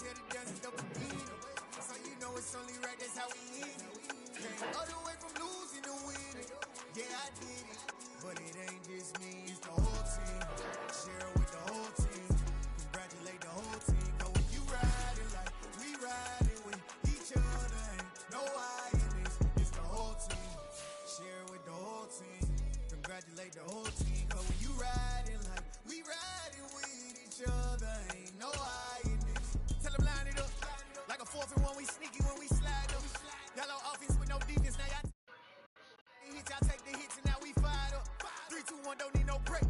here to dance it up again. So you know it's only right, that's how we live. Came all the way from losing to winning. Yeah, I did it. But it ain't just me, it's the whole team. Share it with the whole team. Congratulate the whole team. Cause when you riding like we riding with each other, ain't no I in this. It's the whole team. Share it with the whole team. Congratulate the whole team. Cause when you riding like we riding with each other, ain't no I in this. Tell them line it up. Like a 4th and 1, we sneaky when we slide up. Yellow offense with no defense, now y'all take the hits and now we fired up. 3, 2, 1, don't need no break.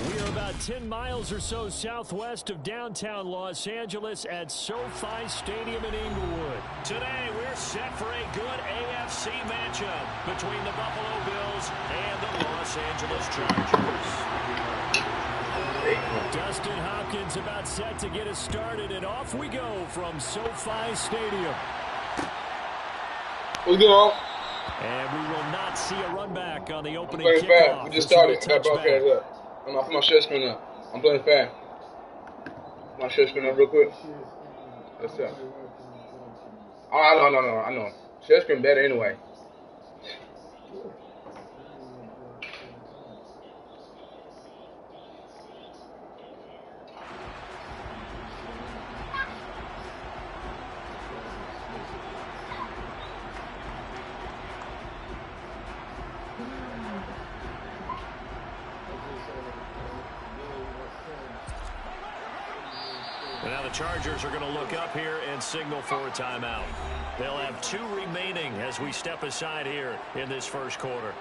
We are about 10 miles or so southwest of downtown Los Angeles at SoFi Stadium in Inglewood. Today, we're set for a good AFC matchup between the Buffalo Bills and the Los Angeles Chargers. Dustin Hopkins about set to get us started, and off we go from SoFi Stadium. We go. And we will not see a run back on the opening kickoff. Fast. We just started. I got broadcast up. I'm gonna put my share screen up. I'm playing fast. My share screen up real quick. What's up? Oh, I know. Share screen better anyway. Now the Chargers are going to look up here and signal for a timeout. They'll have 2 remaining as we step aside here in this first quarter.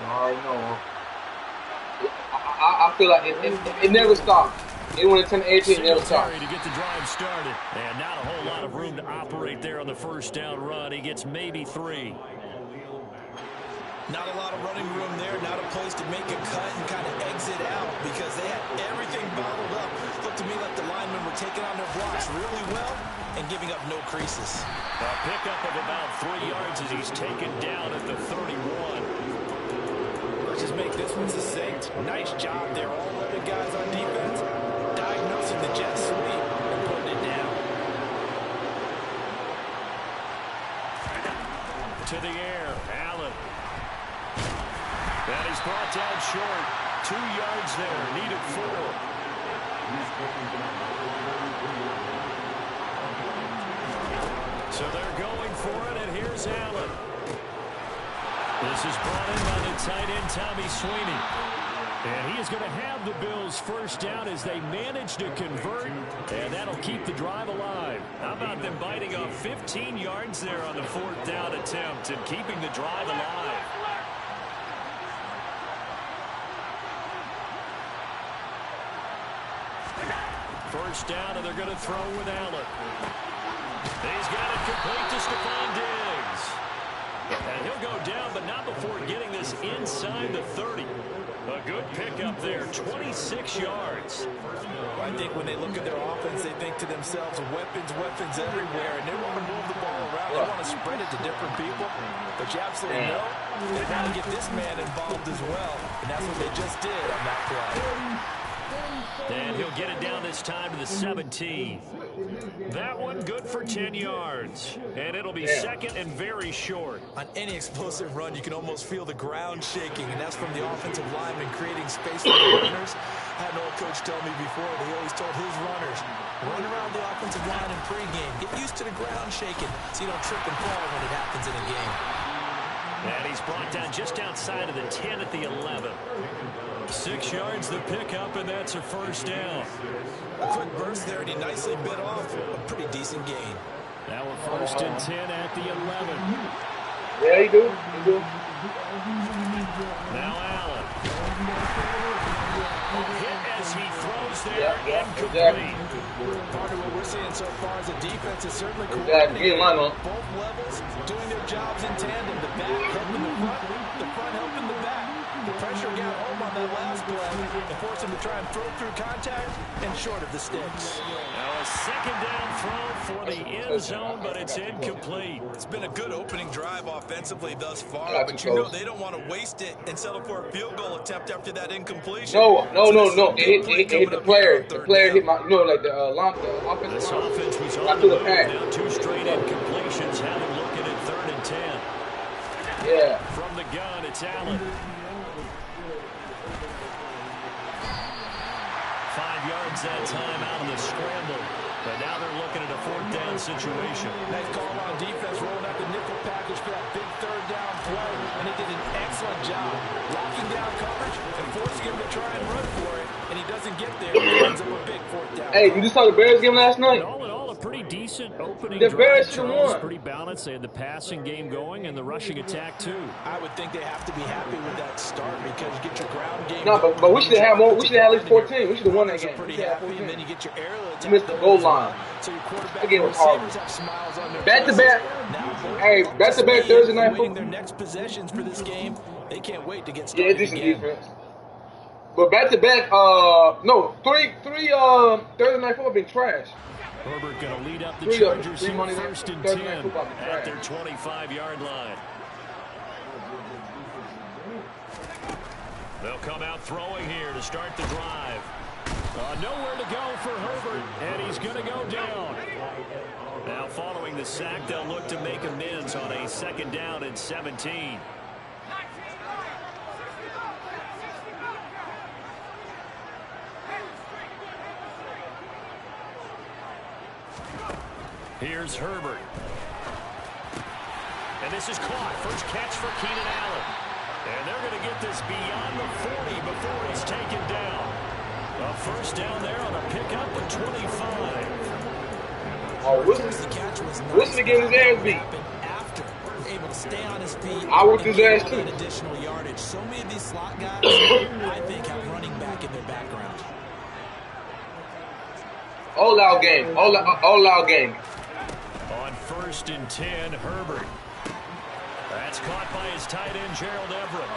I know. I feel like it never stops. Even when it's 10-18, it never stops. To get the drive started, and not a whole lot of room to operate there on the first down run. He gets maybe 3. Not a lot of running room there. Not a place to make a cut and kind of exit out because they had everything bottled up. Looked to me like the linemen were taking on their blocks really well and giving up no creases. A pickup of about 3 yards as he's taken down at the 31. Let's just make this one succinct. Nice job there. All 11 guys on defense diagnosing the jet sweep and putting it down. To the air, Allen. That is brought down short. 2 yards there, needed 4. So they're going for it, and here's Allen. This is brought in by the tight end, Tommy Sweeney. And he is going to have the Bills first down as they manage to convert, and that'll keep the drive alive. How about them biting off 15 yards there on the 4th down attempt and keeping the drive alive? First down, and they're going to throw with Allen. He's got it complete to Stephon Diggs. And he'll go down, but not before getting this inside the 30. A good pickup there, 26 yards. I think when they look at their offense, they think to themselves, weapons everywhere, and they want to move the ball around. They want to spread it to different people. But you absolutely know they want to get this man involved as well, and that's what they just did on that play. And he'll get it down this time to the 17. That one good for 10 yards. And it'll be second and very short. On any explosive run, you can almost feel the ground shaking, and that's from the offensive lineman creating space for the runners. I had an old coach tell me before that he always told his runners, run around the offensive line in pregame. Get used to the ground shaking so you don't trip and fall when it happens in a game. And he's brought down just outside of the 10 at the 11. 6 yards the pickup, and that's a first down. A quick burst there, and he nicely bit off a pretty decent gain. Now we're first and 10 at the 11. Yeah, you do. You do. Now Allen. Hit as he throws there, incomplete. Exactly. Part of what we're seeing so far as a defense is certainly coordinating both levels, doing their jobs in tandem. The back helping the front helping the back. The pressure got home on that last play and forced him to try and throw through contact and short of the sticks. Now a second down throw for the end zone, but it's incomplete. It's been a good opening drive offensively thus far, but you know they don't want to waste it and settle for a field goal attempt after that incompletion. No. It hit the player. The player hit my, like the offensive. This offense was line. on the move. Now 2 straight incompletions have them looking at 3rd and 10. Yeah. From the gun, it's Allen. 5 yards that time out of the scramble. But now they're looking at a 4th down situation. Nice call on defense, rolling out the nickel package for that big 3rd down play. And they did an excellent job locking down coverage and forcing him to try and run for it. And he doesn't get there. It ends up a big 4th down. Hey, you just saw the Bears game last night? All in all, a pretty decent opening the drive. Bears should have won. Pretty balanced. They had the passing game going and the rushing attack, too. I would think they have to be happy with that start because you get your ground game. No, but we should have more. We should have at least 14. We should have won that game. Pretty happy, and then you get your aerial attack. You missed the goal line. So your quarterback That game was horrible. have smiles on their Back-to-back. Hey, back-to-back Thursday night football. Their next possessions for this game, they can't wait to get Yeah, started decent again. defense. But back-to-back, three Thursday night football been trash. Herbert going to lead up the Chargers here, 1st and 10 at their 25-yard line. They'll come out throwing here to start the drive. Nowhere to go for Herbert, and he's going to go down. Now following the sack, they'll look to make amends on a 2nd down and 17. Here's Herbert. And this is caught. First catch for Keenan Allen. And they're going to get this beyond the 40 before he's taken down. A 1st down there on a pickup of 25. Oh, Wilson getting his ass beat. After able to stay on his feet, I worked his ass too. Additional yardage. So many of these slot guys, I think, have running back in their background. All out game. All out game. On 1st and 10, Herbert. That's caught by his tight end, Gerald Everett.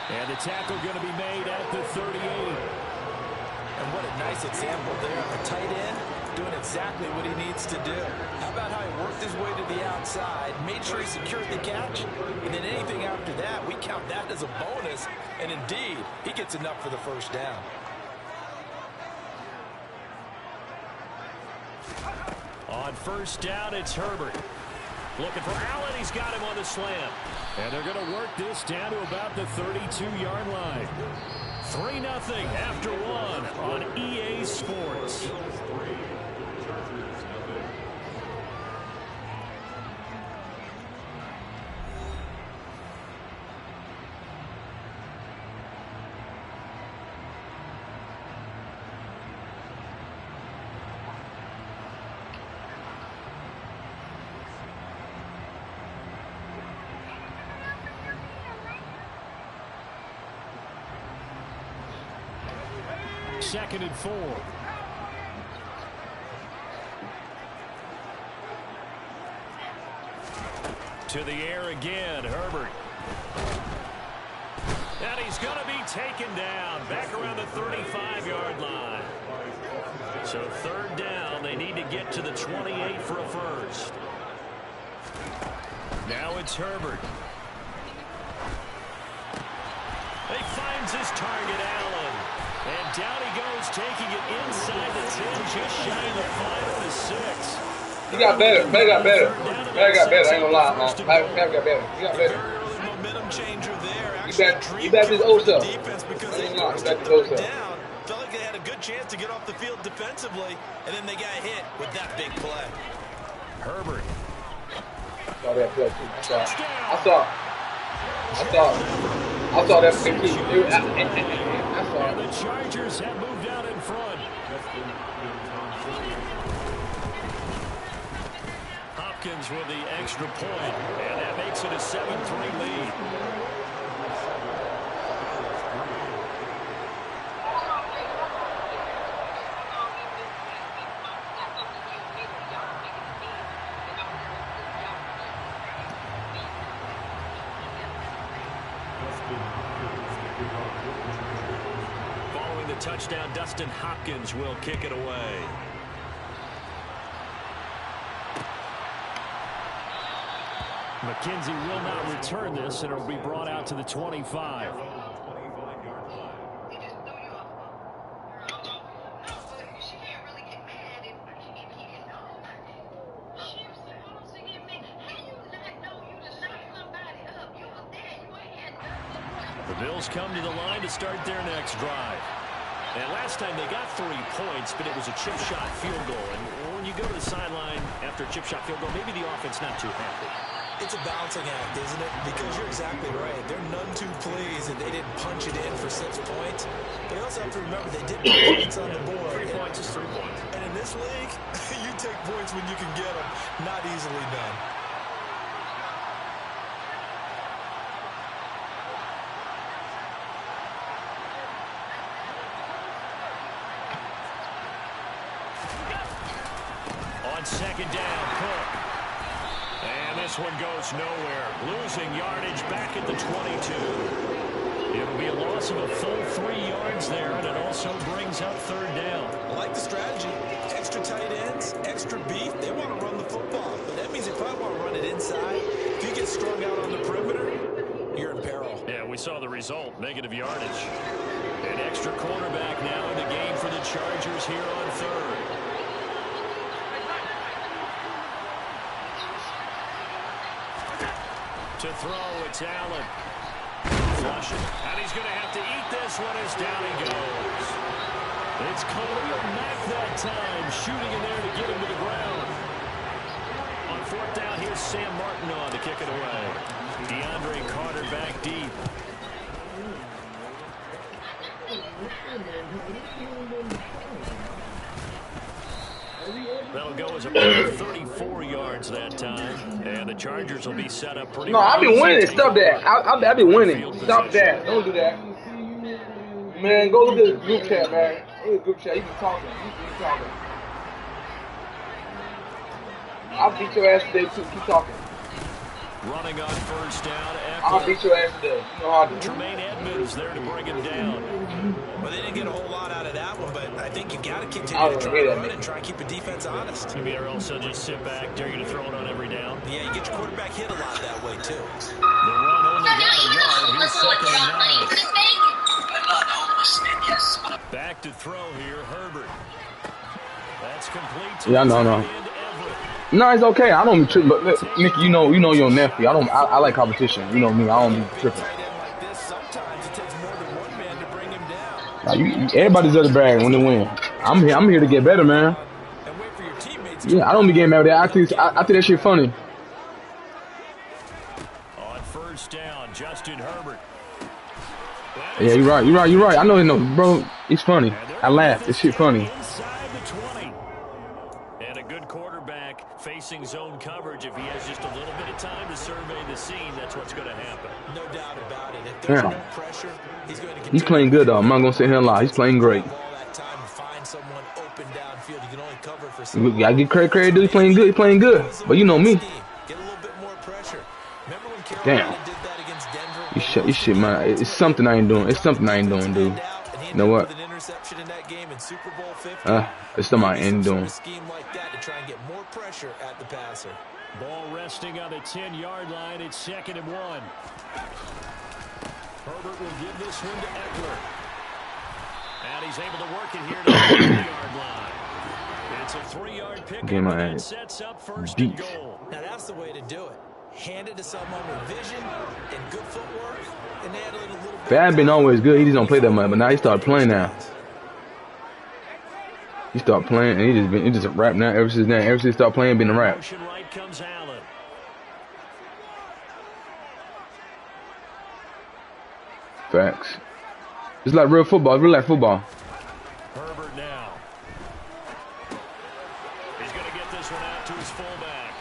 And the tackle going to be made at the 38. And what a nice example there. A tight end doing exactly what he needs to do. How about how he worked his way to the outside, made sure he secured the catch, and then anything after that, we count that as a bonus. And indeed, he gets enough for the 1st down. On 1st down, it's Herbert. Looking for Allen. He's got him on the slam. And they're going to work this down to about the 32-yard line. 3-0 after 1 on EA Sports. Second and 4. To the air again, Herbert. And he's going to be taken down back around the 35-yard line. So 3rd down, they need to get to the 28 for a 1st. Now it's Herbert. He finds his target, Allen. And down he goes, taking it inside the 10, just shy of the 5 to 6. He got better. Better got better. Better got better. I ain't gonna lie, man. Better got better. He got better. Momentum changer there. He back his old self. Defense because they back his old self. down. Felt like they had a good chance to get off the field defensively, and then they got hit with that big play. Herbert. Saw that play too. I saw that play too. I saw it. The Chargers have moved out in front. Hopkins with the extra point, and that makes it a 7-3 lead. the touchdown. Dustin Hopkins will kick it away. McKenzie will not return this, and it will be brought out to the 25. The Bills come to the line to start their next drive. And last time they got 3 points, but it was a chip shot field goal. And when you go to the sideline after a chip shot field goal, maybe the offense not too happy. It's a balancing act, isn't it? Because you're exactly right. They're none too pleased and they didn't punch it in for 6 points. But you also have to remember they did put points on the board. 3 points is 3 points. And in this league, you take points when you can get them. Not easily done. On second down, Cook. And this one goes nowhere. Losing yardage back at the 22. It'll be a loss of a full 3 yards there, and it also brings up third down. I like the strategy. Extra tight ends, extra beef. They want to run the football, but that means they probably want to run it inside. If you get strung out on the perimeter, you're in peril. Yeah, we saw the result, negative yardage. An extra quarterback now in the game for the Chargers here on third. To throw, it's Allen. Flushing. And he's going to have to eat this one as down he goes. It's Khalil Mack that time, shooting in there to get him to the ground. On fourth down, here's Sam Martin on to kick it away. DeAndre Carter back deep. That'll go as a 34 yards that time. And the Chargers will be set up pretty well. No, I've been winning. Stop that. I've been winning. Stop that. Don't do that. Man, go look at the group chat, man. Look at the group chat. You be talking. You be talking. I'll beat your ass today, too. Keep talking. Running on first down. I'll beat your ass today. You know how to do. Tremaine Edmonds there to bring him down. Well, they didn't get a whole lot out of that one, but I think you got to continue to try to run and try and keep the defense honest. Maybe or else they'll just sit back, dare you to throw it on every down. Yeah, you get your quarterback hit a lot that way, too. The run only got a yard. Here's second and 9. Back to throw here, Herbert. That's complete to Yeah, no. No, it's okay. I don't be tripping, but Nick, you know your nephew. I like competition. You know me. I don't be tripping. Everybody deserves a bag when they win. I'm here to get better, man. Yeah, I don't be getting mad with that. I think that shit funny. On first down, Justin Herbert. Yeah, you're right. I know, bro. It's funny. I laugh. This shit funny. Inside the 20. And a good quarterback facing zone coverage. If he has just a little bit of time to survey the scene, that's what's going to happen. No doubt about it. If there's no pressure, he's playing good, though. I'm not going to sit here and lie. He's playing great. You gotta get credit, dude. He's playing good. He's playing good. But you know me. Get a little bit more pressure. Remember when Damn. did that against Denver? You shit, man. It's something I ain't doing. It's something I ain't doing, dude. You know what? It's something I ain't doing. Scheme like that to try and get more pressure at the passer. Ball resting on the 10-yard line. It's 2nd and 1. Herbert will give this one to Eckler. And he's able to work it here to the 3-yard line. It's a 3-yard pickup and it sets up first and goal. Now that's the way to do it. Hand it to someone with vision and good footwork, and add a little bit. Fab been always good. He just don't play that much, but now he started playing now. He started playing, and he just a rap now. Ever since he started playing, been a rap. Motion right comes Allen. Facts. It's like real football. It's real like football. Herbert now. He's going to get this one out to his fullback.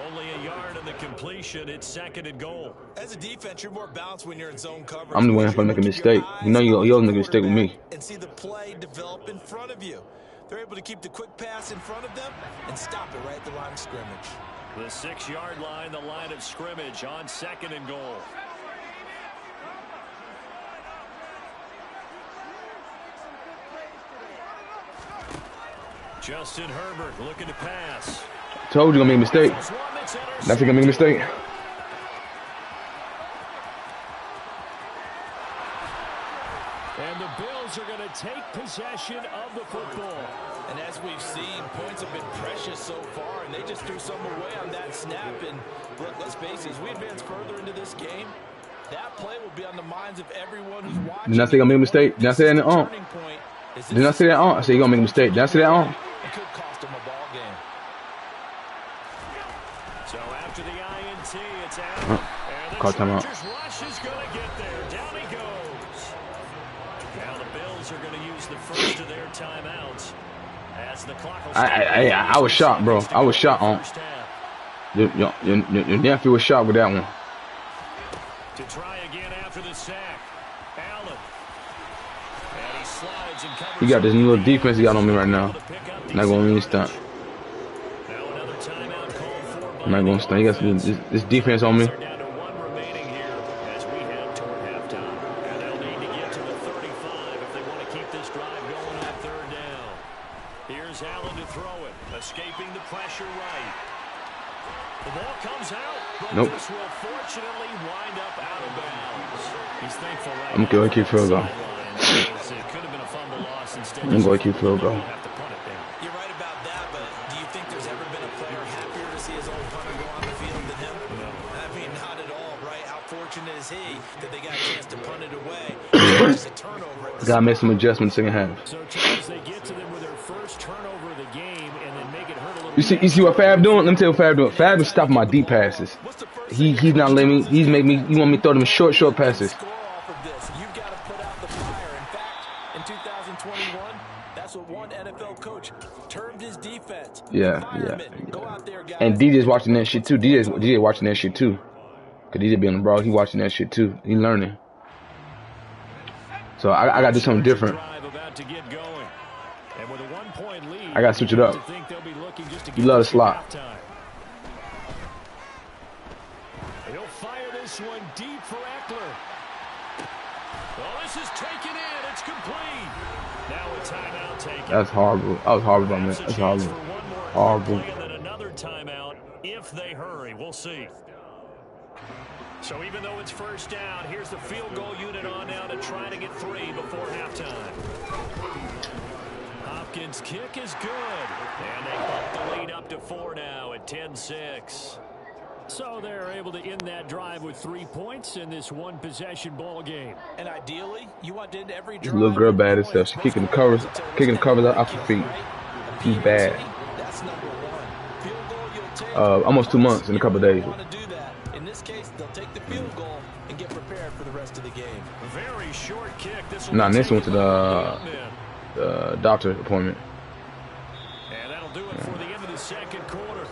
Only a yard on the completion. It's 2nd and goal. As a defense, you're more balanced when you're in zone coverage. I'm the one for making a mistake. You know you're making a mistake with me. And see the play develop in front of you. They're able to keep the quick pass in front of them and stop it right at the line of scrimmage. The 6-yard line, the line of scrimmage on 2nd and goal. Justin Herbert looking to pass. Told you gonna make a mistake. That's gonna make a mistake. And the Bills are going to take possession of the football. And as we've seen, points have been precious so far, and they just threw some away on that snap. And look, let's face it, as we advance further into this game, that play will be on the minds of everyone who's watching. Did I say you're gonna make a mistake? Did I say that on? Did I say that on? I said you're gonna make a mistake. Did I say that on? It could cost them a ball game. So after the INT, it's out. Call timeout. Rush is going to get there. Down he goes. Now the Bills are going to use the first of their timeouts. As the clock will I was shocked, bro. I was shocked on. Your nephew was shocked with that one. To try again after the sack. Allen. And he slides and covers. He got this new little defense he got on me right now. Not going to stunt. Now another timeout called for. I'm not going to stunt. He got this defense on me. Down to one remaining here as we head toward halftime. And they'll need to get to the 35 if they want to keep this drive going on third down. Here's Allen to throw it. Escaping the pressure right. The ball comes out. But nope. This will fortunately wind up out of bounds. He's thankful right I'm going to keep field goal. It could have been a fumble loss. Instead, I'm going to keep field goal. You're right about that, but do you think there's ever been a player happier to see his old punter go on the field than him? No. I mean, not at all, right? How fortunate is he that they got a chance to punt it away? It's a turnover. Got to make some adjustments second half. So, Charles, they get to them with their first turnover of the game and then make it hurt a little. You see what Fab doing? Let me tell you what Fab doing. Fab is stopping my deep passes. He's not letting me. He's making me. You want me to throw them short passes. You've got to put out the fire. In fact, in 2021, that's what one NFL coach termed his defense. Yeah. Go out there, guys. And DJ's watching that shit too. DJ watching that shit too. Cause DJ be on the broad. He watching that shit too. He learning. So I got to do something different. I got to switch it up. You love the slot. He'll fire this one deep for Eckler. Oh, this is taken in. It's complete. Now a timeout taken. That's horrible. That was horrible, man. That's horrible. Horrible. And then another timeout if they hurry. We'll see. So even though it's first down, here's the field goal unit on now to try to get 3 before halftime. Hopkins' kick is good. And they bump the lead up to 4 now at 10-6. So they're able to end that drive with 3 points in this one-possession ball game. And ideally, you want to end every drive. This little girl bad as hell. She's kicking the covers off her feet. She's bad. Almost 2 months in a couple of days. In this case, they'll take the field goal and get prepared for the rest of the game. Very short kick. This went to the doctor appointment. And that'll do it for the end of the second quarter.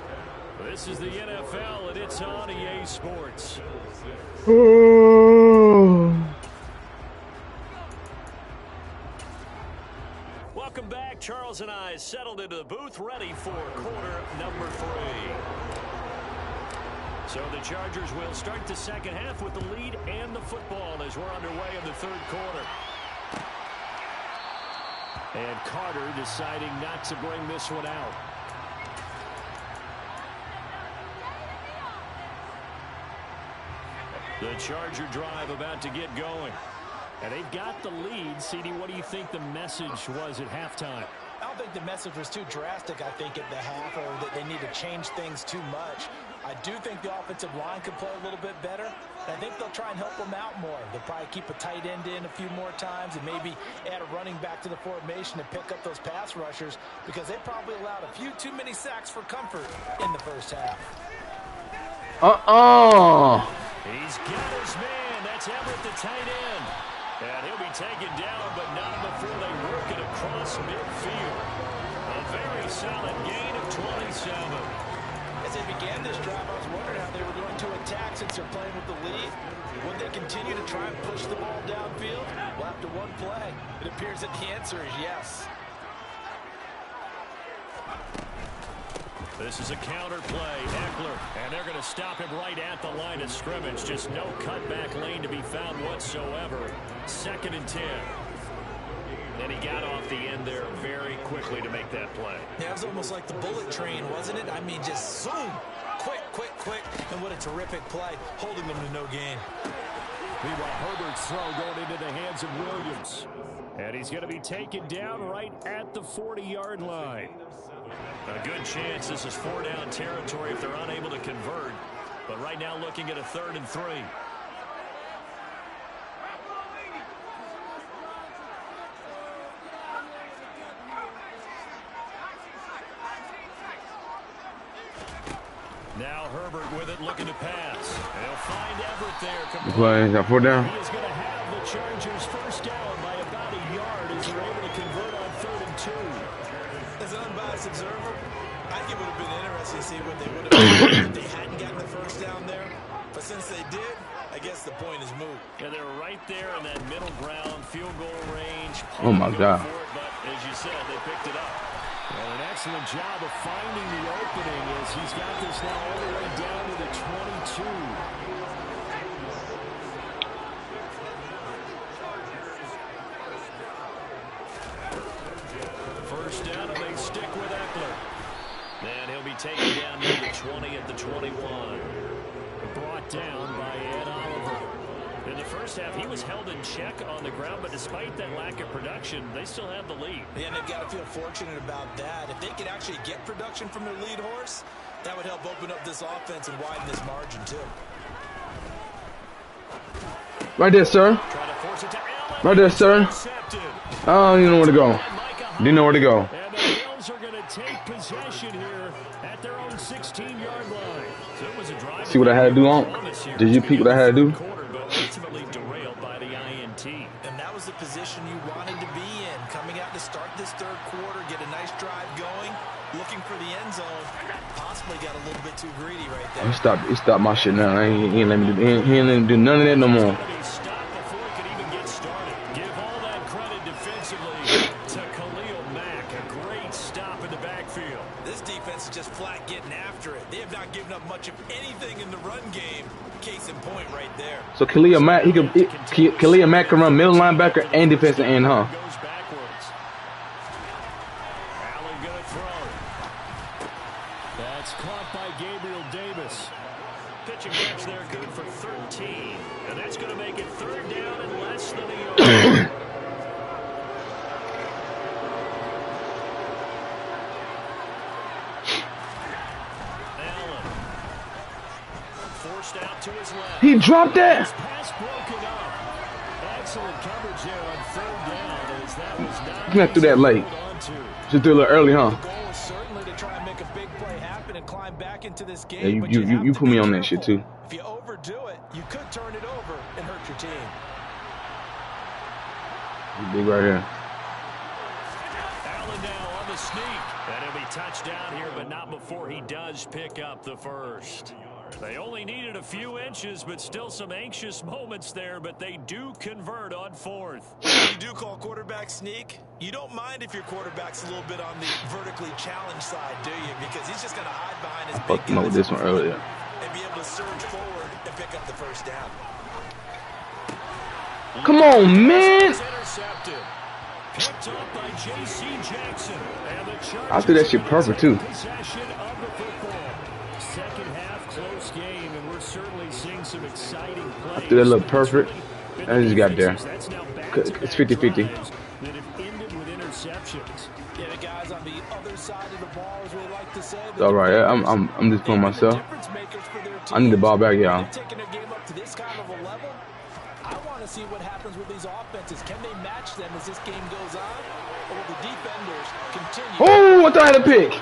This is the NFL, and it's on EA Sports. Welcome back. Charles and I settled into the booth, ready for quarter number 3. So the Chargers will start the second half with the lead and the football as we're underway in the third quarter. And Carter deciding not to bring this one out. The Charger drive about to get going. And they've got the lead. CD, what do you think the message was at halftime? I don't think the message was too drastic, I think, at the half, or that they need to change things too much. I do think the offensive line could play a little bit better. And I think they'll try and help them out more. They'll probably keep a tight end in a few more times and maybe add a running back to the formation to pick up those pass rushers, because they probably allowed a few too many sacks for comfort in the first half. He's got his man. That's Everett, the tight end. And he'll be taken down, but not before they work it across midfield. A very solid gain of 27. As they began this drive, I was wondering how they were going to attack since they're playing with the lead. Would they continue to try and push the ball downfield? Well, after one play, it appears that the answer is yes. This is a counter play, Eckler, and they're going to stop him right at the line of scrimmage. Just no cutback lane to be found whatsoever. 2nd and 10. And he got off the end there very quickly to make that play. Yeah, it was almost like the bullet train, wasn't it? I mean, just zoom. Quick, quick, quick. And what a terrific play, holding them to no gain. Meanwhile, Herbert's throw going into the hands of Williams. And he's going to be taken down right at the 40-yard line. A good chance this is 4-down territory if they're unable to convert. But right now looking at a 3rd and 3. Now Herbert with it, looking to pass. They'll find Everett there. Play, got 4 down. He is going to have the Chargers first down by about a yard as they're able to convert on 3rd and 2. As an unbiased observer, I think it would have been interesting to see what they would have done if they hadn't gotten the first down there. But since they did, I guess the point is moot. And they're right there in that middle ground, field goal range. Oh, my God. But as you said, they picked it up. And an excellent job of finding the opening as he's got this now all the way down to the 22. First down, and they stick with Eckler. And he'll be taken down near the 20 at the 21. Brought down by Ed Oliver. In the first half, he was held in check on the ground, but despite that lack of production, they still have the lead. Yeah, and they've got to feel fortunate about that. If they could actually get production from their lead horse, that would help open up this offense and widen this margin, too. Right there, sir. Right there, sir. Oh, you know where to go. Didn't know where to go. And the Bills are going to take possession here at their own 16-yard line. So it was a drive. See what I had to do on? Did you peep what I had to do? Ultimately derailed by the INT. And that was the position you wanted to be in. Coming out to start this 3rd quarter, get a nice drive going, looking for the end zone. Possibly got a little bit too greedy right there. He stopped my shit now. He ain't let me do none of that no more. Stop before he could even get started. Give all that credit defensively to Khalil Mack. A great stop in the backfield. This defense is just flat getting after it. They have not given up much of anything in the run game. Case in point right there. So Khalil Mack, Khalil Mack can run middle linebacker and defensive end, huh? Goes backwards. Allen gonna throw. That's caught by Gabriel Davis. Pitch and catch there, good for 13. And that's going to make it 3rd down and less than a yard. Forced out to his left. He dropped that. Pass broken up. Excellent coverage there on 3rd down as that was not. He not threw that late. Just threw a little early, huh? The goal is certainly to try and make a big play happen and climb back into this game. Yeah, but you put me on that shit too. If you overdo it, you could turn it over and hurt your team. Big right here. Allen now on the sneak. And he'll be touchdown here, but not before he does pick up the first. They only needed a few inches, but still some anxious moments there, but they do convert on 4th. You do call quarterback sneak. You don't mind if your quarterback's a little bit on the vertically challenged side, do you? Because he's just going to hide behind his big Fucked him up with this one earlier. and be able to surge forward and pick up the first down. Come on, man. Intercepted. Picked up by J.C. Jackson. And the I threw that shit perfect too. Possession of the football. Second half close game, and we're certainly seeing some exciting plays. I threw that look perfect. I just got there. It's 50-50. That have ended with interceptions. Yeah, the guys on the other side of the ball, as we like to say. It's all right. I'm just pulling myself. I need the ball back, y'all. Taking their game up to this kind of a level. I want to see what happens with these offenses. Can they match them as this game goes on? Or will the defenders continue? Oh, I thought I had a pick.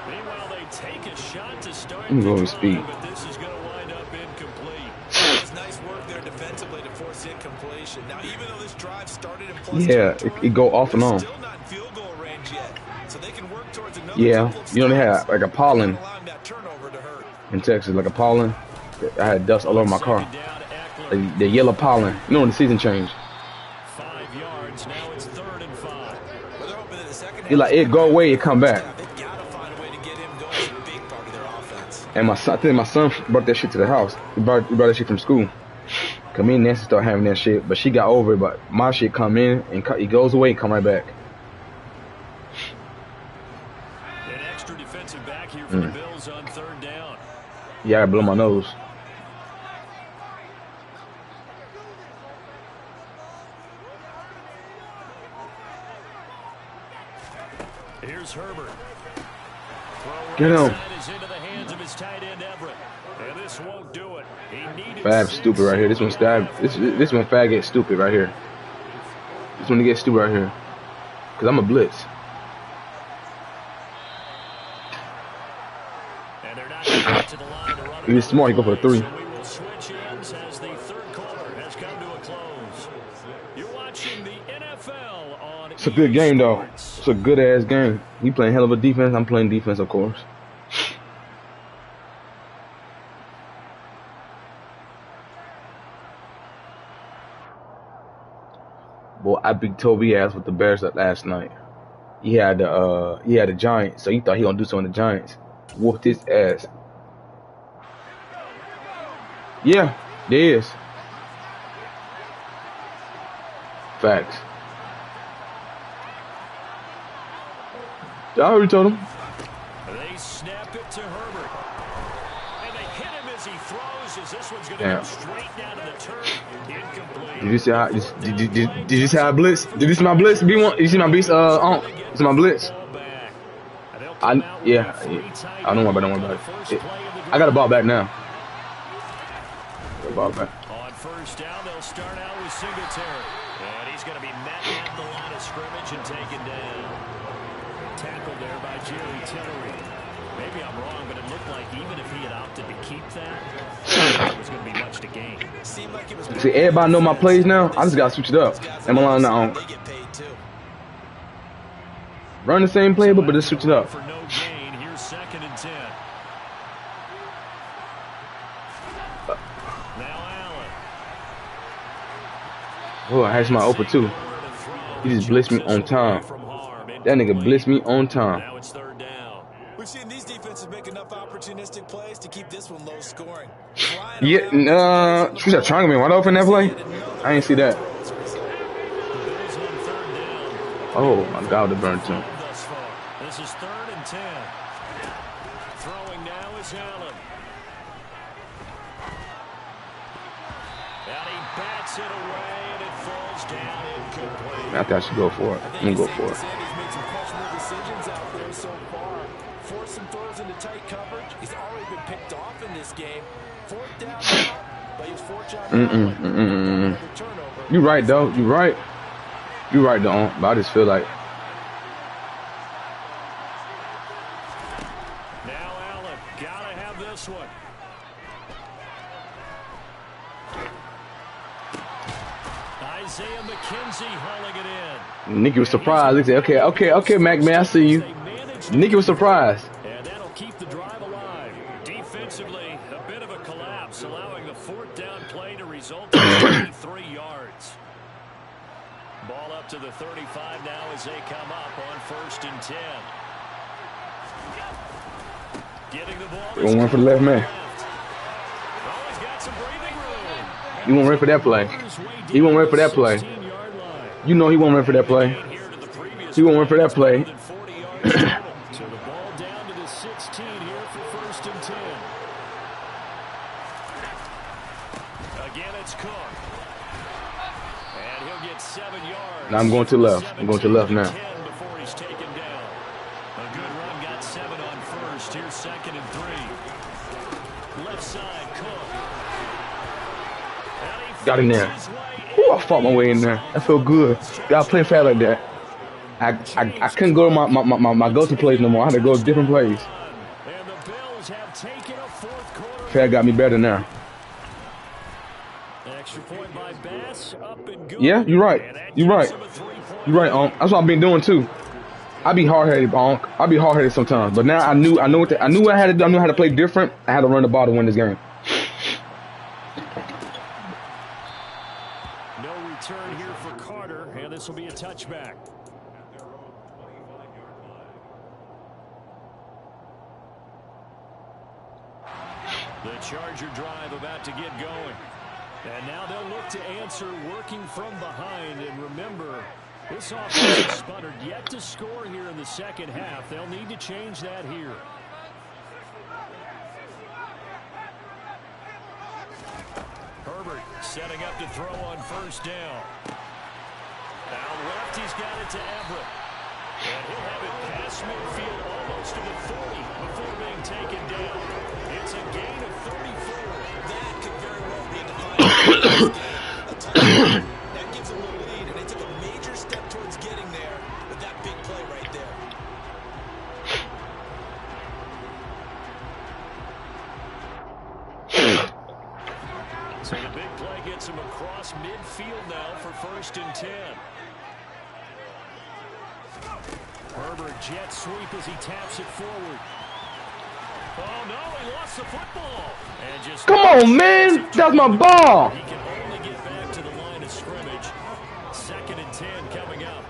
Meanwhile, they take a shot to start. I'm going with speed. But this is going to wind up incomplete. It's nice work there defensively to force incompletion. Now, even though this drive started in plus It go off and on. still not in field goal range yet. So they can work towards another Yeah, couple of you know they stops had like a pollen allowing that turnover to hurt. in Texas, like a pollen. I had dust all over my car. The yellow pollen. You know when the season changed. 5 yards. Now it's 3rd and 5. But they're hoping that the second It like it go away, it come back. they've got to find a way to get him going. It's a big part of their offense. And I think my son brought that shit to the house. He brought that shit from school. Cause me and Nancy start having that shit, but she got over it. But my shit come in and it goes away and come right back. An extra defensive back here for the Bills on 3rd down. Yeah, I blow my nose. Here's Herbert. Get him. Is into the hands of his tight end Everett. And this won't do it. Fab's stupid right here. This one this one Fab gets stupid right here. This one gets stupid right here. Cause I'm a blitz. And they're not going to get to the line to run. He's smart. He go for a 3. So we will switch ends as the 3rd quarter has come to a close. You're watching the NFL on. It's a good game though. It's a good ass game. We playing hell of a defense. I'm playing defense, of course. Boy, I beat Toby ass with the Bears last night. He had the Giants, so he thought he gonna do something to the Giants. Whooped his ass. Yeah, there is. Facts. I already told him. They snap it to Herbert. And they hit him as he throws, as this one's going to go straight down to the turf. Incomplete. Did you see how did you see how I blitz? Did you see my blitz? B1? You see my beast you see my blitz? I don't worry about it. I got the ball back now. Got the ball back. On 1st down, they'll start out with Singletary. And he's going to be met at the line of scrimmage and taken down. Tackled there by Jerry Tillery. Maybe I'm wrong, but it looked like even if he had opted to keep that, there was going to be much to gain. See, everybody know my plays now. I just got to switch it up. And my line now. Run the same playbook, but just switch it up. For no gain, here's 2nd and 10. Now Allen. Oh, I had my open too. He just blitzed me on time. That nigga blitzed me on time. Now it's 3rd down. We've seen these defenses make enough opportunistic plays to keep this one low scoring. Yeah, she got triangle man wide open that play. I ain't see that. Oh my God, the burn too. This is 3rd and 10. Throwing now is Allen. And he bats it away, and it falls down incomplete. I thought I should go for it. I'm gonna go for it. He's made some questionable decisions out there so far. Forced some throws into tight coverage. He's already been picked off in this game. 4th down now, but he was fortunate. You right though. You right. You right though. But I just feel like. Now Allen, gotta have this one. Isaiah McKenzie hauling it in. Nicky was surprised. He said, okay, Mack Med, I see you. Nicky was surprised. And that'll keep the drive alive. Defensively, a bit of a collapse, allowing the 4th down play to result in 23 yards. Ball up to the 35 now as they come up on 1st and 10. Getting the ball. You won't run for the left man. Oh, he's got some breathing room. He won't run for that play. He won't run for that play. You know he won't run for that play. He won't run for that play. So the ball down to the 16 here for 1st and 10. Again, it's Cook. And he'll get 7 yards. Now I'm going to the left. I'm going to the left now. Before he's taken down. A good run, got 7 on 1st. Here's 2nd and 3. Left side, Cook. Got in there. Ooh, I fought my way in there. That felt good. Gotta play fast like that. I couldn't go to my go-to plays no more. I had to go to different plays. Fad got me better now. Extra point by Bass, up and good. Yeah, you're right. You're right. You're right, Onk. That's what I've been doing too. I be hard-headed, Onk. I be hard-headed sometimes. But now I knew what I knew what I had to do. I knew how to play different. I had to run the ball to win this game. No return here for Carter, and this will be a touchback. The Charger drive about to get going. And now they'll look to answer working from behind. And remember, this offense has sputtered yet to score here in the second half. They'll need to change that here. Herbert setting up to throw on first down. Now left, he's got it to Everett. And he'll have it past midfield almost to the 40 before being taken down. It's a gain of 34. That could very well be a defining touchdown. That gives them the lead, and they took a major step towards getting there with that big play right there. So the big play gets him across midfield now for 1st and 10. Herbert jet sweep as he taps it forward. Oh no, he lost the football. And just come on, man. That's my ball. He can only get back to the line of scrimmage. 2nd and 10 coming up.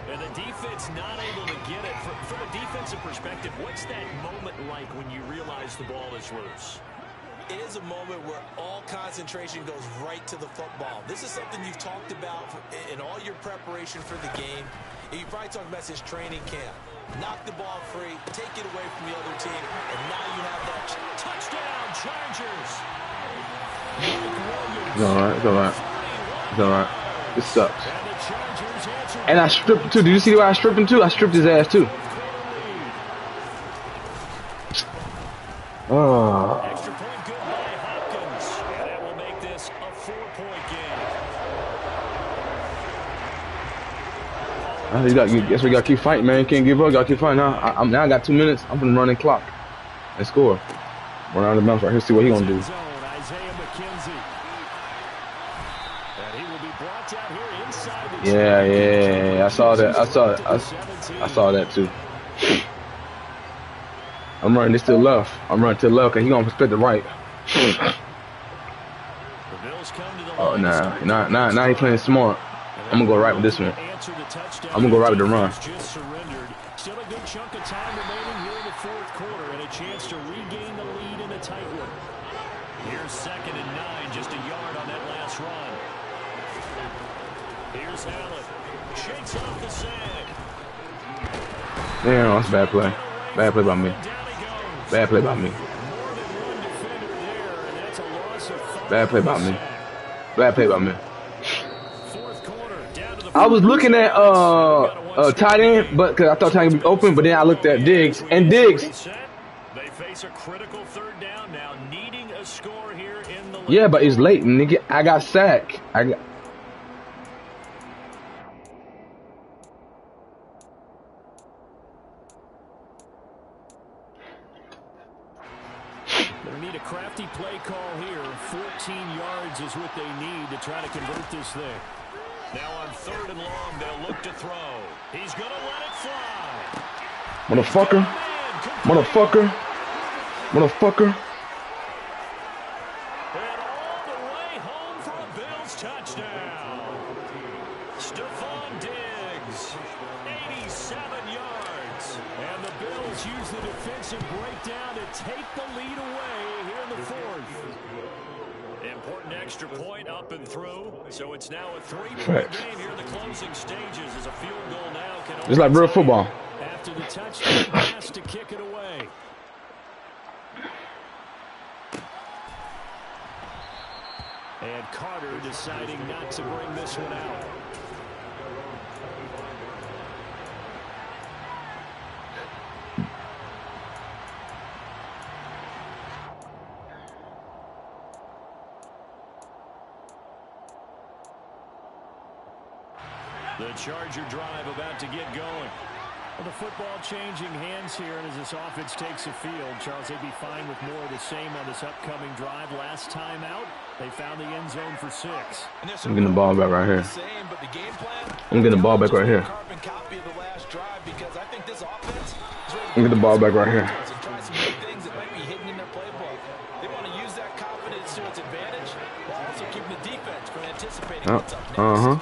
And the defense not able to get it. From a defensive perspective, what's that moment like when you realize the ball is loose? It is a moment where all concentration goes right to the football. This is something you've talked about in all your preparation for the game. You probably talked about his training camp. Knock the ball free, take it away from the other team, and now you have that touchdown, Chargers. It's all right. It's all right. It's all right. This sucks. And I stripped him too. Did you see why I stripped him too? I stripped his ass too. Oh. Extra point good by Hopkins. And that will make this a 4-point game. Guess we got to keep fighting, man. Can't give up. Got to keep fighting. Now I got 2 minutes. I'm going to run the clock and score. Run out of the bounce right here. See what he going to do. Yeah. I saw that. I saw that too. I'm running this to the left. I'm running to the left because he going to expect the right. Oh, nah, he playing smart. I'm going to go right with this one. I'm going to go right with the run. Still a good chunk of time remaining here in the 4th quarter and a chance to regain the lead in a tight one. Here's 2nd and 9, just a yard on that last run. Here's Allen. Shakes off the sag. Damn, that's a bad play. Bad play by me. Bad play by me. Bad play by me. Bad play by me. I was looking at tight end, but because I thought tight end would be open, but then I looked at Diggs and Diggs. They face a critical 3rd down now, needing a score here in the late. Yeah, but it's late, nigga. I got sacked. Need a crafty play call here. 14 yards is what they need to try to convert this thing. Now on 3rd and long, they'll look to throw. He's going to let it fly. Motherfucker. Motherfucker. Motherfucker. And all the way home for a Bills touchdown. Stephon Diggs, 87 yards. And the Bills use the defensive breakdown to take the lead away here in the 4th. Important extra point up and through. So it's now a 3-point game here in the closing stages as a field goal now can it's like real football. After the touchdown pass to kick it away. And Carter deciding not to bring this one out. The Charger drive about to get going. Well, the football changing hands here, and as this offense takes the field, Charles, they'd be fine with more of the same on this upcoming drive. Last time out, they found the end zone for 6. I'm getting the ball back right here. I'm getting the ball back right here. I'm getting the ball back right here. Uh-huh.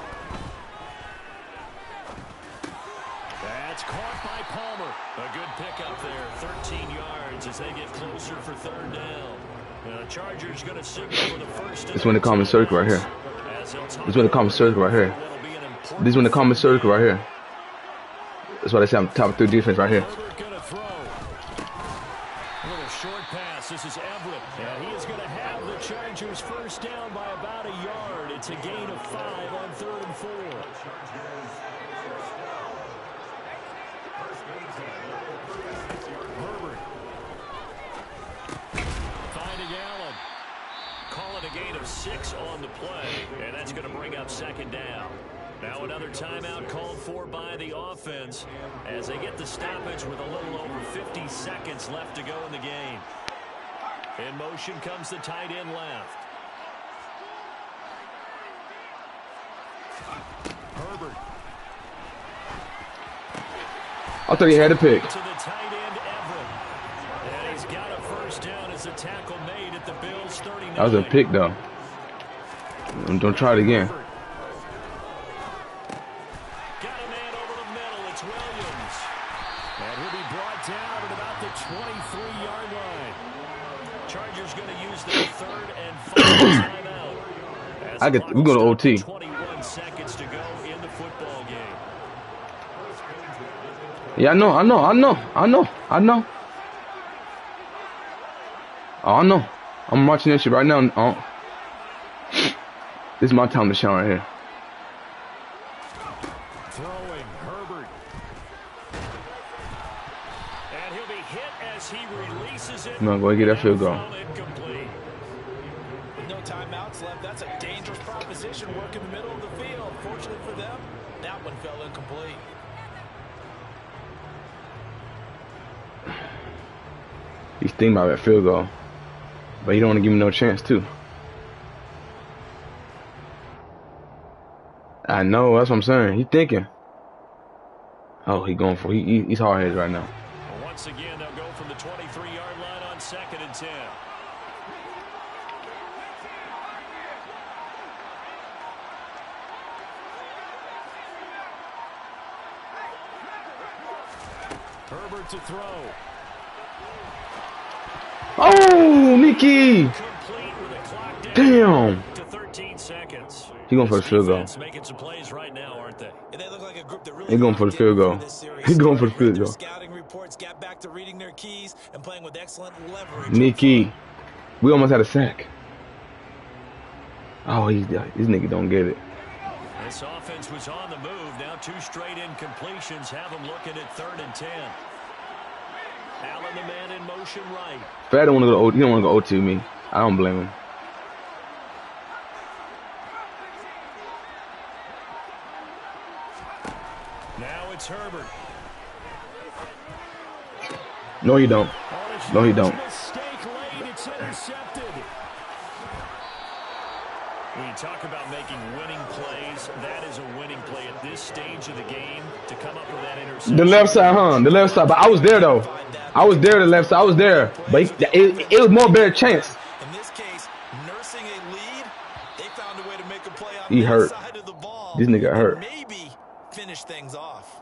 That's caught by Palmer. A good pickup there, 13 yards as they get closer for 3rd down. Chargers going to signal for the first. This one the common circle right here. This one the common circle right here. This one the common circle right here. That's why they say I'm top 3 defense right here. Short pass. This is Everett. And he is going to have the Chargers first down by about a yard. It's a gain of 5 on 3rd and 4. Herbert. Finding Allen. Call it a gain of 6 on the play. And that's going to bring up 2nd down. Now another timeout called for by the offense as they get the stoppage with a little over 50 seconds left to go in the game. In motion comes the tight end left. Herbert. I thought he had a pick. To the tight end Everett. And he's got a first down as the tackle made at the Bills 39. That was a pick though. Don't try it again. And he'll be brought down at about the 23-yard line. Chargers going to use their 3rd and final timeout. We're going to OT. 21 seconds to go in the football game. Yeah, I know. Oh, I know. I'm watching that shit right now. Oh. This is my time to shine right here. Throwing Herbert. And he'll be hit as he releases it. No, go get that field goal. No timeouts left. That's a dangerous proposition. Work in the middle of the field. Fortunately for them, that one fell incomplete. He's thinking about that field goal, but he don't want to give him no chance too. I know, that's what I'm saying. He's thinking. Oh, he's hard headed right now. Well, once again, they'll go from the 23-yard line on 2nd and 10. Herbert to throw. Oh, Mickey! Damn! To 13 seconds. He going for the field goal. Making some plays right now, aren't they? And they look like a group that really He going for the field goal. He going for the field goal. Scouting reports got back to reading their keys and playing with excellent leverage. Mickey, we almost had a sack. Oh, this nigga don't get it. This offense was on the move. Now 2 straight incompletions have them looking at 3rd and 10. Allen, the man in motion right. Fat don't want to go OT. He don't want to go OT with me. I don't blame him. Now it's Herbert. No, you don't. No, he don't. Mistake late. It's intercepted. When you talk about making winning plays, that is a winning play at this stage of the game to come up with that interception. The left side, huh? The left side. But I was there, though. I was there, the left side. I was there. But it was more better chance. In this case, nursing a lead, they found a way to make a play on He that hurt. side of the ball. This nigga hurt. Maybe finish things off.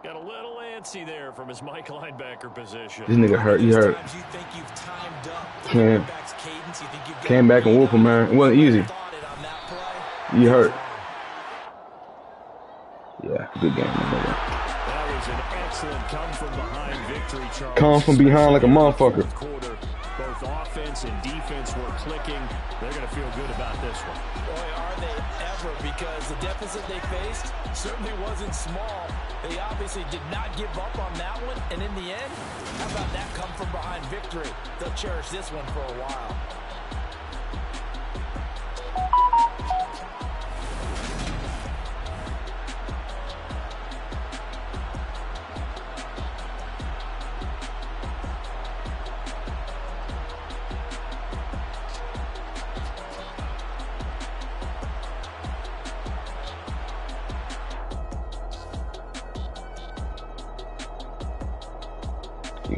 Got a little antsy there from his Mike linebacker position. This nigga hurt. He hurt. Sometimes you think you've timed up the Came quarterback's cadence. You think you've got Came back and whoop him, man. It wasn't easy. thought it on that play. He hurt. Yeah, good game, my nigga. That was an excellent come-from-behind victory, Charles. Come from behind like a motherfucker. Quarter, both offense and defense were clicking. They're going to feel good about this one. Boy, are they ever, because the deficit they faced certainly wasn't small. They obviously did not give up on that one, and in the end, how about that come-from-behind victory? They'll cherish this one for a while.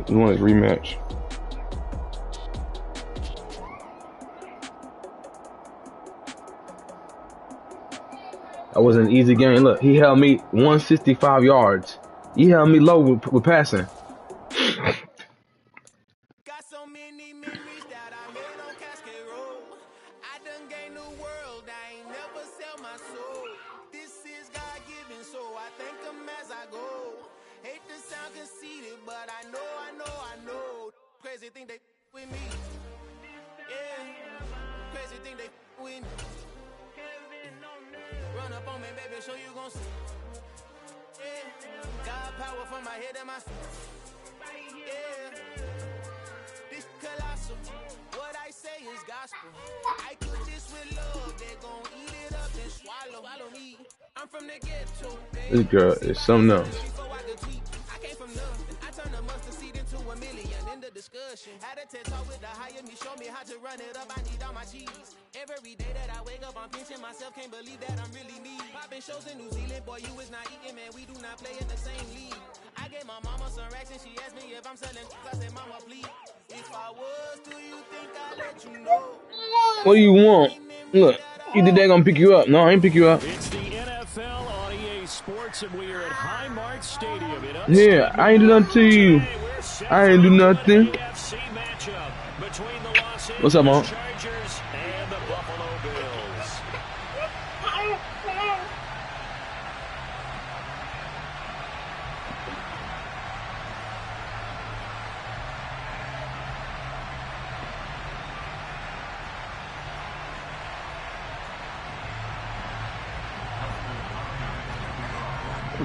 We want his rematch. That wasn't an easy game. Look, he held me 165 yards. He held me low with passing. Got so many memories that I made on win. Run up on me, baby, show you gon' see. Yeah. God power from my head and my feet. Yeah. This colossal. What I say is gospel. I cook this with love. They gon' eat it up and swallow me. I'm from the ghetto. This girl is something else. I came from nothing. I turned a mustard seed into $1 million in the discussion. Had a TED talk with the higher me, show me how to run it up. I need all my cheese. Every day that I wake up, I'm pinching myself. Can't believe that I'm really me. Popping shows in New Zealand, boy, you is not eating, man. We do not play in the same league. I gave my mama some racks and she asked me if I'm selling. I said, mama, please. If I was, do you think I'd let you know? What do you want? Look, either they gonna pick you up. No, I ain't pick you up. It's the NFL on EA Sports, and we are at Highmark Stadium. Yeah, I ain't do nothing to you. I ain't do nothing. What's up, Mom? Chargers and the Buffalo Bills.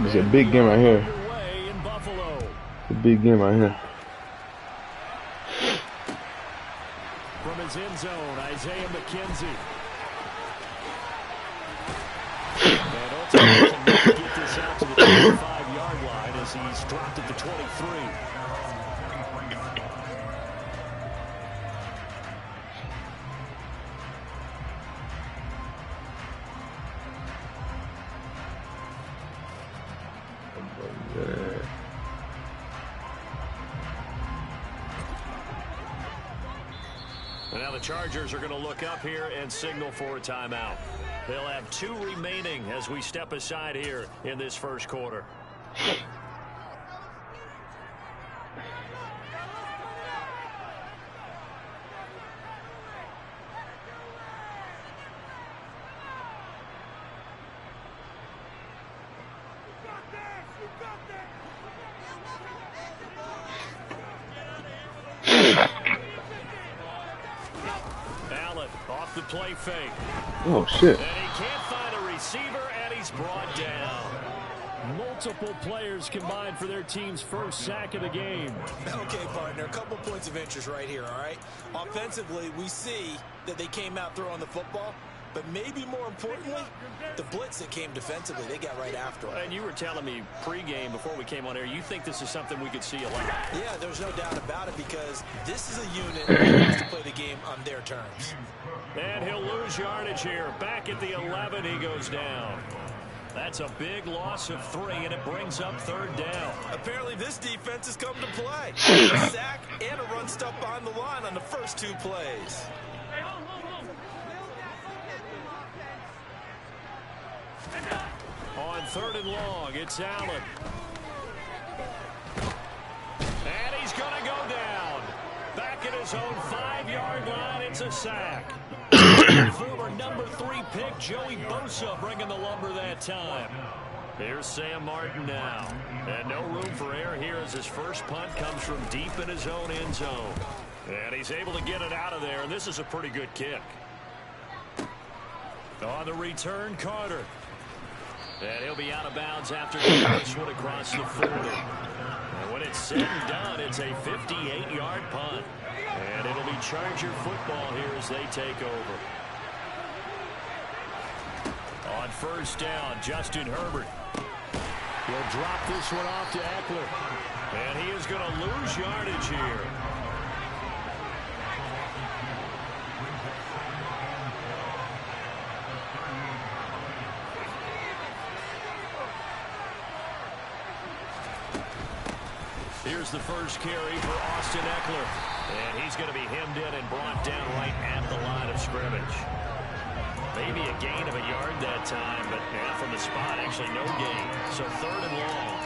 It's a big game right here. It's a big game right here. From his end zone, Isaiah McKenzie. And ultimately can get this out to the 25-yard line as he's dropped at the 23. And now the Chargers are going to look up here and signal for a timeout. They'll have 2 remaining as we step aside here in this first quarter. Off the play fake. Oh, shit. And he can't find a receiver, and he's brought down. Multiple players combined for their team's first sack of the game. Okay, partner, a couple points of interest right here, all right? Offensively, we see that they came out throwing the football, but maybe more importantly, the blitz that came defensively, they got right after it. And you were telling me pregame before we came on air, you think this is something we could see a lot. Yeah, there's no doubt about it because this is a unit that wants to play the game on their terms. And he'll lose yardage here. Back at the 11, he goes down. That's a big loss of 3, and it brings up 3rd down. Apparently this defense has come to play. A sack and a run stop on the line on the first 2 plays. On 3rd and long, it's Allen. And he's going to go down. Back at his own 5-yard line, it's a sack. Former number 3 pick Joey Bosa bringing the lumber that time. Here's Sam Martin now. And no room for error here as his first punt comes from deep in his own end zone. And he's able to get it out of there, and this is a pretty good kick. On the return, Carter. And he'll be out of bounds after this one across the 40. And when it's said and done, it's a 58-yard punt. And it'll be Charger football here as they take over. On 1st down, Justin Herbert. He'll drop this one off to Eckler. And he is going to lose yardage here. Here's the first carry for Austin Eckler. And he's going to be hemmed in and brought down right at the line of scrimmage. Maybe a gain of a yard that time, but from the spot, actually no gain. So 3rd and long.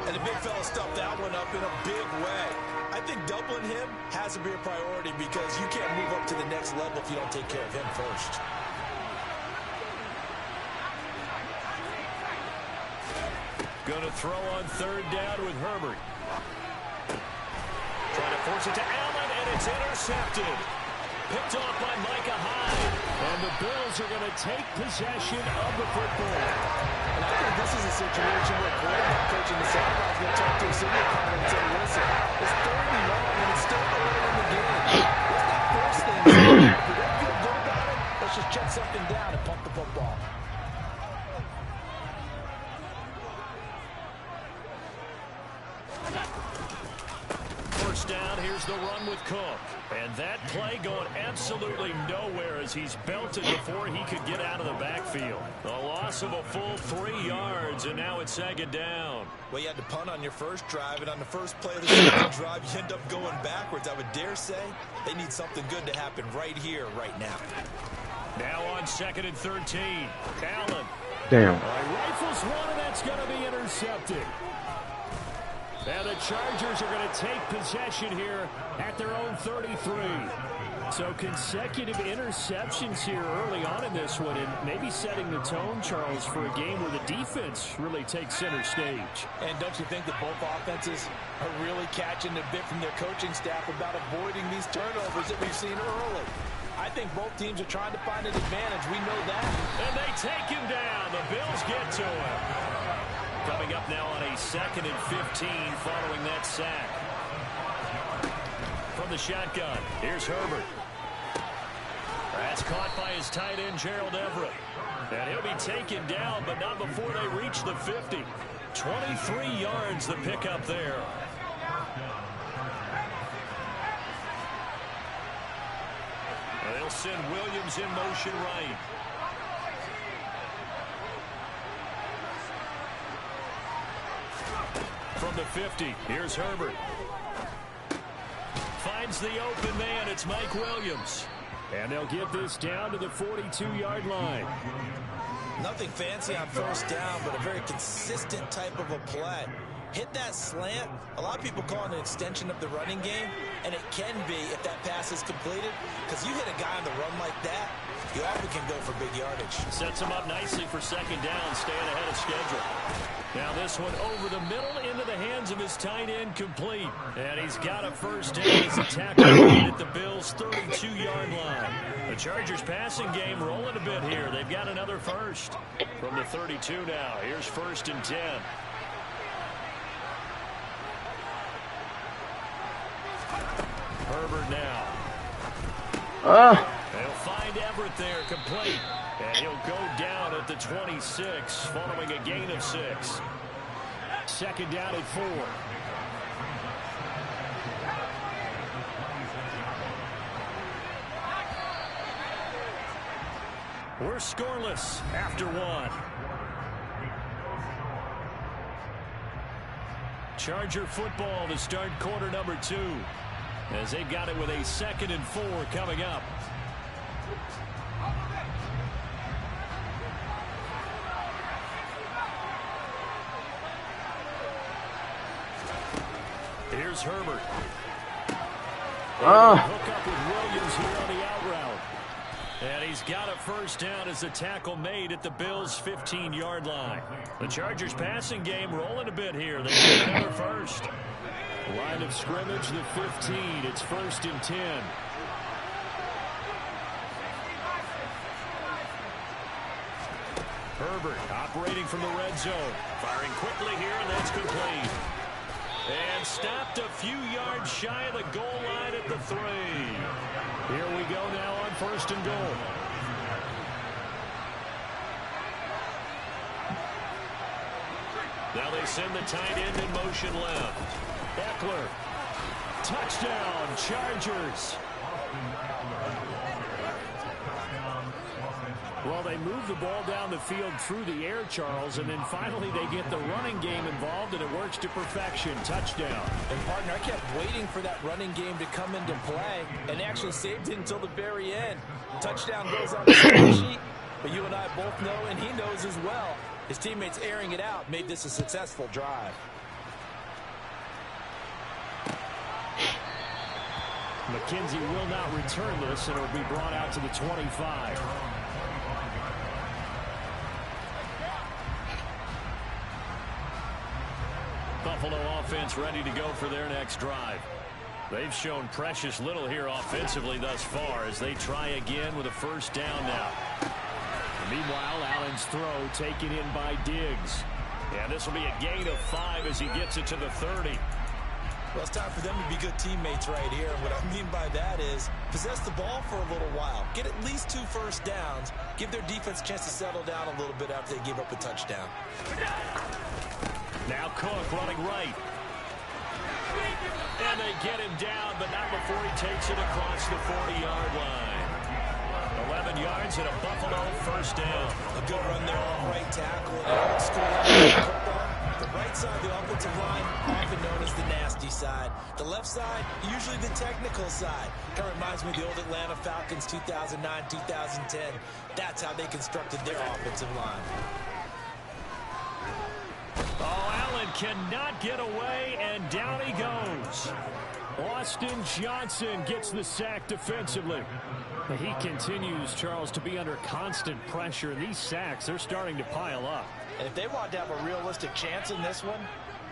And the big fella stuffed that one up in a big way. I think doubling him has to be a priority because you can't move up to the next level if you don't take care of him first. Going to throw on 3rd down with Herbert. Trying to force it to Allen, and it's intercepted. Picked off by Micah Hyde. And the Bills are going to take possession of the football. And I think this is a situation where quarterback coach in the sideline is going to talk to a senior corner and say, listen, it's 3rd and long, and it's still early in the game. Let's not force things. If we don't feel good about it, let's just check something down and pump the football. First down, here's the run with Cook. And that play going absolutely nowhere as he's belted before he could get out of the backfield. A loss of a full 3 yards, and now it's 2nd down. Well, you had to punt on your first drive, and on the first play of the second drive, you end up going backwards. I would dare say they need something good to happen right here, right now. Now on 2nd and 13. Allen. Damn. Rifles one, and that's going to be intercepted. And the Chargers are going to take possession here at their own 33. So consecutive interceptions here early on in this one, and maybe setting the tone, Charles, for a game where the defense really takes center stage. And don't you think that both offenses are really catching a bit from their coaching staff about avoiding these turnovers that we've seen early? I think both teams are trying to find an advantage. We know that. And they take him down. The Bills get to him. Coming up now on a 2nd and 15 following that sack. From the shotgun, here's Herbert. That's caught by his tight end, Gerald Everett. And he'll be taken down, but not before they reach the 50. 23 yards the pickup there. And they'll send Williams in motion right. From the 50, here's Herbert. Finds the open man, it's Mike Williams. And they'll get this down to the 42-yard line. Nothing fancy on first down, but a very consistent type of a play. Hit that slant. A lot of people call it an extension of the running game, and it can be if that pass is completed, because you hit a guy on the run like that, you often can go for big yardage. Sets him up nicely for 2nd down, staying ahead of schedule. Now this one over the middle into the hands of his tight end, complete. And he's got a first down as a tackle at the Bills' 32-yard line. The Chargers passing game rolling a bit here. They've got another first. From the 32 now, here's 1st and 10. Herbert now. They'll find Everett there, complete. And he'll go down at the 26 following a gain of 6. 2nd down at 4. We're scoreless after 1. Charger football to start quarter number 2. As they've got it with a 2nd and 4 coming up. Here's Herbert. Hook up with Williams here on the out route. And he's got a first down as the tackle made at the Bills' 15-yard line. The Chargers passing game rolling a bit here. They get another first. Line of scrimmage, the 15. It's 1st and 10. Herbert operating from the red zone. Firing quickly here, and that's complete. And stopped a few yards shy of the goal line at the 3. Here we go now on 1st and goal. Now they send the tight end in motion left. Eckler. Touchdown, Chargers. Well, they move the ball down the field through the air, Charles, and then finally they get the running game involved, and it works to perfection. Touchdown. And, partner, I kept waiting for that running game to come into play, and actually saved it until the very end. Touchdown goes on the stat sheet, but you and I both know, and he knows as well, his teammates airing it out made this a successful drive. McKenzie will not return this, and it will be brought out to the 25. Buffalo offense ready to go for their next drive. They've shown precious little here offensively thus far as they try again with a first down now. Meanwhile, Allen's throw taken in by Diggs. And this will be a gain of 5 as he gets it to the 30. Well, it's time for them to be good teammates right here. And what I mean by that is possess the ball for a little while. Get at least 2 first downs. Give their defense a chance to settle down a little bit after they give up a touchdown. Now Cook running right. And they get him down, but not before he takes it across the 40-yard line. 11 yards and a Buffalo first down. A good run there on right tackle. And old school the right side of the offensive line, often known as the nasty side. The left side, usually the technical side. Kind of reminds me of the old Atlanta Falcons 2009, 2010. That's how they constructed their offensive line. Oh, Allen cannot get away, and down he goes. Austin Johnson gets the sack defensively. He continues, Charles, to be under constant pressure. These sacks, they're starting to pile up. And if they want to have a realistic chance in this one,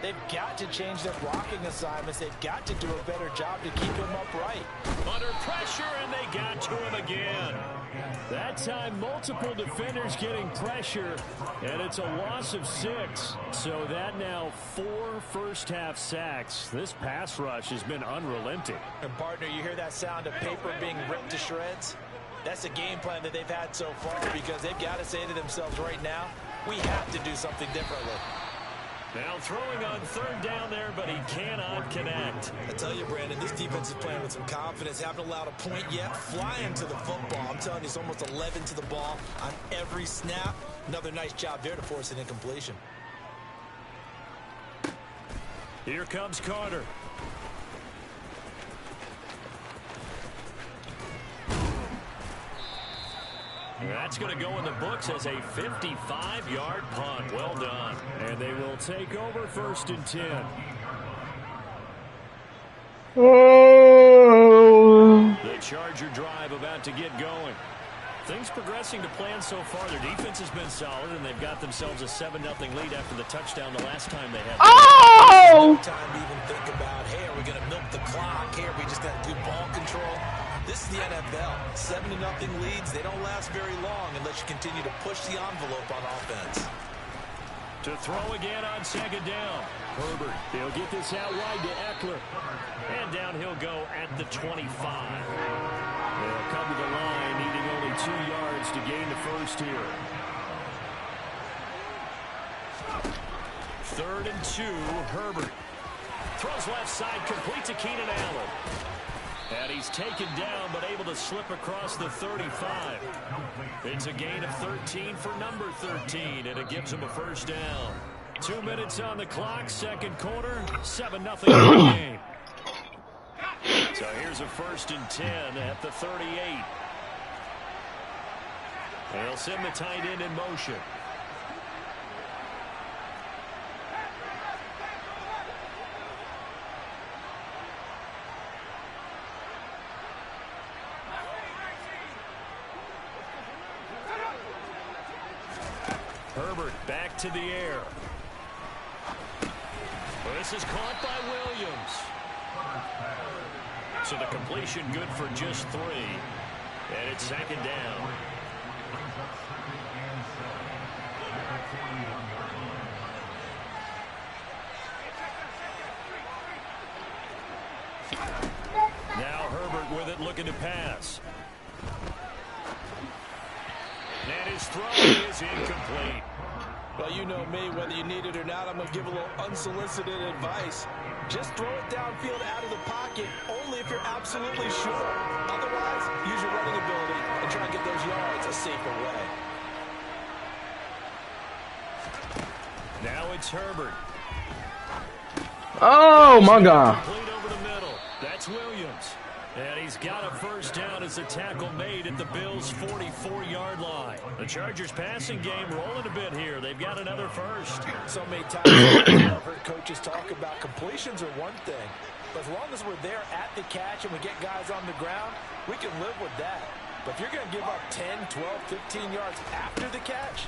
they've got to change their blocking assignments. They've got to do a better job to keep him upright. Under pressure, and they got to him again. That time, multiple defenders getting pressure, and it's a loss of 6. So that now 4 first-half sacks. This pass rush has been unrelenting. And, partner, you hear that sound of paper being ripped to shreds? That's a game plan that they've had so far because they've got to say to themselves right now, we have to do something differently. Now throwing on third down there, but he cannot connect. I tell you, Brandon, this defense is playing with some confidence. Haven't allowed a point yet. Flying to the football. I'm telling you, it's almost 11 to the ball on every snap. Another nice job there to force an incompletion. Here comes Carter. That's going to go in the books as a 55-yard punt. Well done. And they will take over 1st and 10. The Charger drive about to get going. Things progressing to plan so far. Their defense has been solid, and they've got themselves a 7-0 lead after the touchdown the last time they had. Oh! No time to even think about, hey, are we going to milk the clock? Hey, are we just going to do ball control? This is the NFL. 7-0 leads. They don't last very long unless you continue to push the envelope on offense. To throw again on 2nd down. Herbert, he'll get this out wide to Eckler. And down he'll go at the 25. They'll come to the line, needing only 2 yards to gain the first here. 3rd and 2, Herbert. Throws left side, complete to Keenan Allen. And he's taken down, but able to slip across the 35. It's a gain of 13 for number 13, and it gives him a first down. 2 minutes on the clock, 2nd quarter, 7-0 game. So here's a 1st and 10 at the 38. They'll send the tight end in motion. Herbert back to the air. This is caught by Williams. So the completion good for just 3. And it's 2nd down. Now Herbert with it, looking to pass. And his throw is incomplete. Well, you know me, whether you need it or not, I'm going to give a little unsolicited advice. Just throw it downfield out of the pocket, only if you're absolutely sure. Otherwise, use your running ability and try and get those yards a safer way. Now it's Herbert. Oh, my God. Complete over the middle. That's Williams. And he's got a first down as the tackle made at the Bills' 44-yard line. The Chargers' passing game rolling a bit here. They've got another first. So many times I've heard coaches talk about completions are one thing. But as long as we're there at the catch and we get guys on the ground, we can live with that. But if you're going to give up 10, 12, 15 yards after the catch,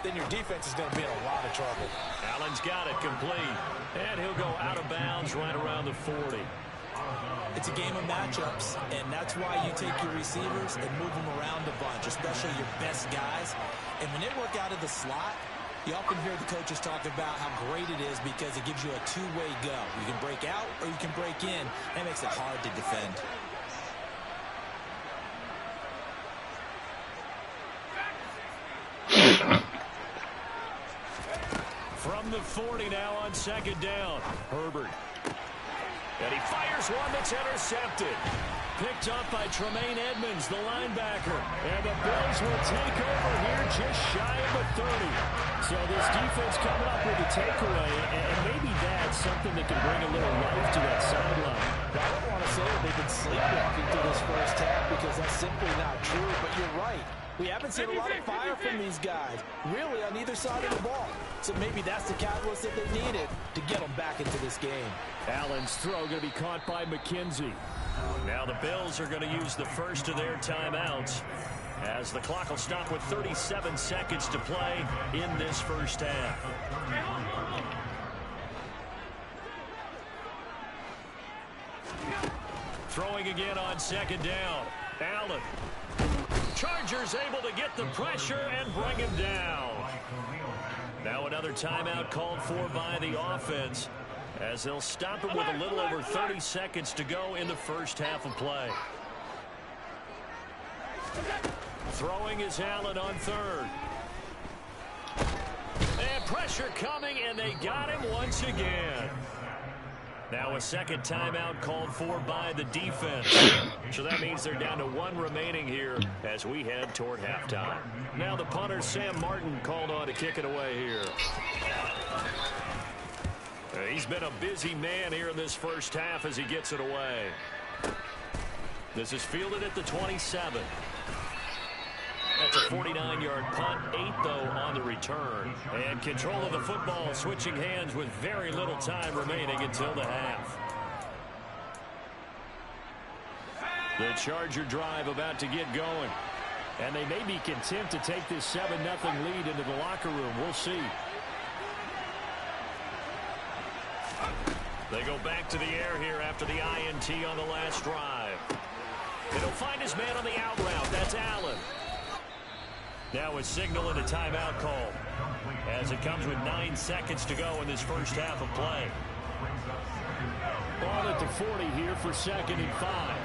then your defense is going to be in a lot of trouble. Allen's got it complete. And he'll go out of bounds right around the 40. It's a game of matchups, and that's why you take your receivers and move them around a bunch, especially your best guys. And when they work out of the slot, you often hear the coaches talk about how great it is because it gives you a two-way go. You can break out or you can break in. That makes it hard to defend. From the 40 now on second down. Herbert. And he fires one that's intercepted. Picked up by Tremaine Edmonds, the linebacker. And the Bills will take over here just shy of the 30. So this defense coming up with a takeaway, and maybe that's something that can bring a little life to that sideline. I don't want to say that they've been sleepwalking through this first half because that's simply not true, but you're right. We haven't seen a lot of fire from these guys, really, on either side of the ball. So maybe that's the catalyst that they needed to get them back into this game. Allen's throw going to be caught by McKenzie. Now the Bills are going to use the first of their timeouts as the clock will stop with 37 seconds to play in this first half. Throwing again on second down. Allen. Chargers able to get the pressure and bring him down. Now another timeout called for by the offense as they'll stop it with a little over 30 seconds to go in the first half of play. Throwing is Allen on third. And pressure coming, and they got him once again. Now a second timeout called for by the defense. So that means they're down to one remaining here as we head toward halftime. Now the punter, Sam Martin, called on to kick it away here. He's been a busy man here in this first half as he gets it away. This is fielded at the 27. That's a 49-yard punt, 8 though on the return. And control of the football switching hands with very little time remaining until the half. The Charger drive about to get going. And they may be content to take this 7-0 lead into the locker room. We'll see. They go back to the air here after the INT on the last drive. And he'll find his man on the out route. That's Allen. Now a signal and a timeout call as it comes with 9 seconds to go in this first half of play. Ball at the 40 here for 2nd and 5.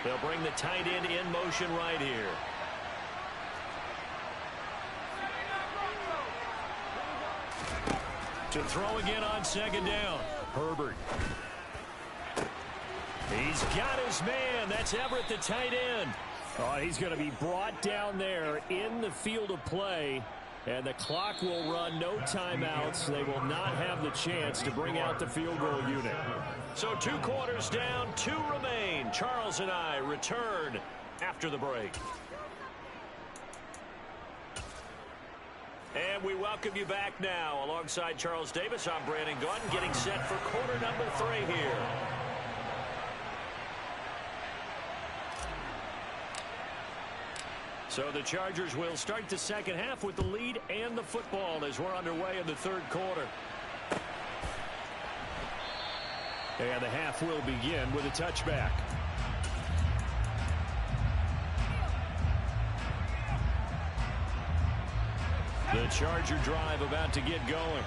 They'll bring the tight end in motion right here. To throw again on second down. Herbert. He's got his man. That's Everett, the tight end. Oh, he's going to be brought down there in the field of play. And the clock will run, no timeouts. They will not have the chance to bring out the field goal unit. So 2 quarters down, 2 remain. Charles and I return after the break. And we welcome you back now. Alongside Charles Davis, I'm Brandon Gunn, getting set for quarter number 3 here. So the Chargers will start the second half with the lead and the football as we're underway in the 3rd quarter. And the half will begin with a touchback. The Charger drive about to get going.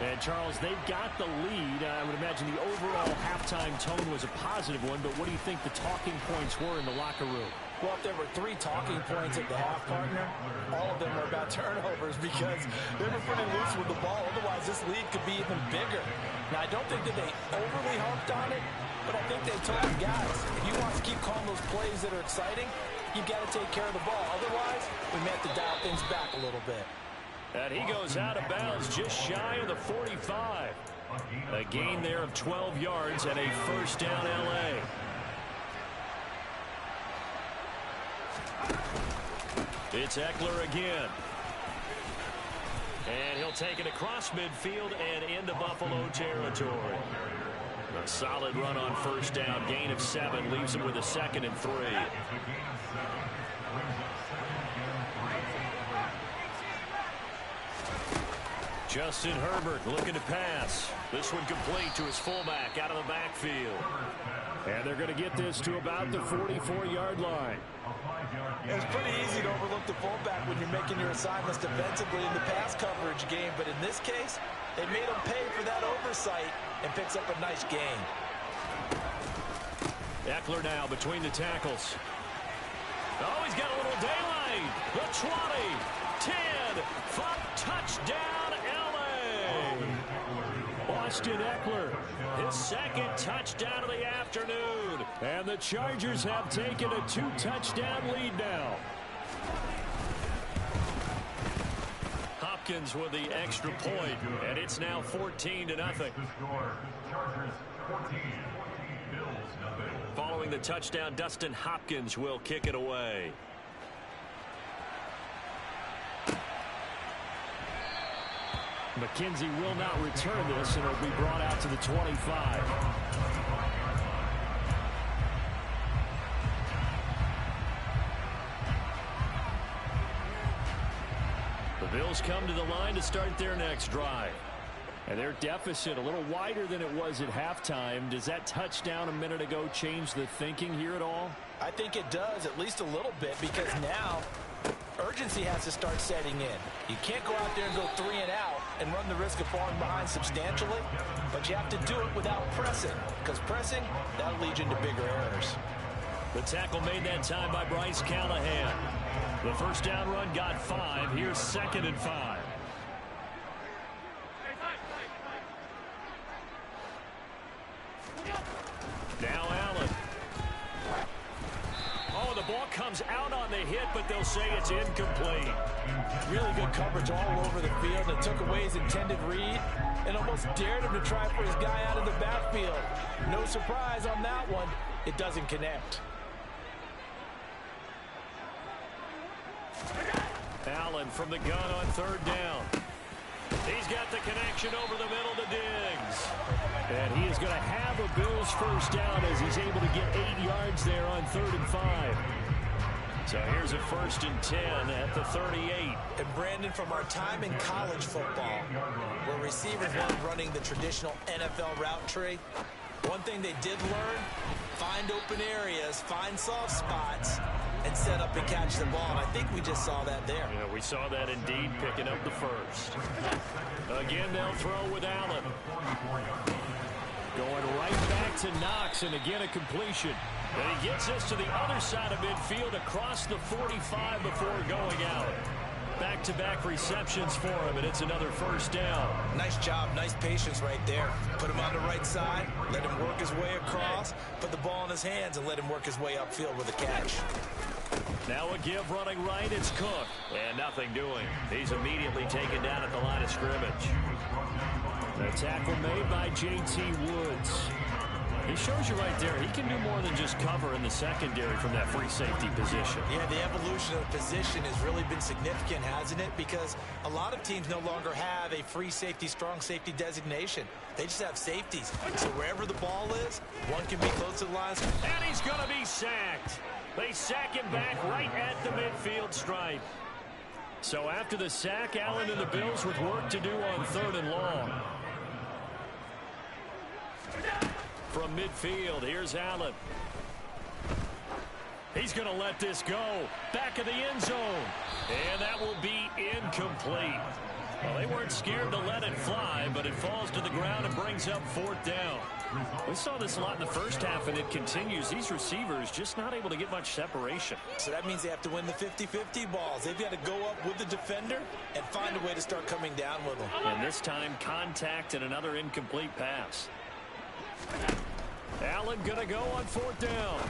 And, Charles, they've got the lead. I would imagine the overall halftime tone was a positive one, but what do you think the talking points were in the locker room? Well, if there were 3 talking points at the half, partner, all of them were about turnovers because they were pretty loose with the ball. Otherwise, this lead could be even bigger. Now, I don't think that they overly harped on it, but I think they told the guys, if you want to keep calling those plays that are exciting, you've got to take care of the ball. Otherwise, we may have to dial things back a little bit. And he goes out of bounds just shy of the 45. A gain there of 12 yards and a first down L.A. It's Eckler again. And he'll take it across midfield and into Buffalo territory. A solid run on first down. Gain of 7 leaves him with a 2nd and 3. Justin Herbert looking to pass. This one complete to his fullback out of the backfield. And they're going to get this to about the 44-yard line. It's pretty easy to overlook the fullback when you're making your assignments defensively in the pass coverage game. But in this case, they made him pay for that oversight and picks up a nice gain. Eckler now between the tackles. Oh, he's got a little daylight. The 20, 10, 5, touchdown, L.A. Austin Eckler, his second touchdown of the afternoon. And the Chargers have taken a 2-touchdown lead now. Hopkins with the extra point, and it's now 14-0. Following the touchdown, Dustin Hopkins will kick it away. McKenzie will not return this, and it'll be brought out to the 25. The Bills come to the line to start their next drive. And their deficit a little wider than it was at halftime. Does that touchdown a minute ago change the thinking here at all? I think it does, at least a little bit, because now urgency has to start setting in. You can't go out there and go 3 and out and run the risk of falling behind substantially, but you have to do it without pressing, because pressing, that'll lead you into bigger errors. The tackle made that time by Bryce Callahan. The first down run got 5. Here's 2nd and 5. Now Allen. Oh, the ball comes out on the hit, but they'll say it's incomplete. Really good coverage all over the field. It took away his intended read and almost dared him to try for his guy out of the backfield. No surprise on that one. It doesn't connect. Allen from the gun on 3rd down. He's got the connection over the middle to Diggs. And he is going to have a Bills first down as he's able to get 8 yards there on 3rd and 5. So here's a 1st and 10 at the 38. And Brandon, from our time in college football, where receivers weren't running the traditional NFL route tree, one thing they did learn, find open areas, find soft spots, and set up and catch the ball. And I think we just saw that there. Yeah, we saw that indeed, picking up the first. Again, they'll throw with Allen. Going right back to Knox, and again a completion. And he gets us to the other side of midfield across the 45 before going out. Back-to-back receptions for him, and it's another first down. Nice job, nice patience right there. Put him on the right side, let him work his way across, put the ball in his hands, and let him work his way upfield with a catch. Now a give running right, it's Cook. And nothing doing. He's immediately taken down at the line of scrimmage. The tackle made by J.T. Woods. He shows you right there, he can do more than just cover in the secondary from that free safety position. Yeah, the evolution of the position has really been significant, hasn't it? Because a lot of teams no longer have a free safety, strong safety designation. They just have safeties. So wherever the ball is, one can be close to the line. And he's going to be sacked. They sack him back right at the midfield stripe. So after the sack, Allen and the Bills with work to do on 3rd and long. From midfield, here's Allen. He's going to let this go. Back of the end zone. And that will be incomplete. Well, they weren't scared to let it fly, but it falls to the ground and brings up 4th down. We saw this a lot in the first half, and it continues. These receivers just not able to get much separation. So that means they have to win the 50-50 balls. They've got to go up with the defender and find a way to start coming down with them. And this time, contact and another incomplete pass. Allen going to go on 4th down.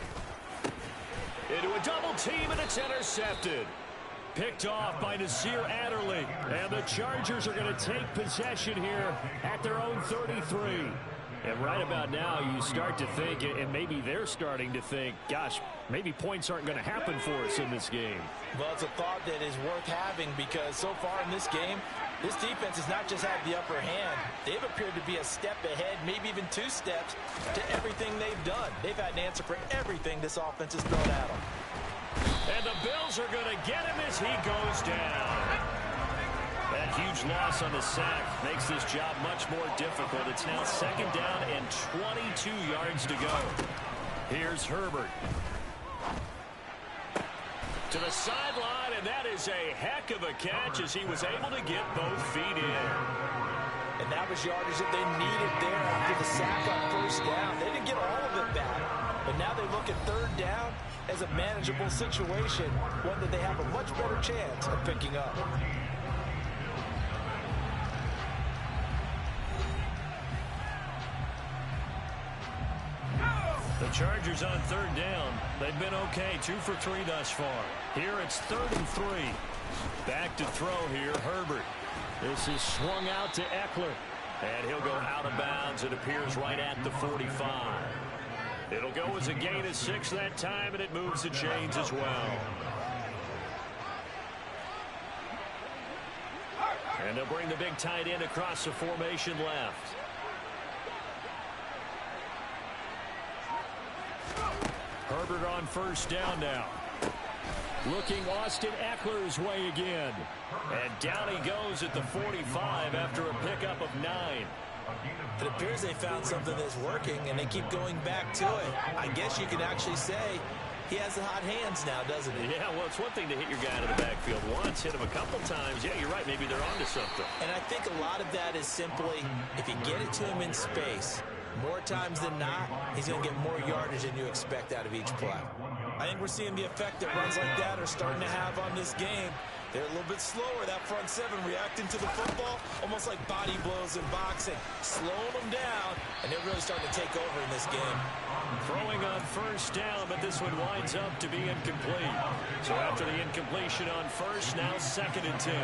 Into a double team, and it's intercepted. Picked off by Nasir Adderley. And the Chargers are going to take possession here at their own 33. And right about now, you start to think, and maybe they're starting to think, gosh, maybe points aren't going to happen for us in this game. Well, it's a thought that is worth having because so far in this game, this defense has not just had the upper hand. They've appeared to be a step ahead, maybe even 2 steps to everything they've done. They've had an answer for everything this offense has thrown at them. And the Bills are going to get him as he goes down. That huge loss on the sack makes this job much more difficult. It's now 2nd down and 22 yards to go. Here's Herbert. To the sideline, and that is a heck of a catch as he was able to get both feet in. And that was yardage that they needed there after the sack on 1st down. They didn't get all of it back, but now they look at 3rd down as a manageable situation, one that they have a much better chance of picking up. The Chargers on 3rd down. They've been okay, 2 for 3 thus far. Here it's 3rd and 3. Back to throw here, Herbert. This is swung out to Eckler. And he'll go out of bounds. It appears right at the 45. It'll go as a gain of 6 that time, and it moves the chains as well. And they'll bring the big tight end across the formation left. Herbert on 1st down now. Looking Austin Eckler's way again. And down he goes at the 45 after a pickup of 9. It appears they found something that's working, and they keep going back to it. I guess you could actually say he has the hot hands now, doesn't he? Yeah, well, it's one thing to hit your guy to the backfield once, hit him a couple times. Yeah, you're right. Maybe they're onto something. And I think a lot of that is simply if you get it to him in space, more times than not, he's going to get more yardage than you expect out of each play. I think we're seeing the effect that runs like that are starting to have on this game. They're a little bit slower, that front 7 reacting to the football, almost like body blows in boxing, slowing them down, and they're really starting to take over in this game. Throwing on 1st down, but this one winds up to be incomplete. So after the incompletion on 1st, now 2nd and 10.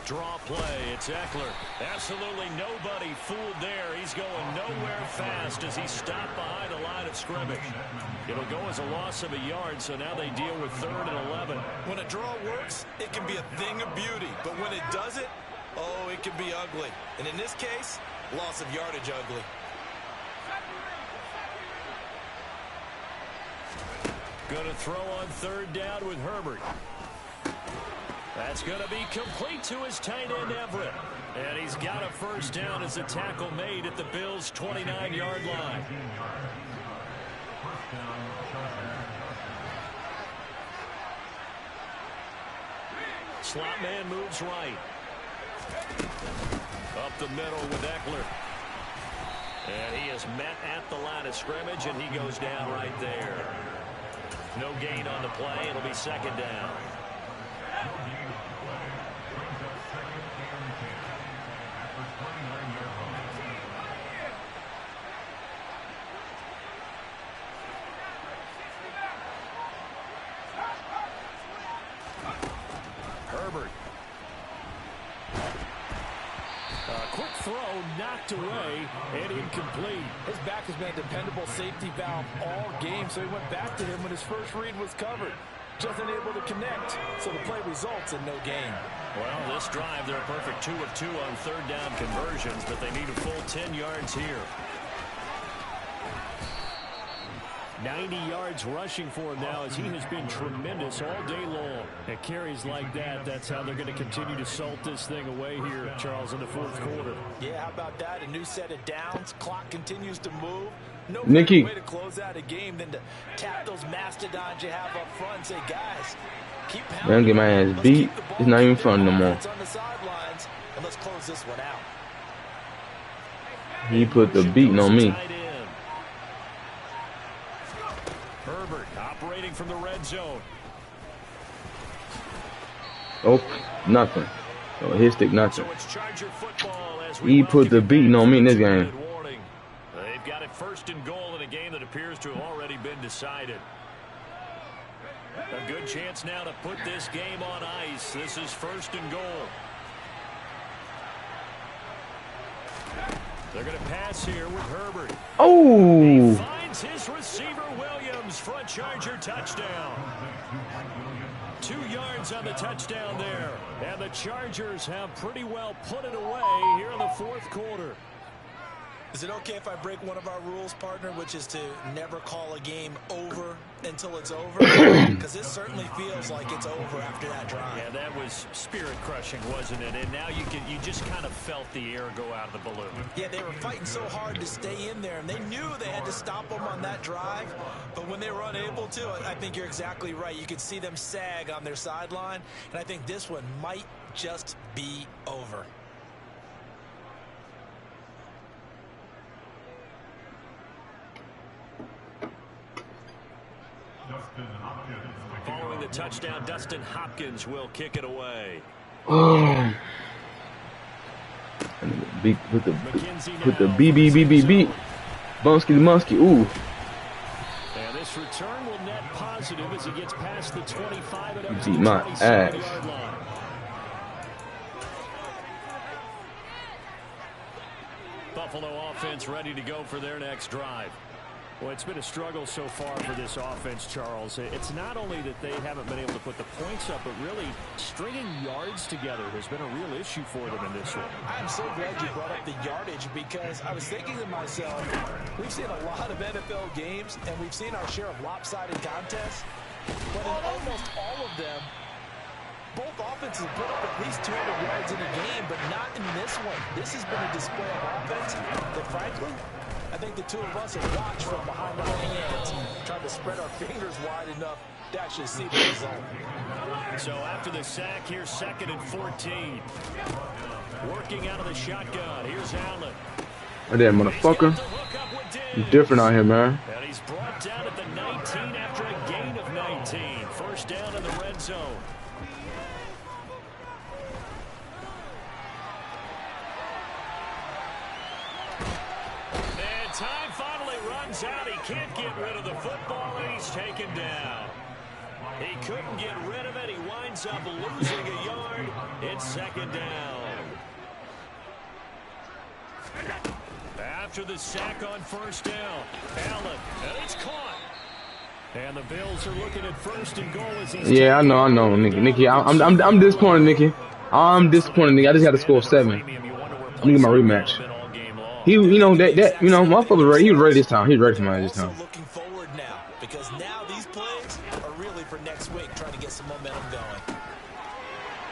Draw play, it's Eckler. Absolutely nobody fooled there. He's going nowhere fast as he stopped behind the line of scrimmage. It'll go as a loss of a yard, so now they deal with 3rd and 11. When a draw works, it can be a thing of beauty. But when it doesn't, oh, it can be ugly. And in this case, loss of yardage ugly. Going to throw on 3rd down with Herbert. That's going to be complete to his tight end, Everett. And he's got a 1st down as a tackle made at the Bills' 29-yard line. Slot man moves right. Up the middle with Eckler. And he is met at the line of scrimmage, and he goes down right there. No gain on the play. It'll be 2nd down. Herbert. Quick throw knocked away and incomplete. His back has been a dependable safety valve all game, so he went back to him when his first read was covered. Just unable to connect, so the play results in no gain. Well, this drive, they're a perfect 2 of 2 on 3rd down conversions, but they need a full 10 yards here. 90 yards rushing for him now as he has been tremendous all day long. At carries like that, that's how they're going to continue to salt this thing away here, Charles, in the 4th quarter. Yeah, how about that? A new set of downs. Clock continues to move. No Nikki. better way to close out a game than to tap those mastodons you have up front and say, guys, keep pounding. Man, get my ass beat. It's not even fun no more. On the sidelines, and let's close this one out. He put the beating on me. Herbert operating from the red zone. Oh, nothing. Oh, his stick, nothing. So it's Charger football as He put the beating on me in this game. They've got it 1st and goal in a game that appears to have already been decided. A good chance now to put this game on ice. This is 1st and goal. They're going to pass here with Herbert. Oh! He finds his receiver, Williams, for a Charger touchdown. 2 yards on the touchdown there. And the Chargers have pretty well put it away here in the 4th quarter. Is it okay if I break one of our rules, partner, which is to never call a game over until it's over? Because this certainly feels like it's over after that drive. Yeah, that was spirit-crushing, wasn't it? And now you just kind of felt the air go out of the balloon. Yeah, they were fighting so hard to stay in there, and they knew they had to stop them on that drive. But when they were unable to, I think you're exactly right. You could see them sag on their sideline, and I think this one might just be over. Following the touchdown, Dustin Hopkins will kick it away. Oh. With the BBBBB. Bunsky the Musky. Ooh. And this return will net positive as he gets past the 25 and up to Beat the my 27-yard ass. line. Buffalo offense ready to go for their next drive. Well, it's been a struggle so far for this offense, Charles. It's not only that they haven't been able to put the points up, but really stringing yards together has been a real issue for them in this one. I'm so glad you brought up the yardage, because I was thinking to myself, we've seen a lot of NFL games, and we've seen our share of lopsided contests, but in almost all of them, both offenses put up at least 200 yards in a game, but not in this one. This has been a display of offense that, frankly, I think the two of us have watched from behind our hands, trying to spread our fingers wide enough to actually see the result. So after the sack, here's 2nd and 14. Working out of the shotgun. Here's Allen. Oh, that motherfucker. You different out here, man. And he's brought down at the 19 after a gain of 19. First down in the red zone. Time finally runs out. He can't get rid of the football, and he's taken down. He couldn't get rid of it. He winds up losing a yard. It's 2nd down. After the sack on 1st down, Allen, and it's caught. And the Bills are looking at 1st and goal as he's Yeah, I know, Nicky. I'm disappointed, Nicky. I'm disappointed, Nicky. I just got to score 7. I'm gonna get my rematch. He, motherfucker ready. He was ready this time. He was ready for mine this time. Looking forward now, because now these plays are really for next week, trying to get some momentum going.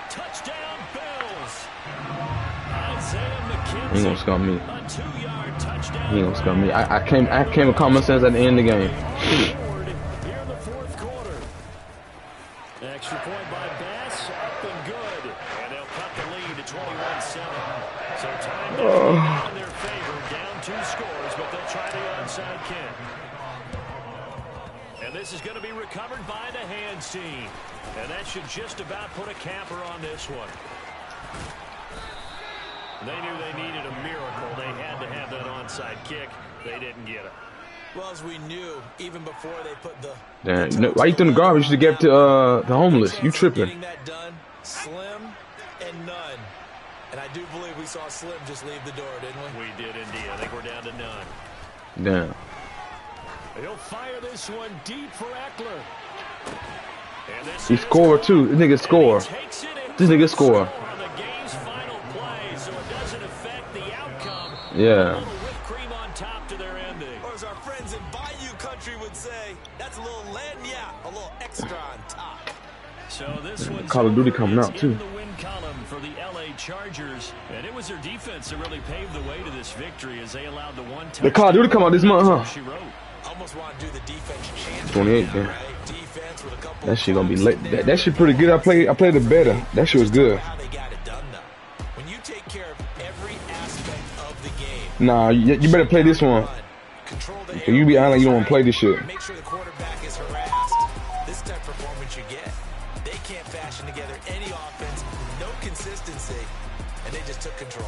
Touchdown, Bills. Isaiah McKenzie. He ain't gonna scum me. A 2-yard touchdown. He ain't gonna scum me. I came with common sense at the end of the game. Here in the 4th quarter. Extra point by Bass, up and good. And they'll cut the lead to 21-7. So time to in their favor, down 2 scores, but they'll try the onside kick. And this is going to be recovered by the hands team. And that should just about put a capper on this one. They knew they needed a miracle. They had to have that onside kick. They didn't get it. Well, as we knew, even before they put the... Damn, why you throwing the garbage? You should have gave it to the homeless. You tripping. Getting that done, slim and none. And I do believe we saw Slim just leave the door, didn't we? We did indeed. I think we're down to none. Damn. He'll fire this one deep for Eckler. He scored too. This nigga score. This nigga score. On the game's final play, so it doesn't affect the outcome. Yeah. A little whipped cream on top to their ending. Or as our friends in Bayou country would say, that's a little lagniappe, a little extra on top. So this one's Call of Duty coming out too. in the win column for the LA Chargers, and it was their defense that really paved the way to this victory as they allowed the one touchdown. The Call of Duty come out this month, huh? She wrote. Almost want to do the defense chant. 28, now, yeah. right? Defense with a couple That shit gonna be late. That shit pretty good. I played it better. That shit was good. How they got it done, though. When you take care of every aspect of the game. Nah, you better play this one. Control the Cause you be acting like you don't want to play this shit. Make sure the quarterback is harassed. This type of performance you get. They can't fashion together any offense, no consistency, and they just took control.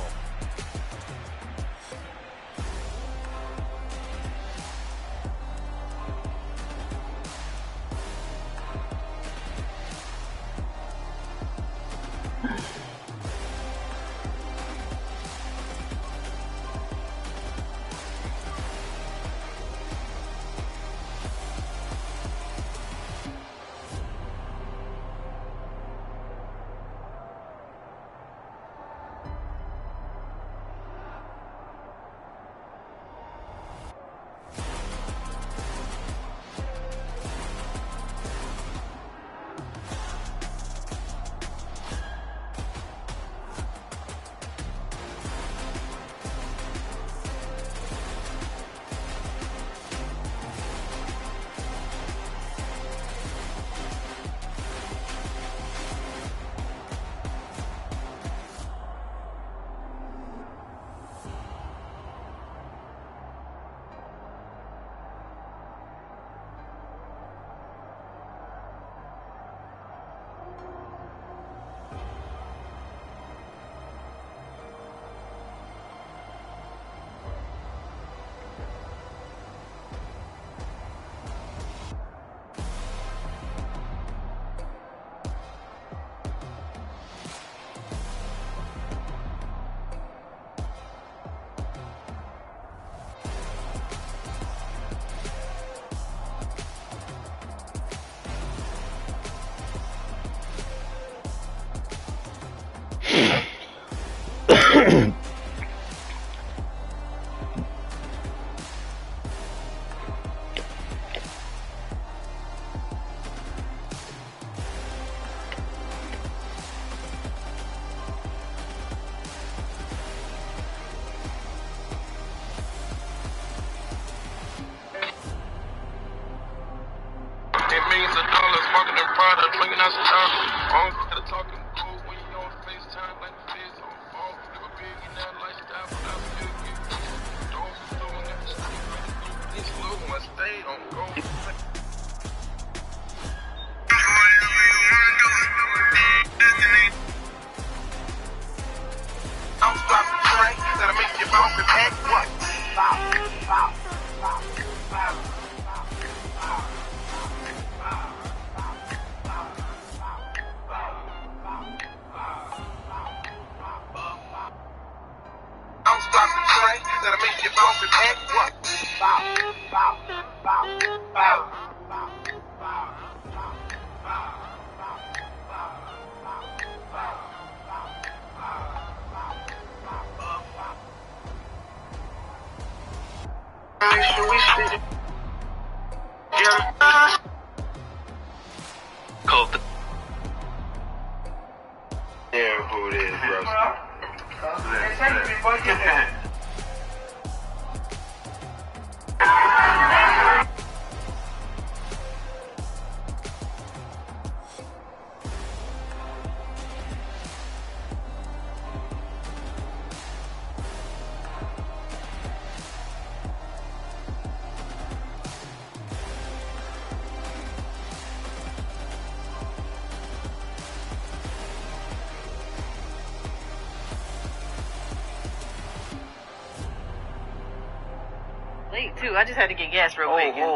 product, bringing out some time. I'm tired of talking cold when you on FaceTime like the feds on the phone. Live a big in that lifestyle, but I still get dogs doing that shit. It's slow when I stay on go. I'm stopping the train, that'll make you bounce and act what? Bow, bow, bow, bow. I'm stopping the train, that'll make you bounce and act what? Bow, bow, bow, bow. Yeah, who it is, bro? Late too. I just had to get gas real quick. Wait.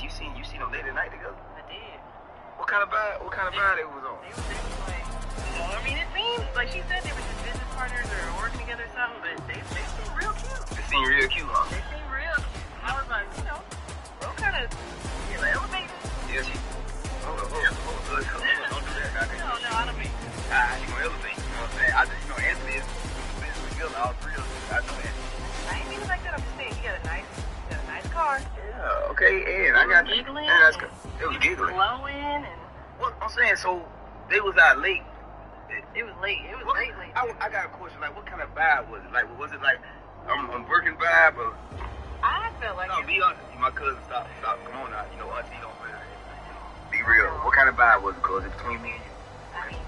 You seen them late at night together? I did. What kind of vibe it was on? They was like, I mean, it seems like she said they were just business partners or working together or something, but they seem real cute. They seem real cute, huh? They seem real cute. I was like, bro, kind of, elevated. Yeah, she. Hold on. Don't do that. No, I don't mean. She gonna elevate. You know what I'm saying? I just, Anthony is business together, all three of them. I know that. I ain't mean it like that. I'm just saying, he got a nice car. Yeah, okay, and I got giggling. And that's good. It was giggling. Glowing and. What I'm saying, so they was out late. It was late. It was late. I got a question. Like, what kind of vibe was it? Like, was it like I'm working vibe or? I felt like. No, be honest. My cousin, stop. Come on now. Auntie don't play that. Be real. What kind of vibe was it? Cause it's between me and you. I mean,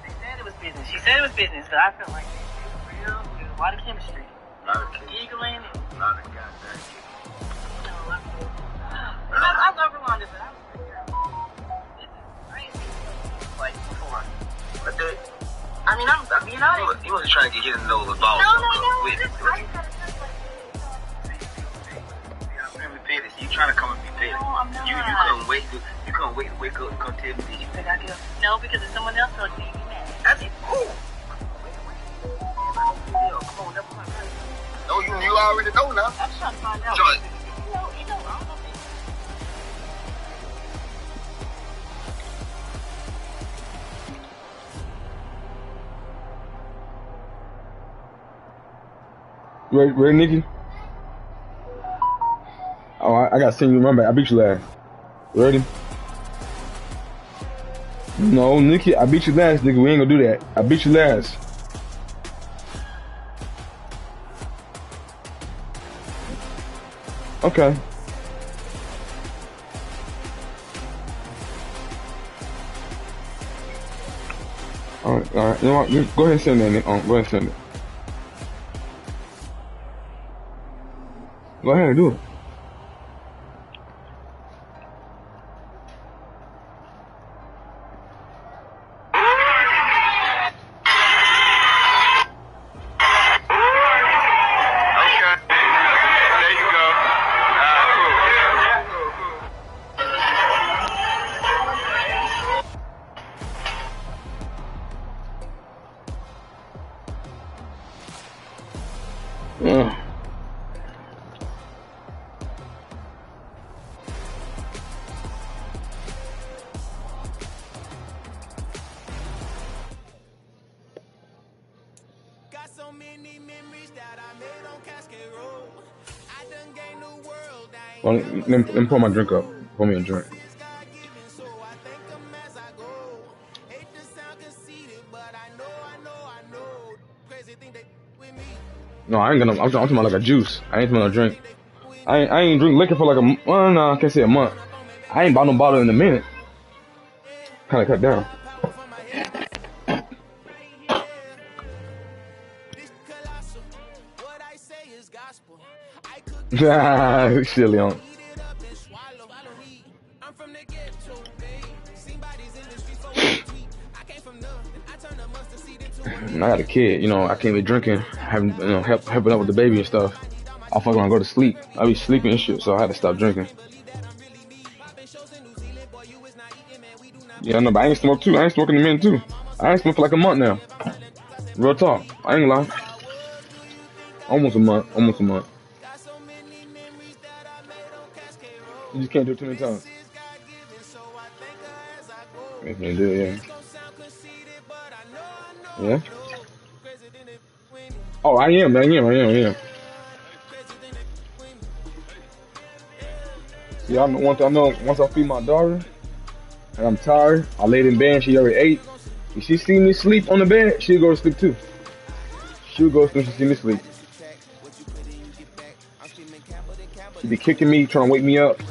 they said it was business. She said it was business, but I felt like it was real. There was a lot of chemistry. Giggling and. Not a goddamn. I love Rolanda, but I was like, girl, this is crazy. Like, before. But that. I mean, I'm being honest. You wasn't trying to get hidden over the ball. No. Wait, I just gotta say, like, I'm petty. You trying to come and be petty. No, I'm not. You couldn't wait. You couldn't wait to wake up and come tell me. Did you think I did? No, because if someone else told you, you'd be mad. That's cool. Come on, never mind. No, you already know now. I'm just trying to find out. Joy. You know, I don't know. Ready, Nikki? Oh, I got to send you run back. I beat you last. Ready? No, Nikki, I beat you last, nigga. We ain't gonna do that. I beat you last. Okay. All right. You know what? Just go ahead and send that, Nick. Go ahead and send it. Go ahead and do it. Well, let me pour my drink up. Pour me a drink. No, I ain't gonna. I'm talking about like a juice. I ain't talking about a drink. I ain't drink liquor for like no, I can't say a month. I ain't bought no bottle in a minute. Kind of cut down. Silly on. I got a kid, you know, I can't be drinking, having, you know, helping out with the baby and stuff. I fuck around, go to sleep. I be sleeping and shit, so I had to stop drinking. Yeah, I know, but I ain't smoked too. I ain't smoking in a minute too. I ain't smoked for like a month now. Real talk. I ain't lying. Almost a month. Almost a month. You just can't do it too many times. You can't do it, yeah. Yeah? Oh, I am. Yeah, I know one thing I know, once I feed my daughter, and I'm tired, I laid in bed, she already ate. If she see me sleep on the bed, she'll go to sleep too. She'll go to sleep, she see me sleep. She be kicking me, trying to wake me up.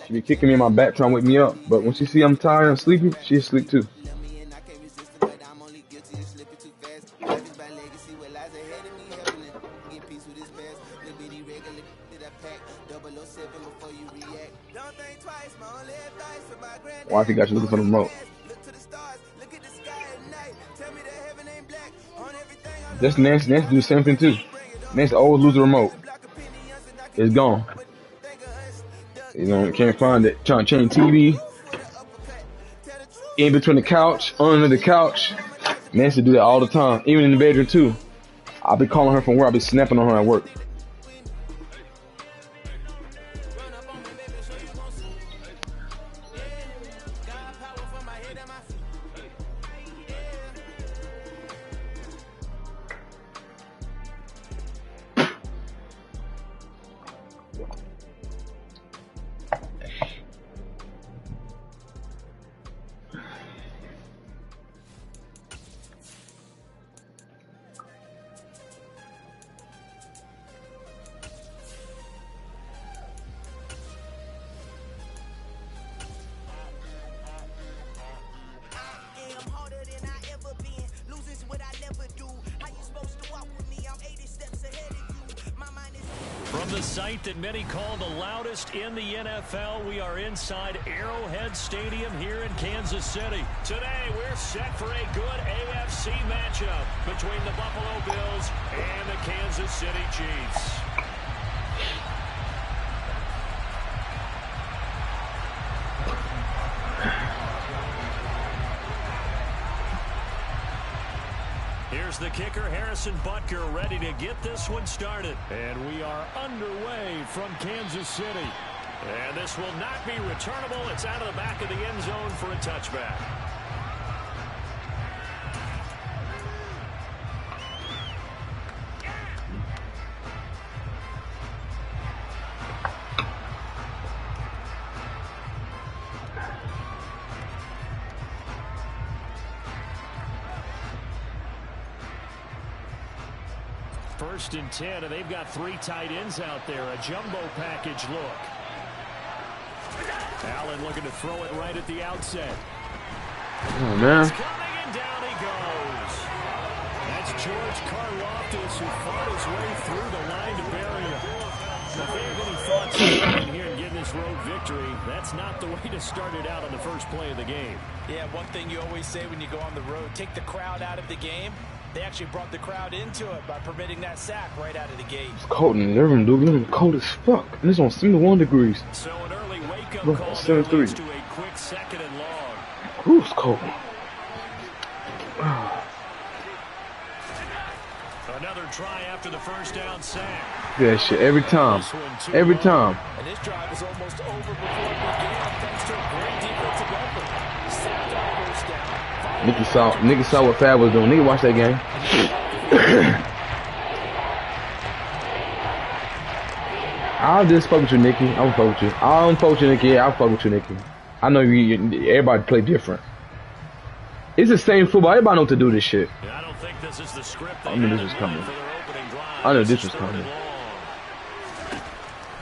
She be kicking me in my back, trying to wake me up. But when she see I'm tired and sleepy, she'll sleep too. Wifey got you looking for the remote. That's Nancy. Nancy do the same thing too. Nancy always lose the remote. It's gone. You know, can't find it. Trying to change TV. In between the couch, under the couch. Nancy do that all the time. Even in the bedroom too. I'll be calling her from work. I'll be snapping on her at work. From the site that many call the loudest in the NFL, we are inside Arrowhead Stadium here in Kansas City. Today, we're set for a good AFC matchup between the Buffalo Bills and the Kansas City Chiefs. Here's the kicker, Harrison Butker, ready to get this one started. And we are underway from Kansas City. And this will not be returnable. It's out of the back of the end zone for a touchback. First and 10, and they've got three tight ends out there. A jumbo package look. Allen looking to throw it right at the outset. Oh, man. It's coming, and down he goes. That's George Karlaftis, who fought his way through the line to bury him. If they have any thoughts of coming here and getting this road victory, that's not the way to start it out on the first play of the game. Yeah, one thing you always say when you go on the road, take the crowd out of the game. They actually brought the crowd into it by permitting that sack right out of the gate. It's cold in there, dude. It's cold as fuck. And it's on 71 degrees. So an early wake-up Bro, call 73. leads to a quick second and long. Ooh, it's cold. Another try after the first down sack. Yeah, shit, every time. Every time. And this drive is almost over before it began, thanks to a great defensive effort. Sacked on first down. Nigga saw what Fab was doing. Nigga watch that game. I'll just fuck with you, Nikki. I'm fuck with you. I don't fuck with you, Nikki. Yeah, I'll fuck with you, Nikki. I know everybody play different. It's the same football. Everybody know what to do this shit. I don't think this is the script. I knew this was coming. I knew this was coming.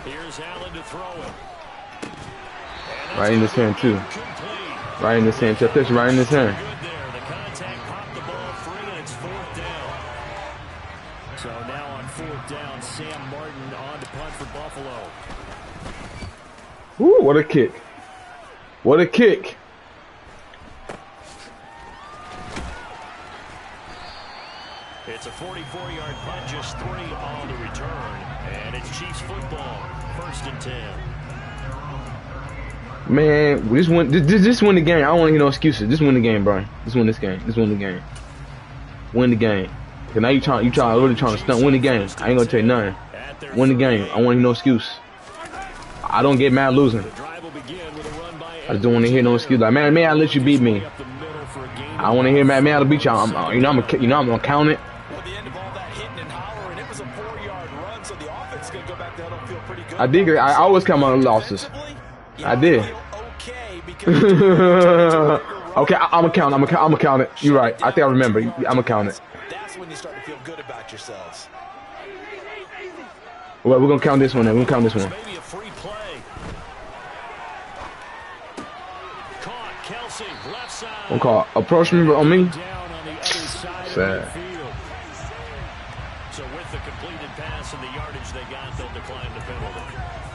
Here's Allen to throw it. Right in his hand too. Right in his hand. Check this right in his hand. The contact popped the ball free, and it's 4th down. So now on 4th down, Sam Martin on to punt for Buffalo. Ooh, what a kick. What a kick. It's a 44-yard punt, just 3 on the return. And it's Chiefs football, 1st and 10. Man, just win the game. I don't want to hear no excuses. Just win the game, bro. Just win this game. Just win the game. Win the game. Cause now you really trying to stunt. Win the game. I ain't gonna tell you nothing. Win the game. I don't want to hear no excuse. I don't get mad losing. I just don't want to hear no excuse. Like, man, I let you beat me. I don't want to hear man, I'll beat y'all. I'm gonna count it. I did. I always count my losses. I did. Okay, I'm gonna count. I'm gonna count it. You're right. I think I remember. I'm gonna count it. That's when you start to feel good about yourselves. Well, we're gonna count this one. Then we're gonna count this one. Maybe a free play. Caught Kelsey, left side. One call. Approach me on me. Sad. So with the completed pass and the yardage they got, they'll decline the penalty.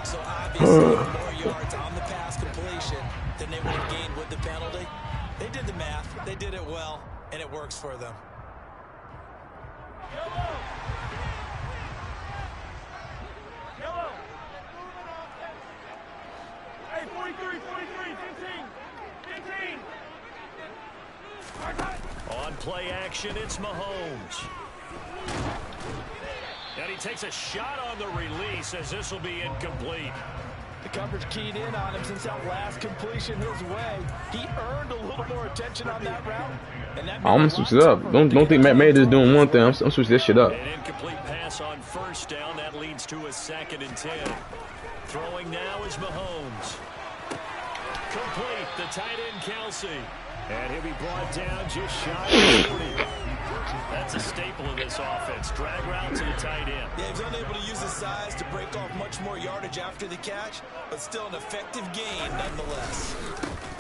So obviously, more yards on the pass completion than they would have gained with the penalty. They did the math. They did it well, and it works for them. Hey, 43, 15. On play action, it's Mahomes. And he takes a shot on the release as this will be incomplete. The coverage keyed in on him since that last completion his way. He earned a little more attention on that route. And that I'm gonna switch it up. Don't think Mack Med is doing one thing. I'm switching this shit up. An incomplete pass on 1st down. That leads to a 2nd and 10. Throwing now is Mahomes. Complete. The tight end Kelsey. And he'll be brought down just shy of 40. That's a staple of this offense. Drag route to the tight end. Yeah, he's unable to use his size to break off much more yardage after the catch, but still an effective gain nonetheless.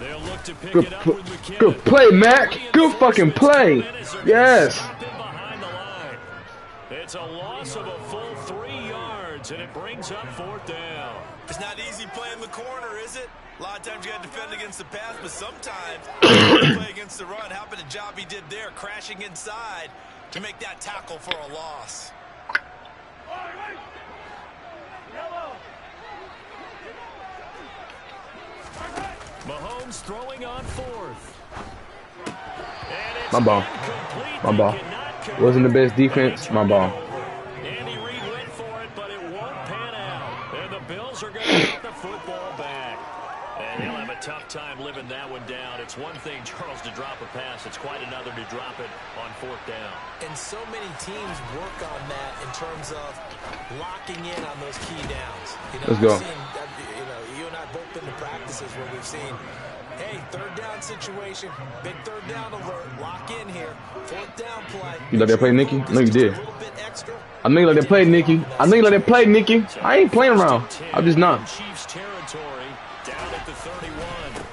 They'll look to pick it up with McKinnon. Good play, Mac. Good fucking play. Yes. Behind the line. It's a loss of a full 3 yards, and it brings up 4th down. It's not easy playing the corner, is it? A lot of times you got to defend against the pass, but sometimes you play against the run. How about the job he did there, crashing inside to make that tackle for a loss? Mahomes throwing on 4th. My ball. My ball. Wasn't the best defense. My ball. Andy Reid went for it, but it won't pan out. And the Bills are going to get the football back. And he'll have a tough time living that one down. It's one thing, Charles, to drop a pass. It's quite another to drop it on 4th down. And so many teams work on that in terms of locking in on those key downs. Let's go. You and I both been to practices where we've seen, hey, 3rd down situation, big 3rd down alert, lock in here, 4th down play. You let that play, Nikki? No, you did. I know you let that play, Nikki. I ain't playing around. I'm just not. Chiefs territory down at the 31.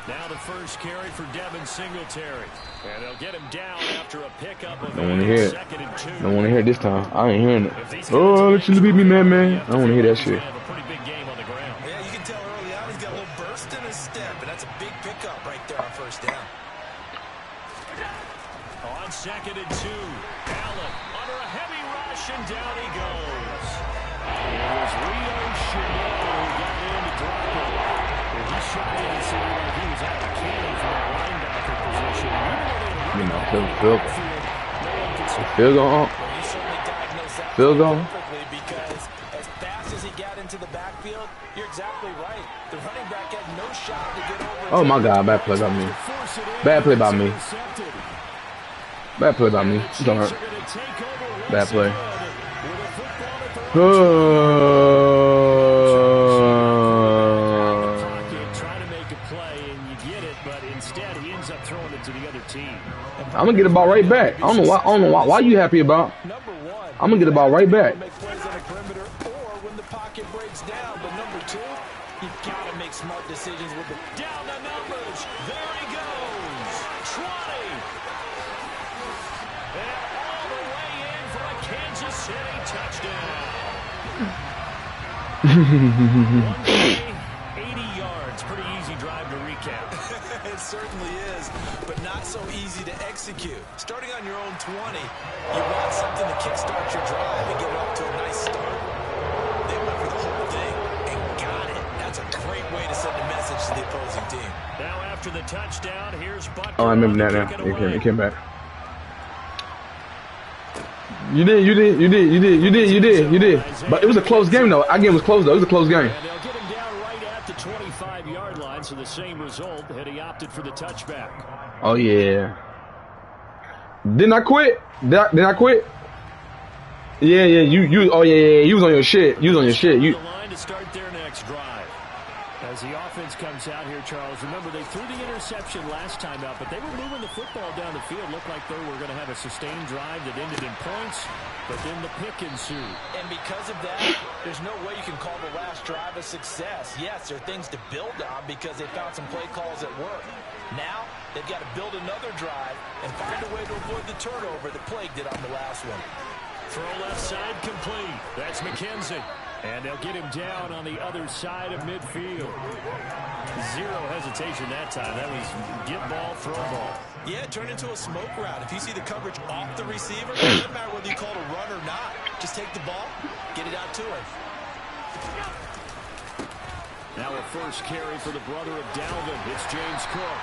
Now the first carry for Devin Singletary. And they'll get him down after a pickup of 2nd and 2. Don't want to hear it this time. I ain't hearing it. Oh, let you beat me, man. I don't want to hear that shit. A pretty big game on the ground. Yeah, you can tell early on he's got a little burst in his step, and that's a big pickup right there on 1st down. On 2nd and 2, Allen under a heavy rush, and down he goes. It was Rio Chanel who got in to drop it. And he shot in and seemed like he was out of cannon from that linebacker position. You know, field goal. Field goal. Because as fast as he got into the backfield, you're exactly right. The running back had no shot to get over. Oh my God, bad play by me. Bad play by me. Bad play by me. It's gonna hurt. Bad play. I'm gonna get the ball right back. I don't know why. Why you happy about? I'm gonna get the ball right back. You've got to make smart decisions with the... Down the numbers. There he goes. 20. And all the way in for a Kansas City touchdown. 1 play, 80 yards. Pretty easy drive to recap. It certainly is, but not so easy to execute. Starting on your own 20, you want something to kickstart your drive and get it off to a nice start. They went for the whole thing and got it. That's a great way to send a message to the opposing team. Now after the touchdown, here's Butker. Oh, I remember that now. It came back. You did. But it was a close game, though. Our game was close, though. It was a close game. And they'll get him down right at the 25-yard line, so the same result had he opted for the touchback. Oh, yeah. Didn't I quit? Did I quit? Yeah. Oh, yeah. You was on your shit. You. The line to start their next drive. As the offense comes out here, Charles, remember they threw the interception last time out, but they were moving the football down the field. Looked like they were going to have a sustained drive that ended in points, but then the pick ensued. And because of that, there's no way you can call the last drive a success. Yes, there are things to build on because they found some play calls at work. Now, they've got to build another drive and find a way to avoid the turnover that plagued it on the last one. Throw left side complete. That's McKenzie. And they'll get him down on the other side of midfield. Zero hesitation that time. That was get ball, throw ball. Yeah, turn into a smoke route. If you see the coverage off the receiver, it doesn't matter whether you call it a run or not. Just take the ball, get it out to him. Now a first carry for the brother of Dalvin. It's James Cook.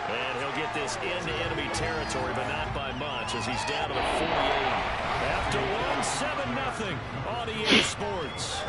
And he'll get this into enemy territory, but not by much as he's down to the 48. After one, 7-0 on EA Sports.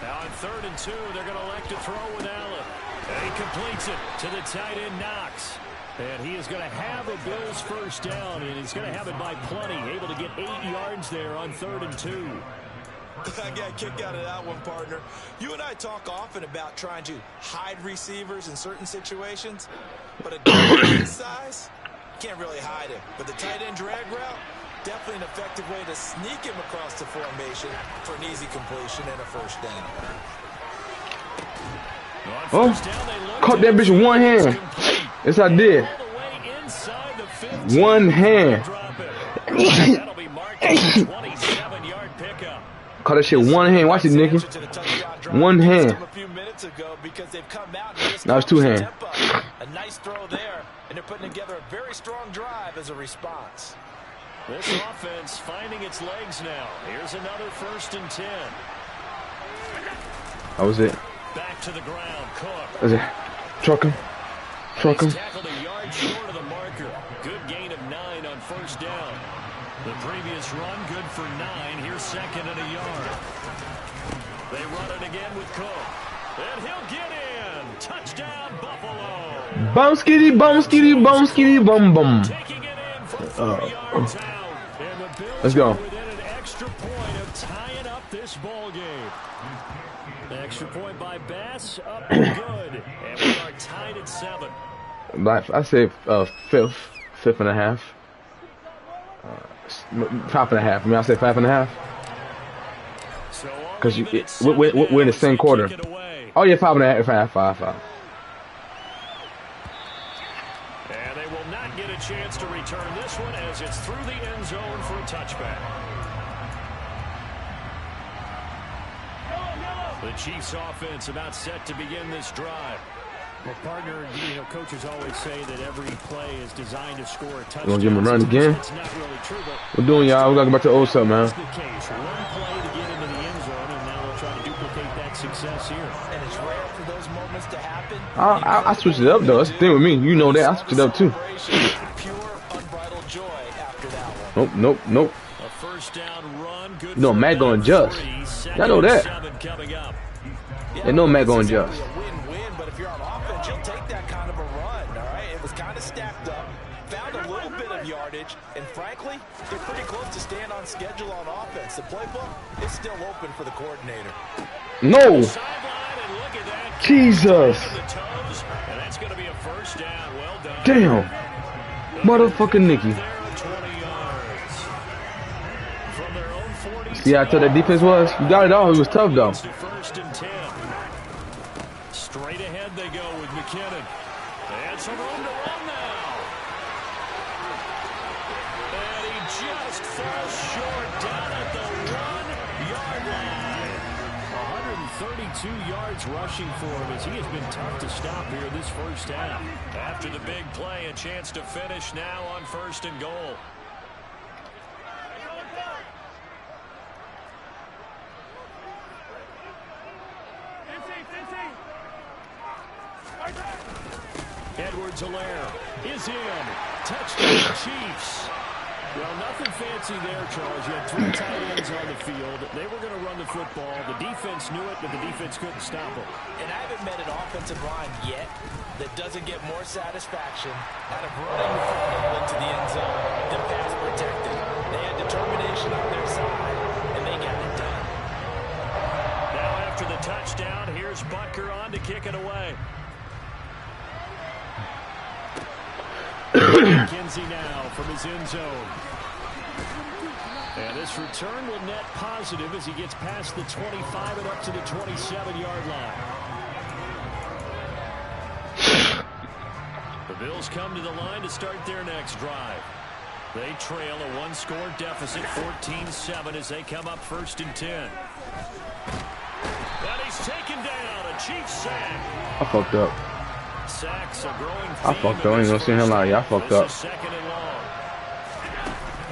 Now on 3rd and 2, they're going to elect to throw with Allen. And he completes it to the tight end, Knox. And he is going to have a Bills first down, and he's going to have it by plenty. Able to get 8 yards there on 3rd and 2. I got a kick out of that one, partner. You and I talk often about trying to hide receivers in certain situations, but a guy this size, can't really hide him. But the tight end drag route, definitely an effective way to sneak him across the formation for an easy completion and a first down. Oh, caught that bitch with one hand. Yes, I did. One hand. Caught that shit one hand. Watch it, Nicky. One hand. Now it's two hands. A nice throw there, and they're putting together a very strong drive as a response. This offense finding its legs now. Here's another 1st and 10. That was it. Back to the ground, Cook. That was it. Truck him. He's tackled a yard short of the marker. Good gain of 9 on 1st down. The previous run, good for 9. Here's 2nd and a yard. They run it again with Cook. And he'll get in. Touchdown, Buffalo. Bum skitty, bum skitty, bum skitty, bum bum. Taking it in for 4 yards out. And the Bills Let's go. within an extra point of tying up this ball game. The extra point by Bass, up and good. And we are tied at 7. I say fifth and a half. 5.5. I mean, I say 5.5. Because we're in the same quarter. Oh yeah, 5.5. Five. And they will not get a chance to return this one as it's through the end zone for a touchback. The Chiefs offense about set to begin this drive. Well, partner, coaches always say that every play is designed to score a touchdown. You want to give him a run again? It's not really true, but we're doing, y'all. We're going to go back to old stuff, man. That's the case. One play to get into the end zone, and now they'll try to duplicate that success here. And it's rare for those moments to happen. I switched it up, though. That's the thing with me. You know that. I switched it up, too. Pure, unbridled joy after that one. Nope. A first down run, good. No, Matt going just. Y'all know that. They know Matt going just. Win-win, but if you're on offense, you'll take that kind of a run, all right? It was kind of stacked up. Found a little little bit of yardage, and frankly, they're pretty close to staying on schedule on offense. The playbook is still open for the coordinator. No. Jesus. And that's going to be a first down. Well done. Damn. Motherfucking Nicky. See how tough that defense was? You got it all. It was tough, though. First and 10. Straight ahead they go with McKinnon. And some room to run now. And he just falls short down at the 1-yard line. 132 yards rushing for him as he has been tough to stop here this first half. After the big play, a chance to finish now on first and goal. Edwards-Helaire is in. Touchdown Chiefs. Well, nothing fancy there, Charles. You had 3 tight ends on the field. They were going to run the football. The defense knew it, but the defense couldn't stop them. And I haven't met an offensive line yet that doesn't get more satisfaction out of running the football into the end zone than pass protecting. They had determination on their side, and they got it done. Now after the touchdown, here's Butker on to kick it away. McKenzie now from his end zone. And this return will net positive as he gets past the 25 and up to the 27-yard line. The Bills come to the line to start their next drive. They trail a 1-score deficit, 14-7, as they come up first and 10. And he's taken down, a Chiefs sack. I fucked up. Sacks a growing I fucked up. I ain't gonna see him like, I fucked up. Second and long.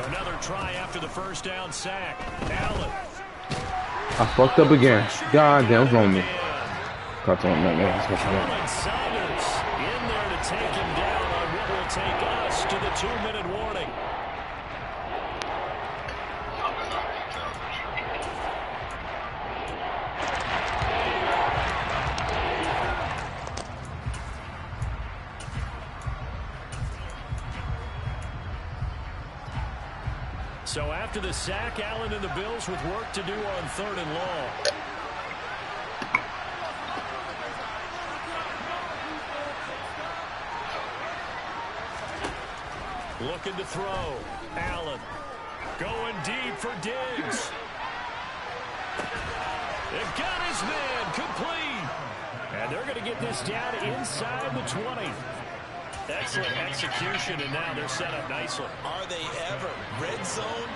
Another try after the first down sack. Allen. I fucked up again. God damn, what's wrong with me? Cut on that man. Saunders in there to take him down on what will take us to the 2-minute warning. So after the sack, Allen and the Bills with work to do on 3rd and long. Looking to throw. Allen going deep for Diggs. They've got his man complete. And they're going to get this down inside the 20. Excellent execution, and now they're set up nicely. Are they ever? Red zone?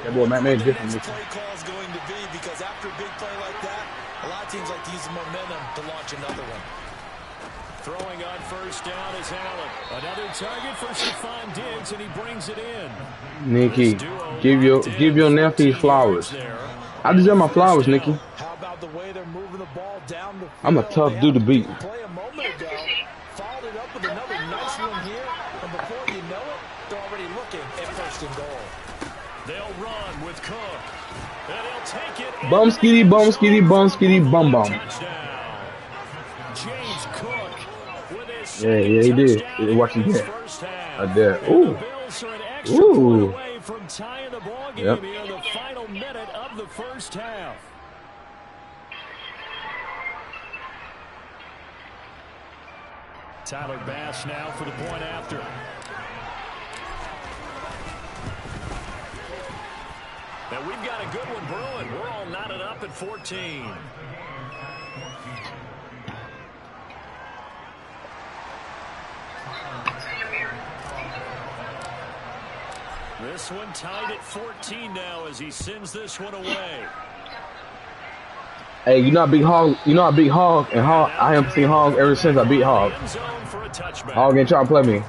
That boy Mack Med different. Next play call is going to be, because after a big play like that, a lot of teams like to use the momentum to launch another one. Throwing on first down is Allen. Another target for Stephon Diggs, and he brings it in. Nikki, give your nephew flowers. I deserve my flowers, Nikki. How about the way they're moving the ball down the field? I'm a tough dude to beat. Play a moment ago, followed it up with another nice one here, and before you know it, they're already looking at first and goal. They'll run with Cook, and he'll take it. Bum skitty, bum skitty, bum skitty, bum bum. Touchdown. James Cook with his Yeah, he did. Watch him get. I did. Ooh. Ooh. Away from tying the ball game Yep. here in the final minute of the first half. Tyler Bass now for the point after. And we've got a good one brewing. We're all knotted up at 14. This one tied at 14 now as he sends this one away. Hey, you know I beat Hog. You know I beat Hog, and Hog. I haven't seen Hog ever since I beat Hog. Hog ain't trying to play me.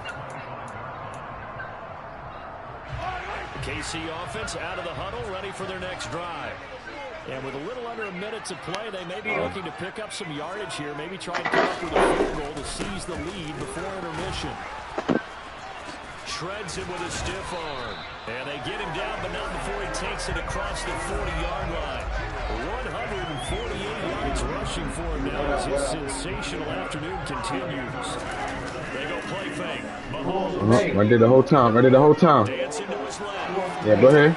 KC offense out of the huddle, ready for their next drive. And with a little under a minute to play, they may be looking to pick up some yardage here. Maybe try and come up with a field goal to seize the lead before intermission. Shreds him with a stiff arm. And they get him down, but not before he takes it across the 40-yard line. 148 yards rushing for him now as his sensational afternoon continues. go play fake. Mahomes. Right there the whole time. Right there the whole time. Dancing to his left. Yeah, go ahead.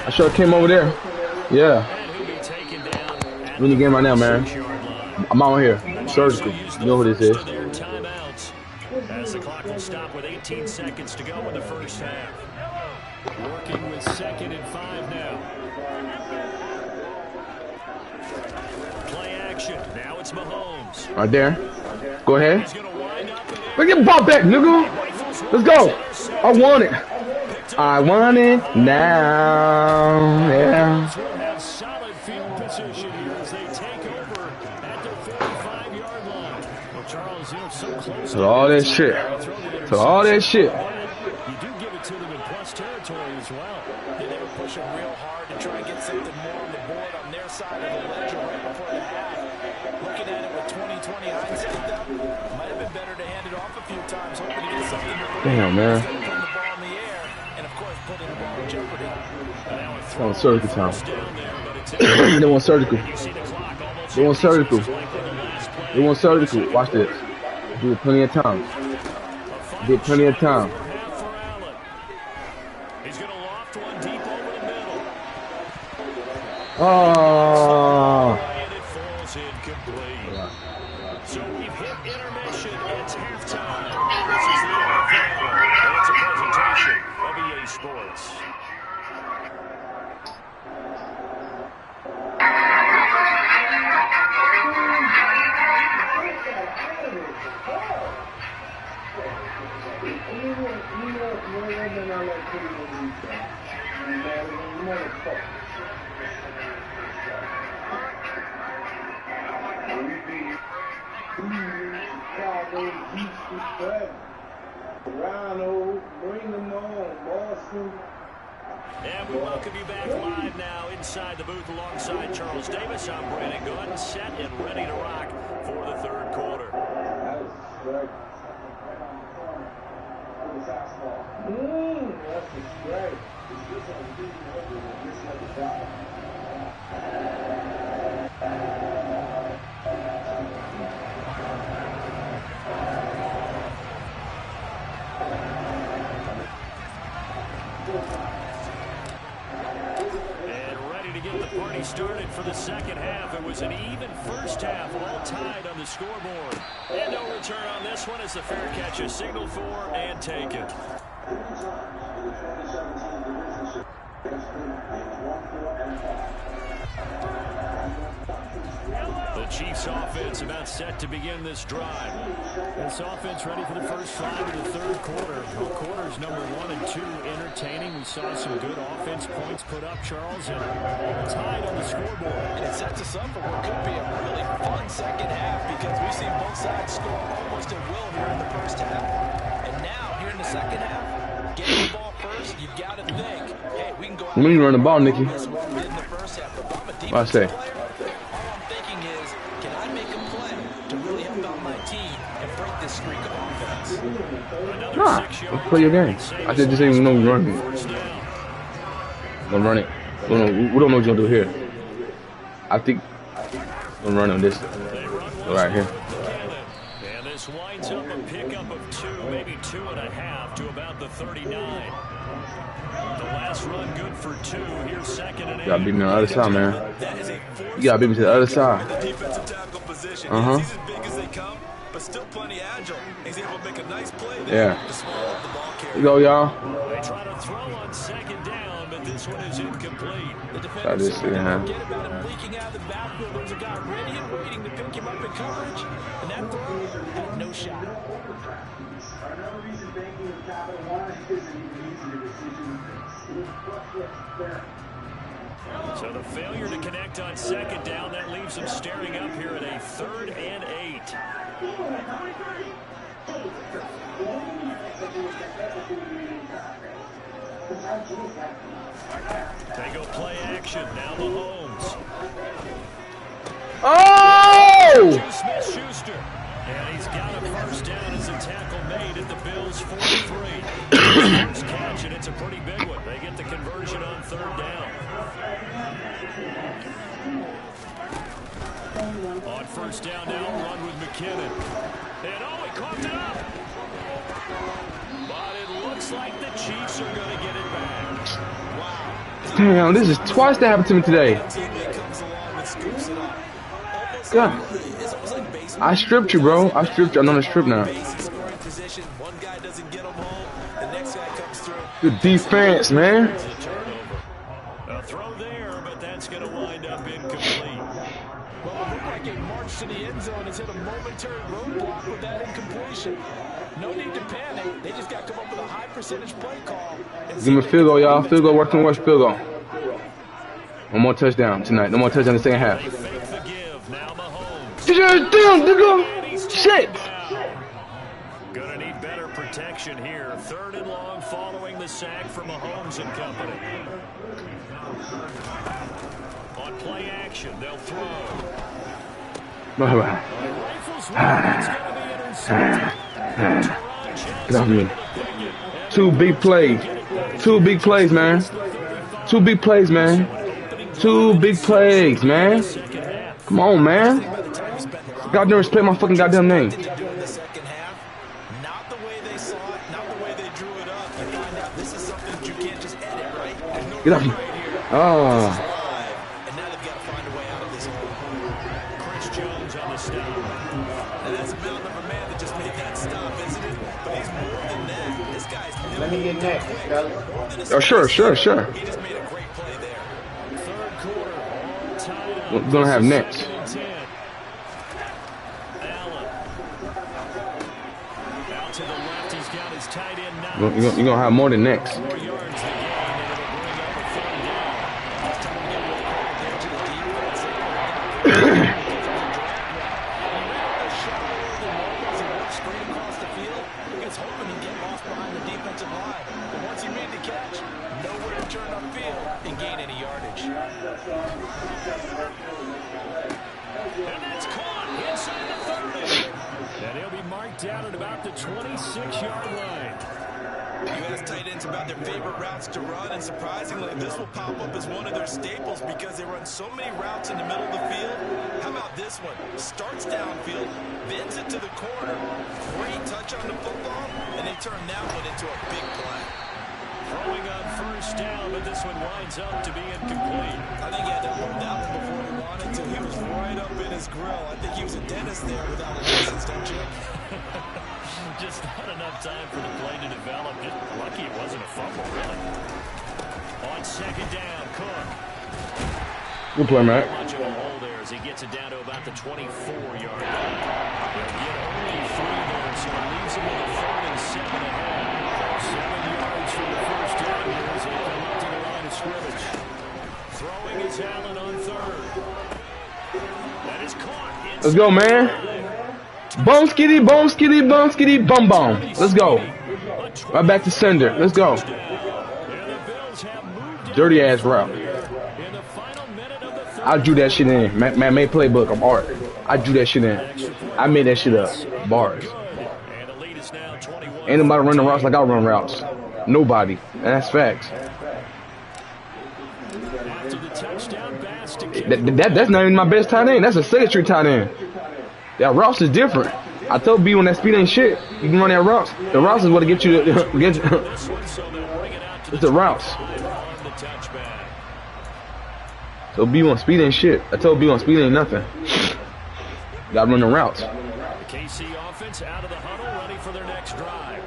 I should have came over there. Yeah. And he'll be taken down at Win the game right now, man. 6-yard line. I'm out here. Surgical. You know who this is. Their timeouts as the clock will stop with 18 seconds to go in the first half. Working with 2nd and 5 now. Play action. Now it's Mahomes. Right there. Go ahead. He's going to wind up and Let's get the ball back, nigga. Let's go. I want it. I want it now. Yeah. will have solid field position here as they take over at their 45-yard line. Well, Charles, so close. So all that shit. So all that shit. You do give it to them in plus territory as well. Yeah, they were pushing real hard to try and get something more on the board on their side of the ledger right before the half. Looking at it with 20/20 hindsight, though, might have been better to hand it off a few times, hoping to get something. Damn, man. Putting the ball in the air, and of course, putting the ball in jeopardy. That was surgical time. They want surgical. They want surgical. They want surgical. Watch this. Do it plenty of times. Do it plenty of time. He's going to loft one deep over the middle. Oh. And it falls incomplete. So we've hit intermission. It's halftime. This is the NFL, and it's a presentation of EA Sports. And we welcome you back live now inside the booth alongside Charles Davis. I'm Brandon Gunn, set and ready to rock for the third quarter. And ready to get the party started for the second half. It was an even first half, all tied on the scoreboard. And no return on this one as the fair catch is signaled for and taken. The Chiefs offense about set to begin this drive. This offense ready for the first drive of the third quarter. Well, quarters number 1 and 2 entertaining. We saw some good offense points put up, Charles, and all tied on the scoreboard. And it sets us up for what could be a really fun second half because we've seen both sides score almost at will here in the first half. And now, here in the second half, getting the ball first, you've got to think, hey, we can go out. Let me run the ball, Nicky. What I say? Nah, let's play your game. I said just ain't no running. Don't run it. We don't know what you're gonna do here. I think I'm run on this right here. And this winds up a pickup of 2, maybe 2.5 to about the 39. The last run good for 2. Here's 2nd and 8. You gotta beat me on the other side, man. You gotta beat me to the other side. Uh-huh. But still plenty agile. He's able to make a nice play there. To swallow up the ball carrier. Here you go, y'all. They try to throw on 2nd down, but this one is incomplete. The Try this shit, huh? forget about him leaking out of the backfield. There's a guy ready and waiting to pick him up in coverage, and that throw had no shot. Another reason banking with Capital One isn't even easy to decision. So the failure to connect on 2nd down, that leaves them staring up here at a 3rd and 8. They go play action. Now Mahomes. Oh! Smith-Schuster. And he's got a first down as a tackle made at the Bills' 43. First catch, and it's a pretty big one. They get the conversion on 3rd down. On 1st down now, run with McKinnon. And oh, he coughed it up. But it looks like the Chiefs are going to get it back. Wow. Damn, this is twice that happened to me today. God. I stripped you, bro. I stripped you. I'm on the strip now. Good defense, man. A throw there, but that's going to wind up incomplete. Well, it looked like a march to the end zone has hit a momentary roadblock with that incompletion. No need to panic. They just got to come up with a high percentage play call. Give me a field goal, y'all. Field goal, working watch field goal. One more touchdown tonight. No more touchdown in the second half. Damn, shit. Gonna need better protection here. 3rd and long following the sack from Mahomes and company. On play action, they'll throw. Get off me. 2 big plays. 2 big plays, man. 2 big plays, man. 2 big plays, man. Come on, man. Goddamn, respect my fucking goddamn name. Not the way they saw it, not the way they drew it up. You find out this is something that you can't just edit, right? Get off me. Oh. And now they've got to find a way out of this hole. Chris Jones on the stop. And that's a mountain of a man that just made that stop, isn't it? But he's more than that. This guy's Let me get next, fellas. Oh, sure. He just made a great play there. 3rd quarter, all tied up. We're gonna have next. You're gonna have more than next. 4 yards to gain, and it'll bring up a 3rd down. Straight across the field. He was hoping he'd get lost behind the defensive line. But once he made the catch, nowhere to turn upfield and gain any yardage. And that's caught inside the 30. And he'll be marked down at about the 26-yard line. You ask tight ends about their favorite routes to run, and surprisingly, this will pop up as one of their staples because they run so many routes in the middle of the field. How about this one? Starts downfield, bends it to the corner, great touch on the football, and they turn that one into a big play. Throwing on 1st down, but this one winds up to be incomplete. I think he had to hold that one before he wanted to. He was right up in his grill. I think he was a dentist there without a license, don't you? Just not enough time for the play to develop. Just lucky it wasn't a fumble, really. On 2nd down, Cook. Good play, Matt. Much of a hole there as he gets it down to about the 24-yard line. They'll get only 3 there, so it leaves him with a 3rd and 7 ahead. 7 yards from the 1st down here as they come up to the line of scrimmage. Throwing is Allen on 3rd. That is caught. Let's go, man. Bum skitty, bum skitty, bum skitty, bum bum. Let's go. Right back to sender. Let's go. Dirty ass route. I drew that shit in. Matt made playbook. I'm art. I drew that shit in. I made that shit up. Bars. Ain't nobody running routes like I run routes. Nobody. And that's facts. That's not even my best tight end. That's a signature tight end. That routes is different. I told B when that speed ain't shit, you can run that routes. The routes is what to get you to get. It's the routes. So B on speed ain't shit. I told B on speed ain't nothing. Gotta run the routes. KC offense out of the huddle, ready for their next drive.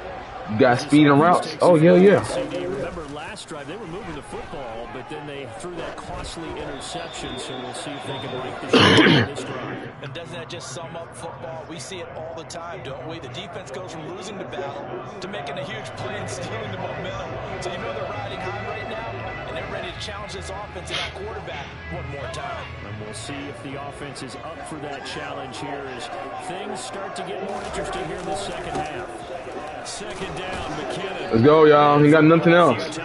You got speed and routes. Oh yeah. Remember last drive they were moving the football, but then they threw that costly interception. So we'll see if they can break the streak this drive. And doesn't that just sum up football? We see it all the time, don't we? The defense goes from losing the battle to making a huge play and stealing the momentum. So you know they're riding high right now, and they're ready to challenge this offense and that quarterback one more time. And we'll see if the offense is up for that challenge here as things start to get more interesting here in the second half. 2nd down, McKinnon. Let's go, y'all. He got nothing else.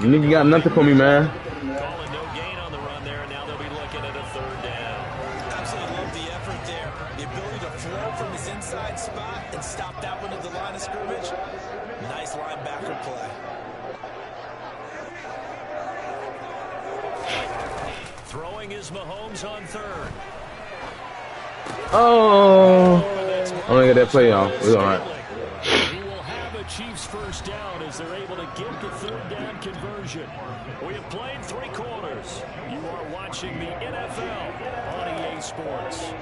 You nigga got nothing for me, man. Calling no gain on the run there, and now they'll be looking at a 3rd down. Absolutely love the effort there. The ability to flow from his inside spot and stop that one at the line of scrimmage. Nice linebacker play. Throwing is Mahomes on 3rd. Oh. I'm gonna get that play off. It's alright. He will have a Chiefs first down as they're able to get the third down conversion. We have played 3 quarters. You are watching the NFL on EA Sports.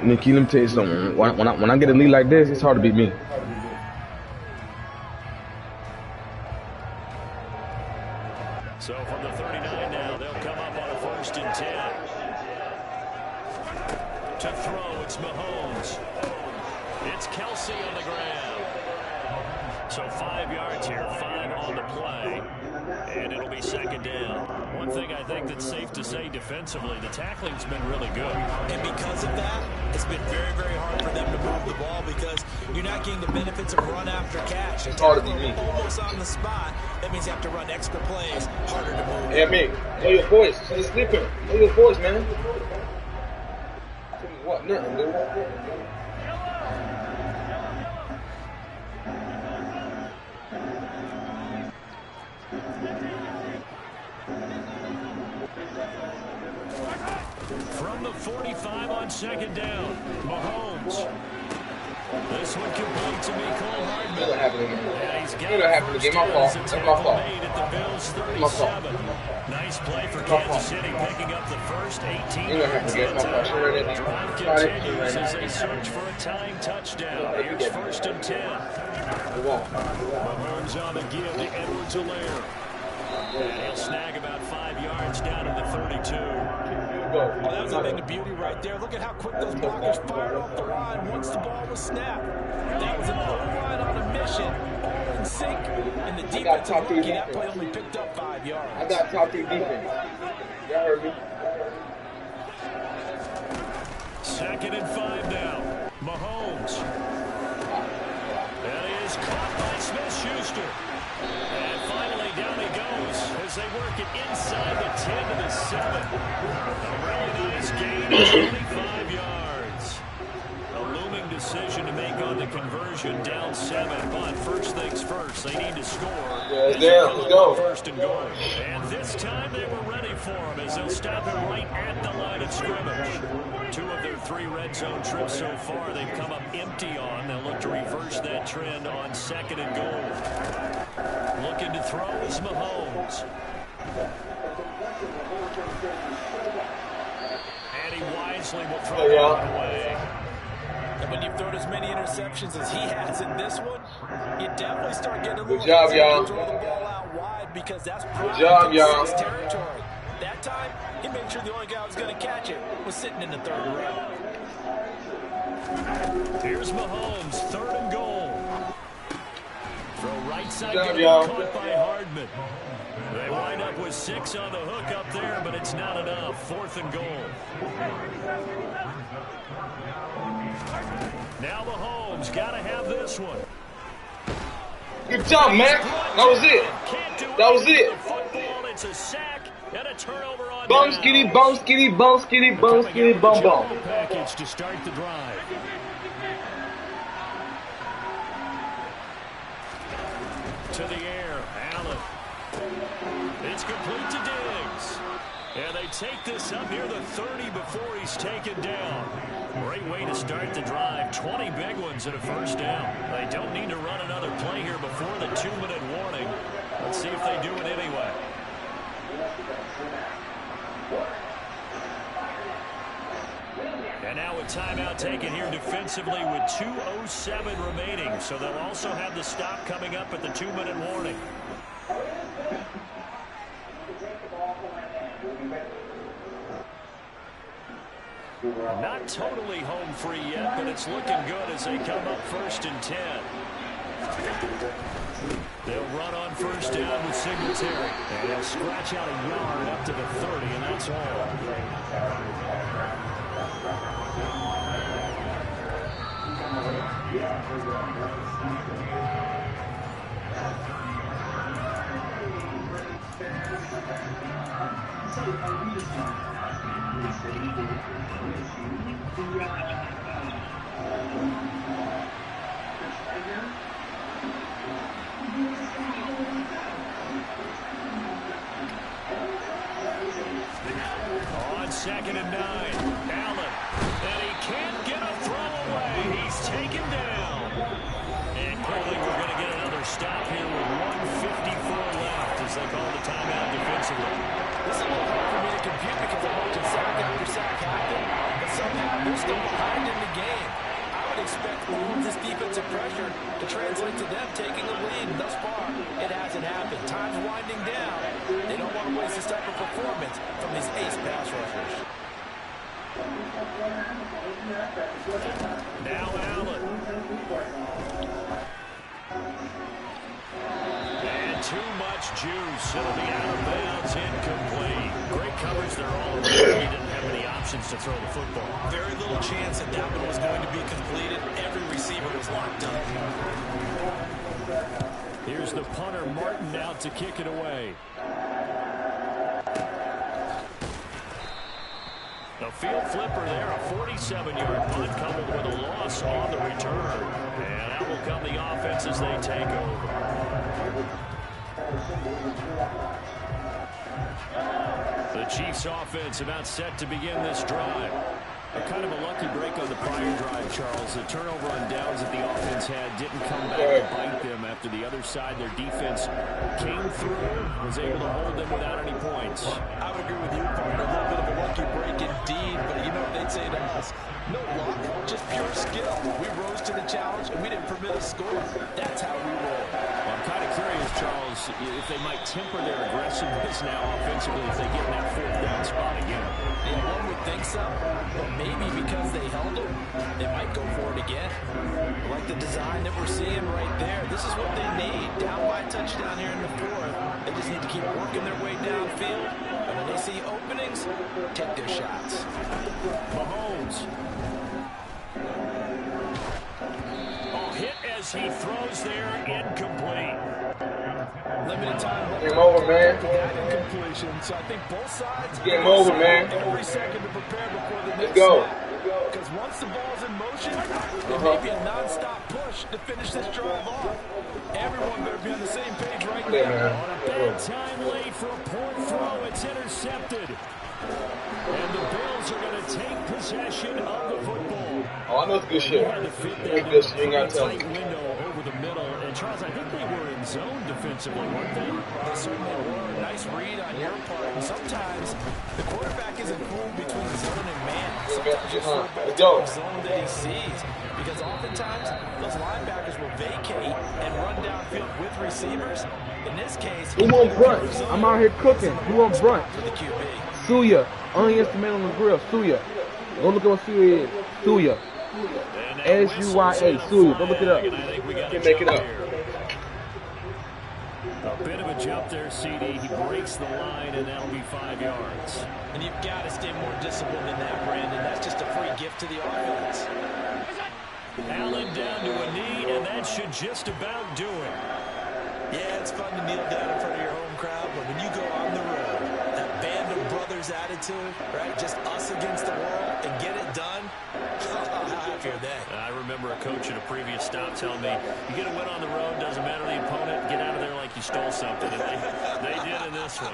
Nicky, let me tell you something. When I get a lead like this, it's hard to beat me. So from the 39 now, they'll come up on a 1st and 10. To throw, it's Mahomes. It's Kelsey on the ground. So 5 yards here, 5 on the play. And it'll be 2nd down. One thing I think that's safe to say defensively, the tackling's been really good. And because of that, it's been very, very hard for them to move the ball because you're not getting the benefits of run after catch. It's hard to beat me. Almost on the spot. That means you have to run extra plays, harder to move. Hey, me. Know your voice. She's sleeping. Know your voice, man. What? Nothing, dude. From the 45 on 2nd down, Mahomes. This one complete to Cole Hardman. That's what happened again. And he's got That's what happened again. My fault. That's my fault. made at the Bills My fault. 37. Nice play for My fault. Kansas City, picking up the first 18 You don't have to get my fault. Sure, that Drive Try continues as they it. search for a tying touchdown. Here's 1st and 10. Mahomes on the give to Edwards-Helaire. And he'll snag about 5 yards down to the 32. Well, that was a thing of beauty right there. Look at how quick those blockers fired off the line once the ball was snapped. That was an O-line on a mission, all in sync, and the defensive rookie, that play only picked up 5 yards. I got top 3 defense. Y'all heard me. 2nd and 5 now. Mahomes. That is caught by Smith-Schuster. And finally down he goes as they work it inside the 10 to the 7. A really nice gain of 25 yards. A looming decision to make on the conversion, down 7. But first things first, they need to score. Yeah, down. Let's go. 1st and goal. And this time they were ready for him as they'll stop him right at the line of scrimmage. 2 of their 3 red zone trips so far they've come up empty on. They'll look to reverse that trend on 2nd and goal. Looking to throw is Mahomes. And he wisely will throw it away. And when you've thrown as many interceptions as he has in this one, you definitely start getting a little Good job, y'all. throw the ball out wide because that's Good job, y'all. territory. That time, he made sure the only guy who was going to catch it was sitting in the 3rd row. Here's Mahomes, 3rd and goal. Throw right side, Good job, y'all. caught by Hardman. They wind up with 6 on the hook up there, but it's not enough. 4th and goal. Now Mahomes got to have this one. Good job, man. That was it. That was it. Football, it's a sack and a turnover on Bum down. skitty, bum skitty, bum skitty, bum skitty, bum bum. Package to start the drive. To the air, Allen. It's complete to Diggs. And they take this up near the 30 before he's taken down. Great way to start the drive. 20 big ones and a 1st down. They don't need to run another play here before the 2-minute warning. Let's see if they do it anyway. And now a timeout taken here defensively with 2:07 remaining. So they'll also have the stop coming up at the 2-minute warning. Not totally home free yet, but it's looking good as they come up 1st and 10. They'll run on 1st down with Singletary. And they'll scratch out a yard up to the 30, and that's all. On 2nd and 9, Allen, and he can't get a throw away. He's to translate to them taking a lead. Thus far, it hasn't happened. Time's winding down. They don't want to waste this type of performance from these ace pass rushers. Now Allen. And too much juice. It'll be out of bounds, incomplete. Great coverage there all around. He didn't have any options to throw the football. Very little chance that that one was going to be completed. Every receiver was locked up. Here's the punter, Martin, out to kick it away. A field flipper there, a 47-yard punt coupled with a loss on the return. And out will come the offense as they take over. The Chiefs offense about set to begin this drive. A kind of a lucky break on the prior drive, Charles. The turnover on downs that the offense had didn't come back to bite them after the other side. Their defense came through, was able to hold them without any points. I would agree with you, partner. A little bit of a lucky break indeed, but you know what they'd say to us? No luck, just pure skill. We rose to the challenge, and we didn't permit a score. That's how we roll. Well, I'm kind of curious, Charles, if they might temper their aggressiveness now offensively if they get in that fourth down spot again. Yeah, one would think so, but maybe because they held them, they might go for it again. Like the design that we're seeing right there, this is what they need. Down by a touchdown here in the fourth. They just need to keep working their way downfield, and when they see openings, take their shots. Mahomes. Oh, hit as he throws there, incomplete. Limited time. Game over, man. That incompletion, so I think both sides. Game over, man. Every second to prepare before the Let's next go. snap. Because once the ball's in motion, there may be a non-stop push to finish this drive off. Everyone better be on the same page right now. Yeah, On a bad time late for a poor throw, it's intercepted. And the Bills are going to take possession of the football. Oh, I know it's good shit. Had to fit that It's good shit. You ain't gotta in tell tight me. window over the middle. And Charles, I think they were in zone defensively, weren't they? They certainly were. Nice read on your part. And sometimes the quarterback isn't fooled between zone and man. Sometimes you throw back to the zone that he sees. Because oftentimes those linebackers will vacate and run downfield with receivers. In this case, Who want brunch? I'm out here cooking. Who want brunch? for the QB. Suya. Onions, tomato on the grill. Suya. Go look at what Suya is. Suya. And that S-U-Y-A. whistle's Suya. Go look it up. and I think we got Can a make it jump up. here. A bit of a jump there, CD. He breaks the line, and that'll be 5 yards. And you've got to stay more disciplined than that, Brandon. That's just a free gift to the offense. Allen down to a knee, and that should just about do it. Yeah, it's fun to kneel down in front of your home crowd, but when you go on the road, that band of brothers attitude, right? Just us against the world and get it done. How happy are they? I remember a coach at a previous stop telling me, you get a win on the road, doesn't matter the opponent, get out of there like you stole something. And they did in this one.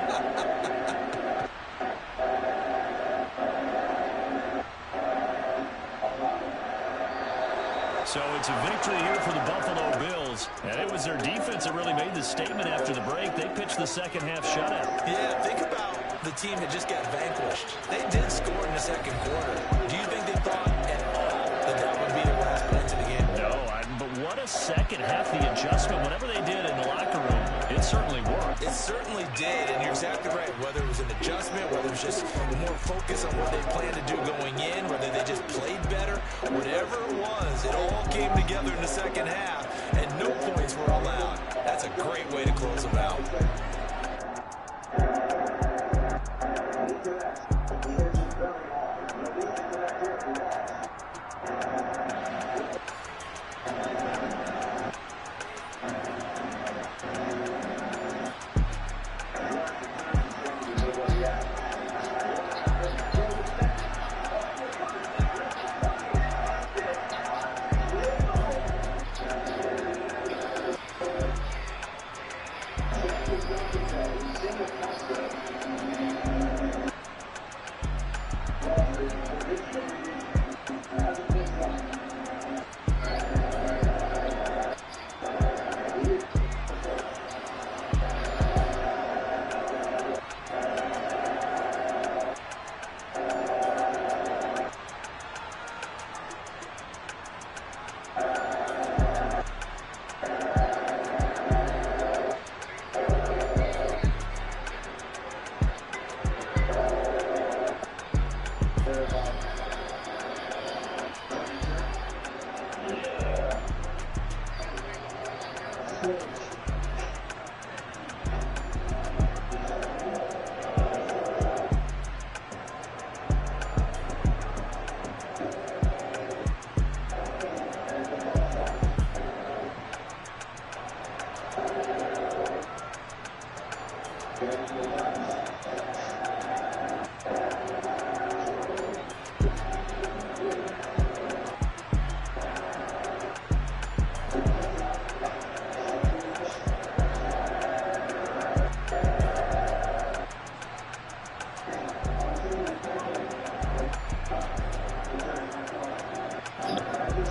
So it's a victory here for the Buffalo Bills. And it was their defense that really made the statement after the break. They pitched the second half shutout. Yeah, think about the team that just got vanquished. They did score in the second quarter. Do you think they thought at all that that would be their last points of the game? No, but what a second half, the adjustment. Whatever they did in the locker room, it certainly worked. It certainly did, and you're exactly right. Whether it was an adjustment, whether it was just more focus on what they planned to do going in, whether they just played better, whatever it was, it all came together in the second half, and no points were allowed. That's a great way to close them out.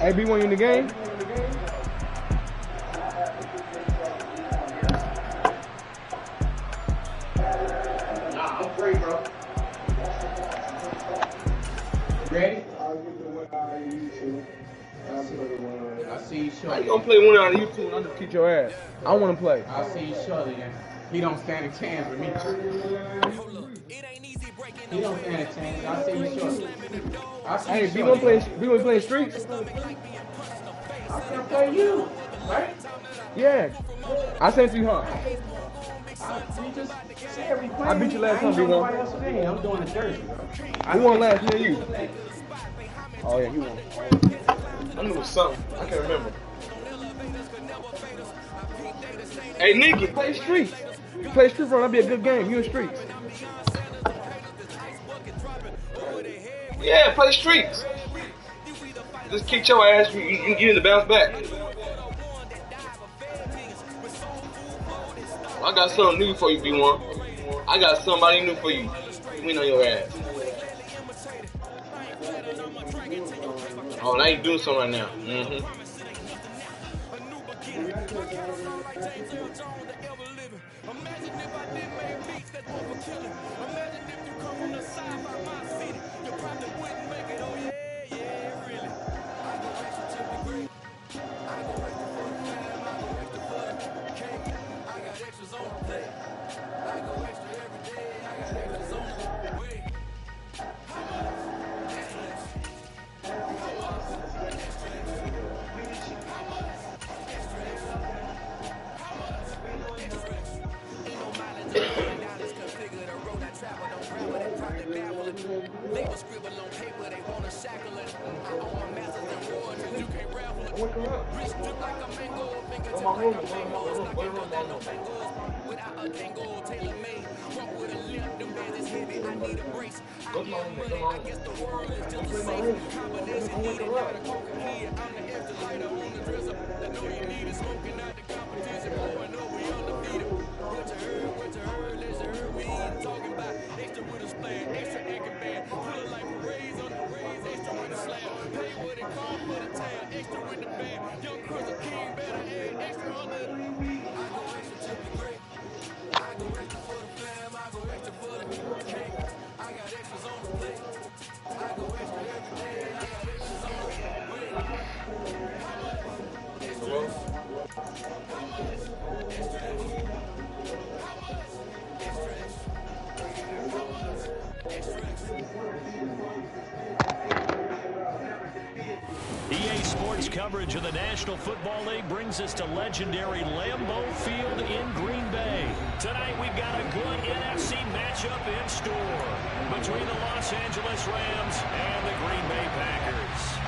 Hey, B1, you in the game? Nah, I'm free, bro. Ready? I see you shortly. How you gonna play one out of you two and I just kick your ass? I want to play. I'll see you shortly, man. He don't stand a chance with me. He don't stand a chance. I'll see you shortly. Hey, B1 playing streets? I can play you, right? Yeah. I sent you, huh? I beat you last time, B1. I'm doing the jersey, bro. Who won last, me and you? Oh, yeah, he won. I knew it was something. I can't remember. Hey, Nikki, play streets. Play street run, that'll be a good game. You in streets. Yeah, play streets. Just kick your ass, you can get in the bounce back. I got something new for you, B1. I got somebody new for you. Win on your ass. Oh, now you doing something right now. Mm-hmm. EA Sports coverage of the National Football League brings us to legendary Lambeau Field in Green Bay. Tonight we've got a good NFC matchup in store between the Los Angeles Rams and the Green Bay Packers.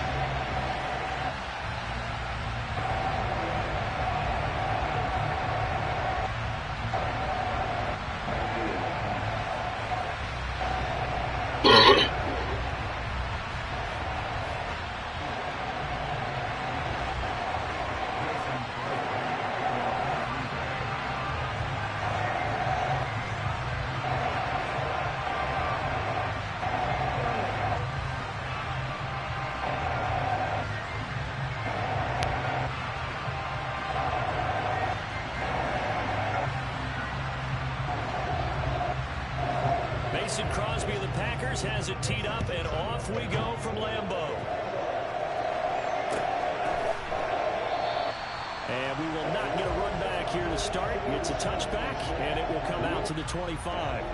Crosby of the Packers has it teed up, and off we go from Lambeau. And we will not get a run back here to start. It's a touchback, and it will come out to the 25.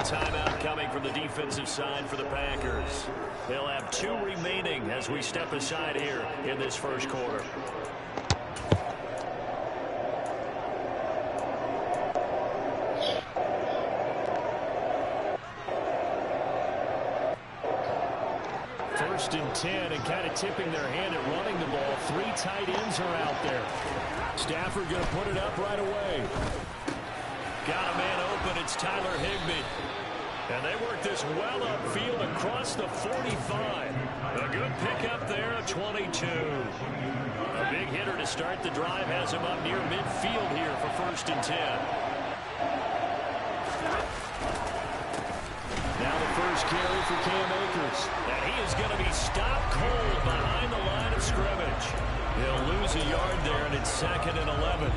Timeout coming from the defensive side for the Packers. They'll have 2 remaining as we step aside here in this first quarter. first and 10 and kind of tipping their hand at running the ball. 3 tight ends are out there. Stafford going to put it up right away. Got a man open. It's Tyler Higbee. And they work this well upfield across the 45. A good pickup there of 22. A big hitter to start the drive has him up near midfield here for first and 10. Now the first carry for Cam Akers. And he is going to be stopped cold behind the line of scrimmage. He'll lose a yard there, and it's 2nd and 11.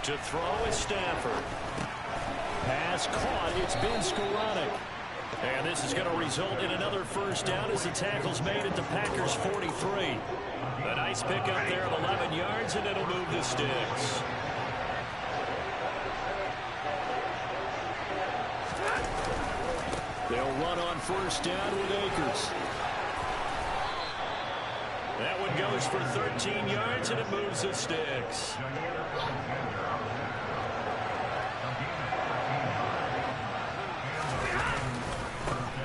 To throw is Stafford. Pass caught. It's been Skoranek. And this is going to result in another first down as the tackle's made at the Packers' 43. A nice pickup there of 11 yards, and it'll move the sticks. They'll run on first down with Akers. That one goes for 13 yards, and it moves the sticks.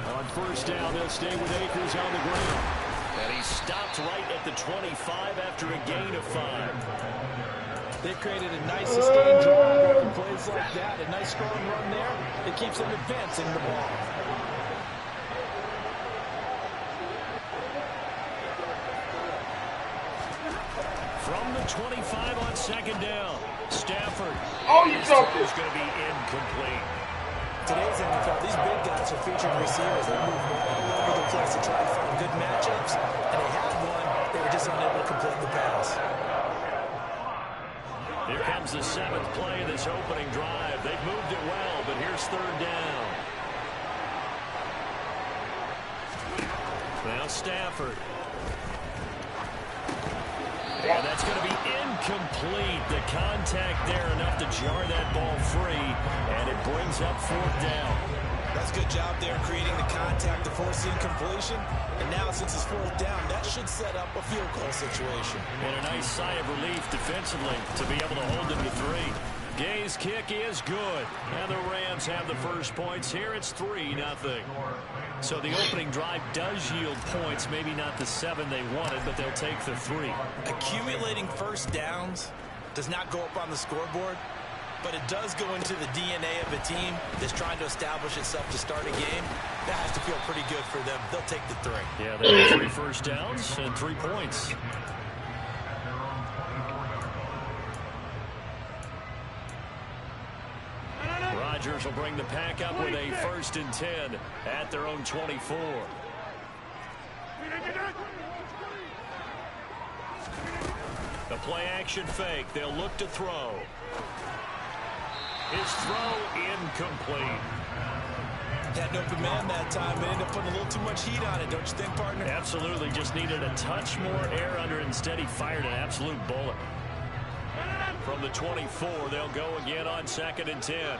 On first down, they'll stay with Akers on the ground. And he stopped right at the 25 after a gain of 5. They've created a nice sustained drive after plays like that. A nice strong run there. It keeps them advancing the ball. From the 25 on second down, Stafford. Oh, you dropped it. Is going to be incomplete. Today's NFL, these big guys are featured receivers. They move all over the place to try to find good matchups. And they had one. They were just unable to complete the pass. Here comes the 7th play of this opening drive. They've moved it well, but here's third down. Now Stafford. And that's going to be incomplete. The contact there enough to jar that ball free, and it brings up 4th down. That's a good job there creating the contact to force the incompletion. And now since it's 4th down, that should set up a field goal situation. And a nice sigh of relief defensively to be able to hold them to 3. Gay's kick is good, and the Rams have the first points here. It's 3-0. So the opening drive does yield points, maybe not the 7 they wanted, but they'll take the 3. Accumulating first downs does not go up on the scoreboard, but it does go into the DNA of a team that's trying to establish itself to start a game. That has to feel pretty good for them. They'll take the 3. Yeah, they have 3 first downs and 3 points. Rodgers will bring the pack up with a first and 10 at their own 24. The play action fake. They'll look to throw. His throw incomplete. Had an open man that time and ended up putting a little too much heat on it, don't you think, partner? Absolutely. Just needed a touch more air under it. Instead, he fired an absolute bullet. From the 24, they'll go again on 2nd and 10.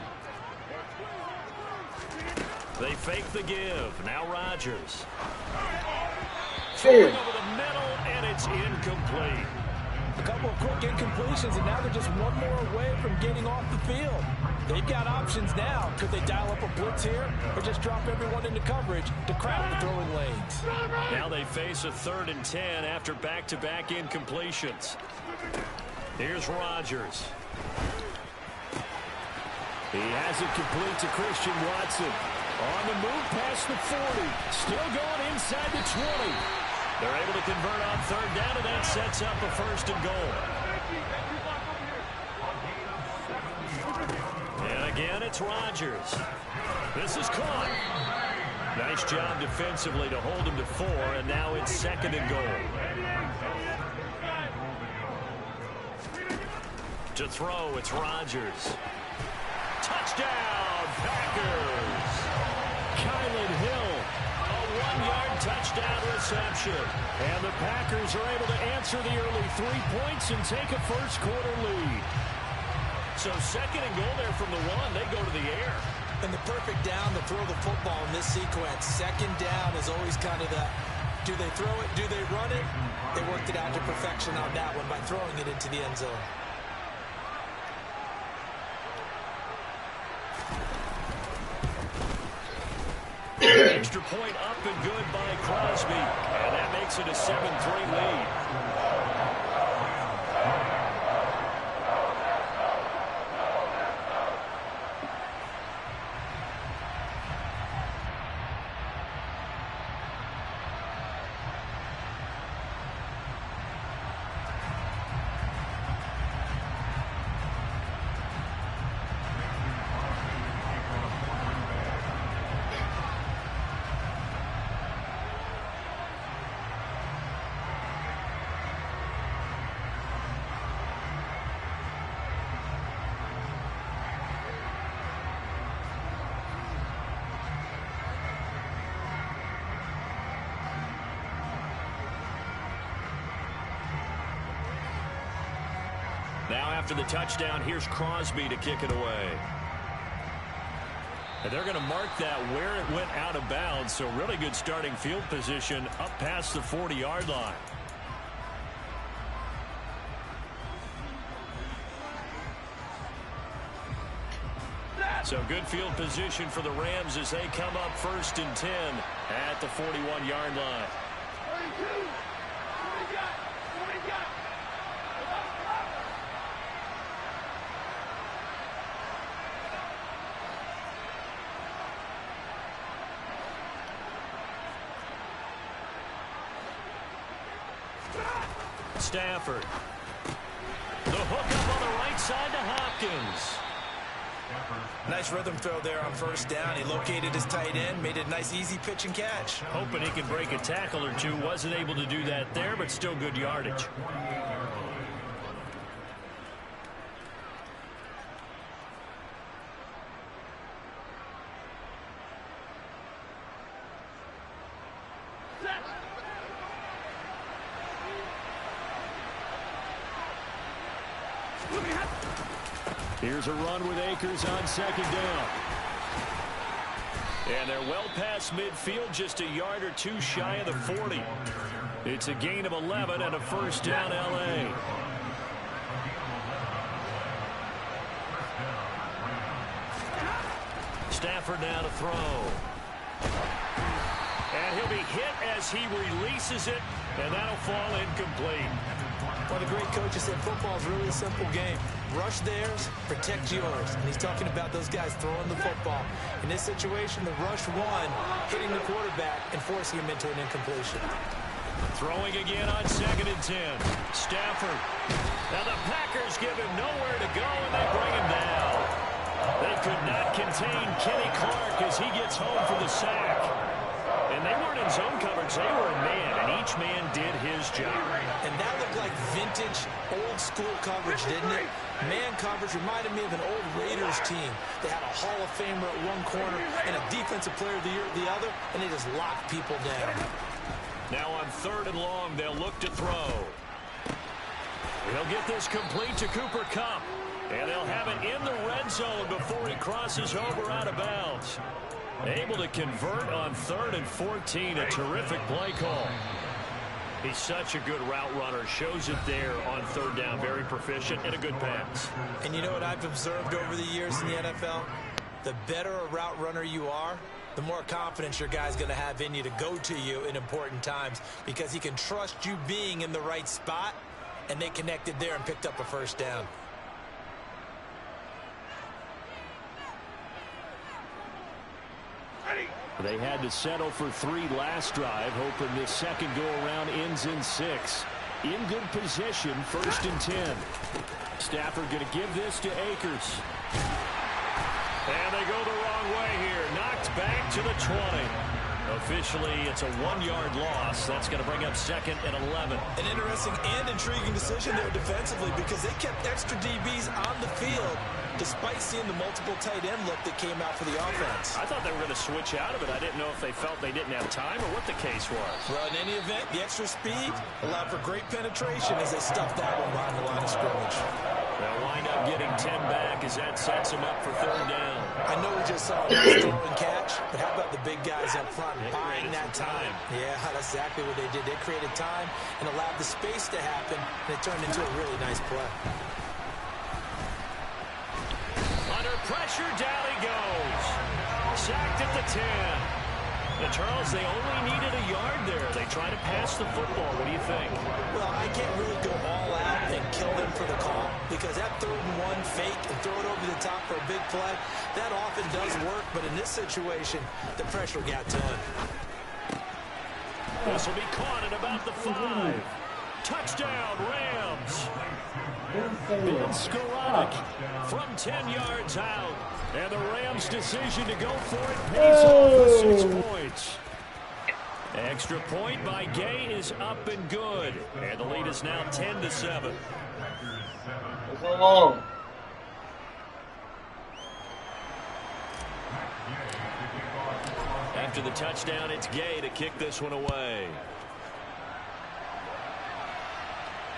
They fake the give. Now Rodgers. Throwing over the middle, and it's incomplete. A couple of quick incompletions, and now they're just one more away from getting off the field. They've got options now. Could they dial up a blitz here or just drop everyone into coverage to crowd the throwing lanes? Now they face a 3rd and 10 after back-to-back incompletions. Here's Rodgers. He has it complete to Christian Watson. On the move past the 40. Still going inside the 20. They're able to convert on 3rd down, and that sets up a 1st and goal. And again, it's Rodgers. This is caught. Nice job defensively to hold him to 4, and now it's 2nd and goal. To throw, it's Rodgers. Touchdown, Packers! Kylan Hill, a 1-yard touchdown reception. And the Packers are able to answer the early 3 points and take a first-quarter lead. So 2nd and goal there from the 1. They go to the air. And the perfect down to throw the football in this sequence. 2nd down is always kind of the, do they throw it, do they run it? They worked it out to perfection on that one by throwing it into the end zone. point up and good by Crosby. And that makes it a 7-3 lead. Now after the touchdown, here's Crosby to kick it away. And they're going to mark that where it went out of bounds, so really good starting field position up past the 40-yard line. So good field position for the Rams as they come up 1st and 10 at the 41-yard line. Stafford. The hook up on the right side to Hopkins. Nice rhythm throw there on 1st down. He located his tight end, made it a nice easy pitch and catch. Hoping he can break a tackle or two. Wasn't able to do that there, but still good yardage. Here's a run with Akers on 2nd down. And they're well past midfield, just a yard or two shy of the 40. It's a gain of 11 and a 1st down, L.A. Stafford now to throw. And he'll be hit as he releases it, and that'll fall incomplete. One of the great coaches said football is really a simple game. Rush theirs, protect yours. And he's talking about those guys throwing the football. In this situation, the rush won, hitting the quarterback and forcing him into an incompletion. Throwing again on 2nd and 10. Stafford. Now the Packers give him nowhere to go, and they bring him down. They could not contain Kenny Clark as he gets home for the sack. And they weren't in zone coverage. They were in man, and each man did his job. And that looked like vintage, old-school coverage, didn't it? Man coverage reminded me of an old Raiders team. They had a Hall of Famer at one corner and a Defensive Player of the Year at the other, and they just locked people down. Now on 3rd and long, they'll look to throw. He'll get this complete to Cooper Kupp. And they'll have it in the red zone before he crosses over out of bounds. Able to convert on 3rd and 14. A terrific play call. He's such a good route runner. Shows it there on 3rd down. Very proficient and a good pass. And you know what I've observed over the years in the NFL? The better a route runner you are, the more confidence your guy's going to have in you to go to you in important times because he can trust you being in the right spot, and they connected there and picked up a 1st down. They had to settle for 3 last drive, hoping this second go-around ends in 6. In good position, 1st and 10. Stafford going to give this to Akers. And they go the wrong way here. Knocked back to the 20. Officially, it's a 1-yard loss. That's going to bring up 2nd and 11. An interesting and intriguing decision there defensively because they kept extra DBs on the field despite seeing the multiple tight end look that came out for the offense. I thought they were going to switch out of it. I didn't know if they felt they didn't have time or what the case was. Well, in any event, the extra speed allowed for great penetration as they stuffed that one behind the line of scrimmage. They'll wind up getting 10 back as that sets them up for 3rd down. I know we just saw a nice throw and catch, but how about the big guys up front buying that time? Yeah, that's exactly what they did. They created time and allowed the space to happen, and it turned into a really nice play. Under pressure, down he goes. Sacked at the 10. And Charles, they only needed a yard there. They try to pass the football. What do you think? Well, I can't really go all out and kill them for the call because that 3rd and 1 fake and throw it over the top for a big play, that often does work. But in this situation, the pressure got to him. This will be caught at about the 5. Touchdown, Rams. Ben Skoranek from 10 yards out. And the Rams' decision to go for it pays off with 6 points. Extra point by Gay is up and good. And the lead is now 10-7. What's wrong? After the touchdown, it's Gay to kick this one away.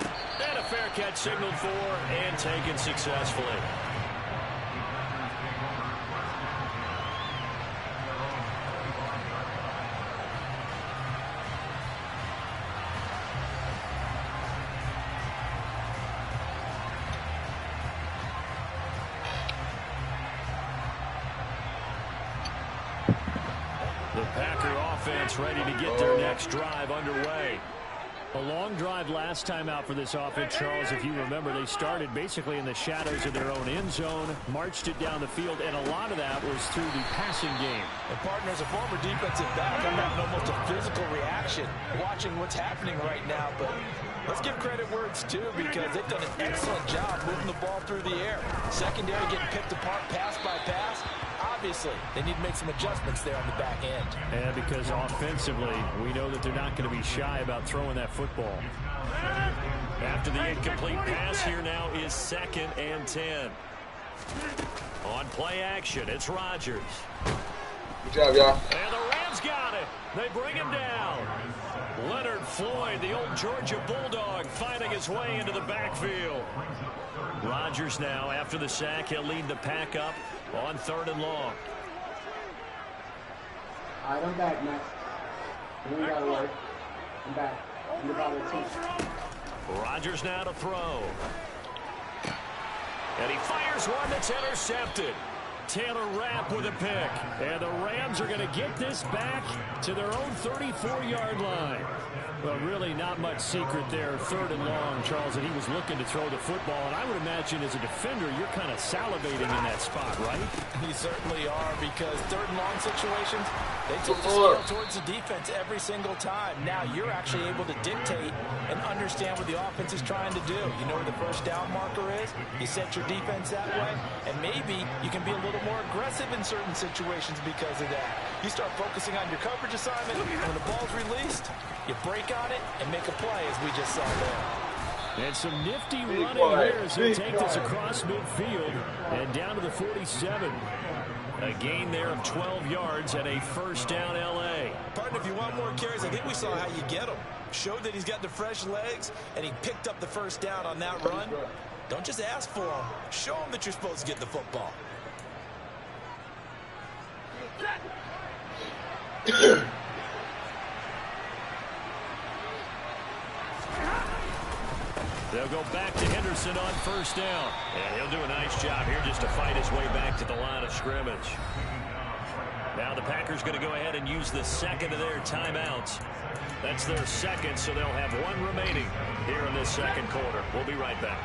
And a fair catch signaled for and taken successfully. The Packer offense ready to get their next drive underway. A long drive last time out for this offense, Charles. If you remember, they started basically in the shadows of their own end zone, marched it down the field, and a lot of that was through the passing game. And partner, as a former defensive back, I'm having almost a physical reaction watching what's happening right now. But let's give credit where it's due because they've done an excellent job moving the ball through the air. Secondary getting picked apart pass by pass. Obviously, they need to make some adjustments there on the back end. And because offensively, we know that they're not going to be shy about throwing that football. After the incomplete pass, here now is 2nd and 10. On play action, it's Rodgers. Good job, y'all. And the Rams got it. They bring him down. Leonard Floyd, the old Georgia Bulldog, finding his way into the backfield. Rodgers now, after the sack, he'll lead the pack up on 3rd and long. All right, I'm back, Matt. You ain't gotta worry. I'm back. I'm about to teach. Rodgers now to throw. And he fires one that's intercepted. Taylor Rapp with a pick. And the Rams are going to get this back to their own 34-yard line. Well, really not much secret there. 3rd and long, Charles, and he was looking to throw the football. And I would imagine as a defender, you're kind of salivating in that spot, right? You certainly are because 3rd and long situations, they tip the scale towards the defense every single time. Now you're actually able to dictate and understand what the offense is trying to do. You know where the first down marker is. You set your defense that way, and maybe you can be a little more aggressive in certain situations because of that. You start focusing on your coverage assignment. When the ball's released, you break on it and make a play, as we just saw there. And some nifty running here as they take this across midfield and down to the 47. A gain there of 12 yards and a first down L.A. Partner, if you want more carries, I think we saw how you get them. Showed that he's got the fresh legs, and he picked up the first down on that run. Don't just ask for them. Show them that you're supposed to get the football. They'll go back to Henderson on first down. And he'll do a nice job here just to fight his way back to the line of scrimmage. Now the Packers going to go ahead and use the second of their timeouts. That's their second, so they'll have one remaining here in this second quarter. We'll be right back.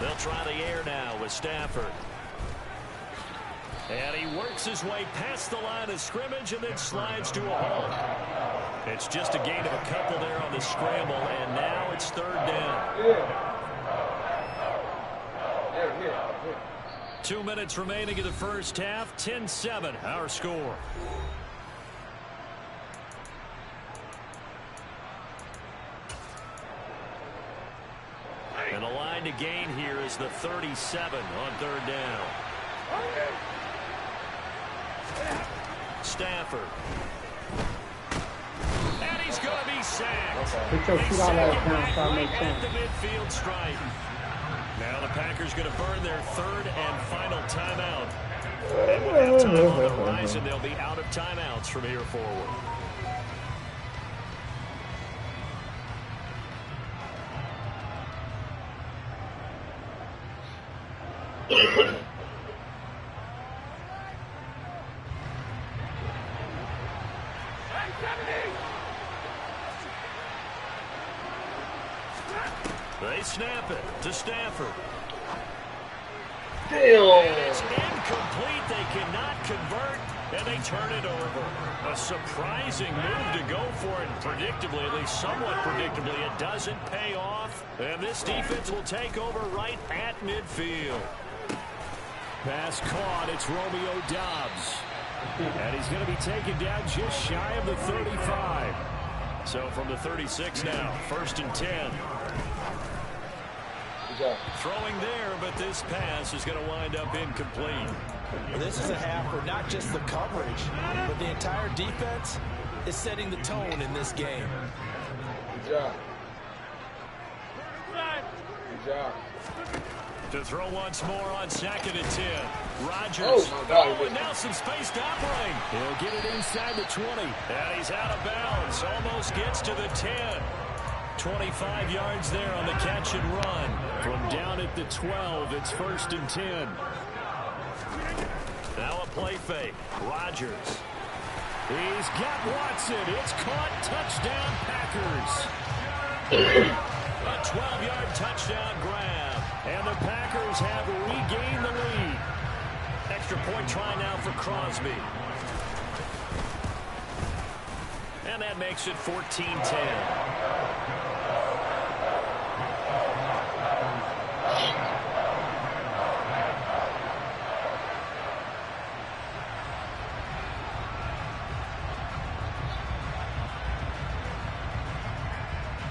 They'll try the air now with Stafford. And he works his way past the line of scrimmage and then slides to a halt. It's just a gain of a couple there on the scramble, and now it's 3rd down. 2 minutes remaining in the first half. 10-7, our score. And the line to gain here is the 37 on 3rd down. Stafford. And he's going to be sacked. Put your feet all that down, so I make At sense. the midfield stripe. Now the Packers going to burn their 3rd and final timeout. And with that time on the horizon, they'll be out of timeouts from here forward. They snap it to Stafford. Damn. And it's incomplete. They cannot convert, and they turn it over. A surprising move to go for it. Predictably, at least somewhat predictably, it doesn't pay off. And this defense will take over right at midfield. Pass caught. It's Romeo Doubs. And he's going to be taken down just shy of the 35. So from the 36 now, 1st and 10. Throwing there, but this pass is going to wind up incomplete. This is a half where not just the coverage, but the entire defense is setting the tone in this game. Good job. Good job. To throw once more on 2nd and 10. Rodgers. Oh, my God. And now some space to operate. He'll get it inside the 20. And he's out of bounds. Almost gets to the 10. 25 yards there on the catch and run. From down at the 12, it's 1st and 10. Now a play fake. Rodgers. He's got Watson. It's caught. Touchdown, Packers. A 12-yard touchdown grab. And the Packers have regained the lead. Extra point try now for Crosby. And that makes it 14-10.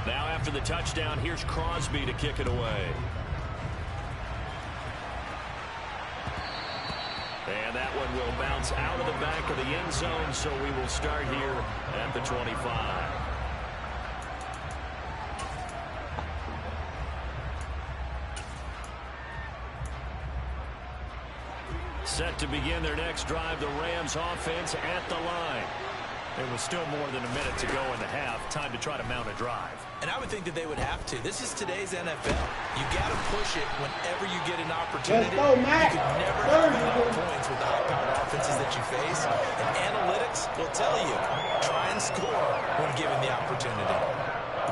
Now after the touchdown, here's Crosby to kick it away. And that one will bounce out of the back of the end zone, so we will start here at the 25. Set to begin their next drive, the Rams offense at the line. It was still more than a minute to go in the half. Time to try to mount a drive. And I would think that they would have to. This is today's NFL. You got to push it whenever you get an opportunity. Let's go, Mack. You can never have enough points with the high-powered offenses that you face. And analytics will tell you, try and score when given the opportunity.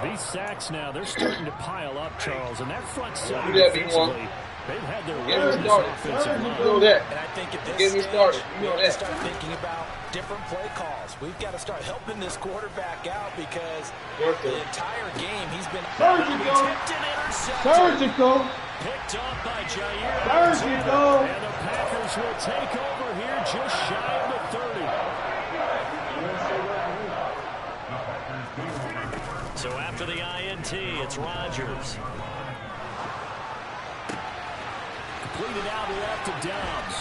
These sacks now, they're starting to pile up, Charles. And that front seven Yeah, defensively, they've had their way in this offensive line. You know that. And I think at this Get me stage, started. You we know have to that. start thinking about different play calls. We've got to start helping this quarterback out because the entire game he's been Surgical. Tipped and intercepted. Surgical. Picked up by Jair. Surgical. And the Packers will take over here just shy of the 30. So after the INT, it's Rodgers. Completed out left to Doubs.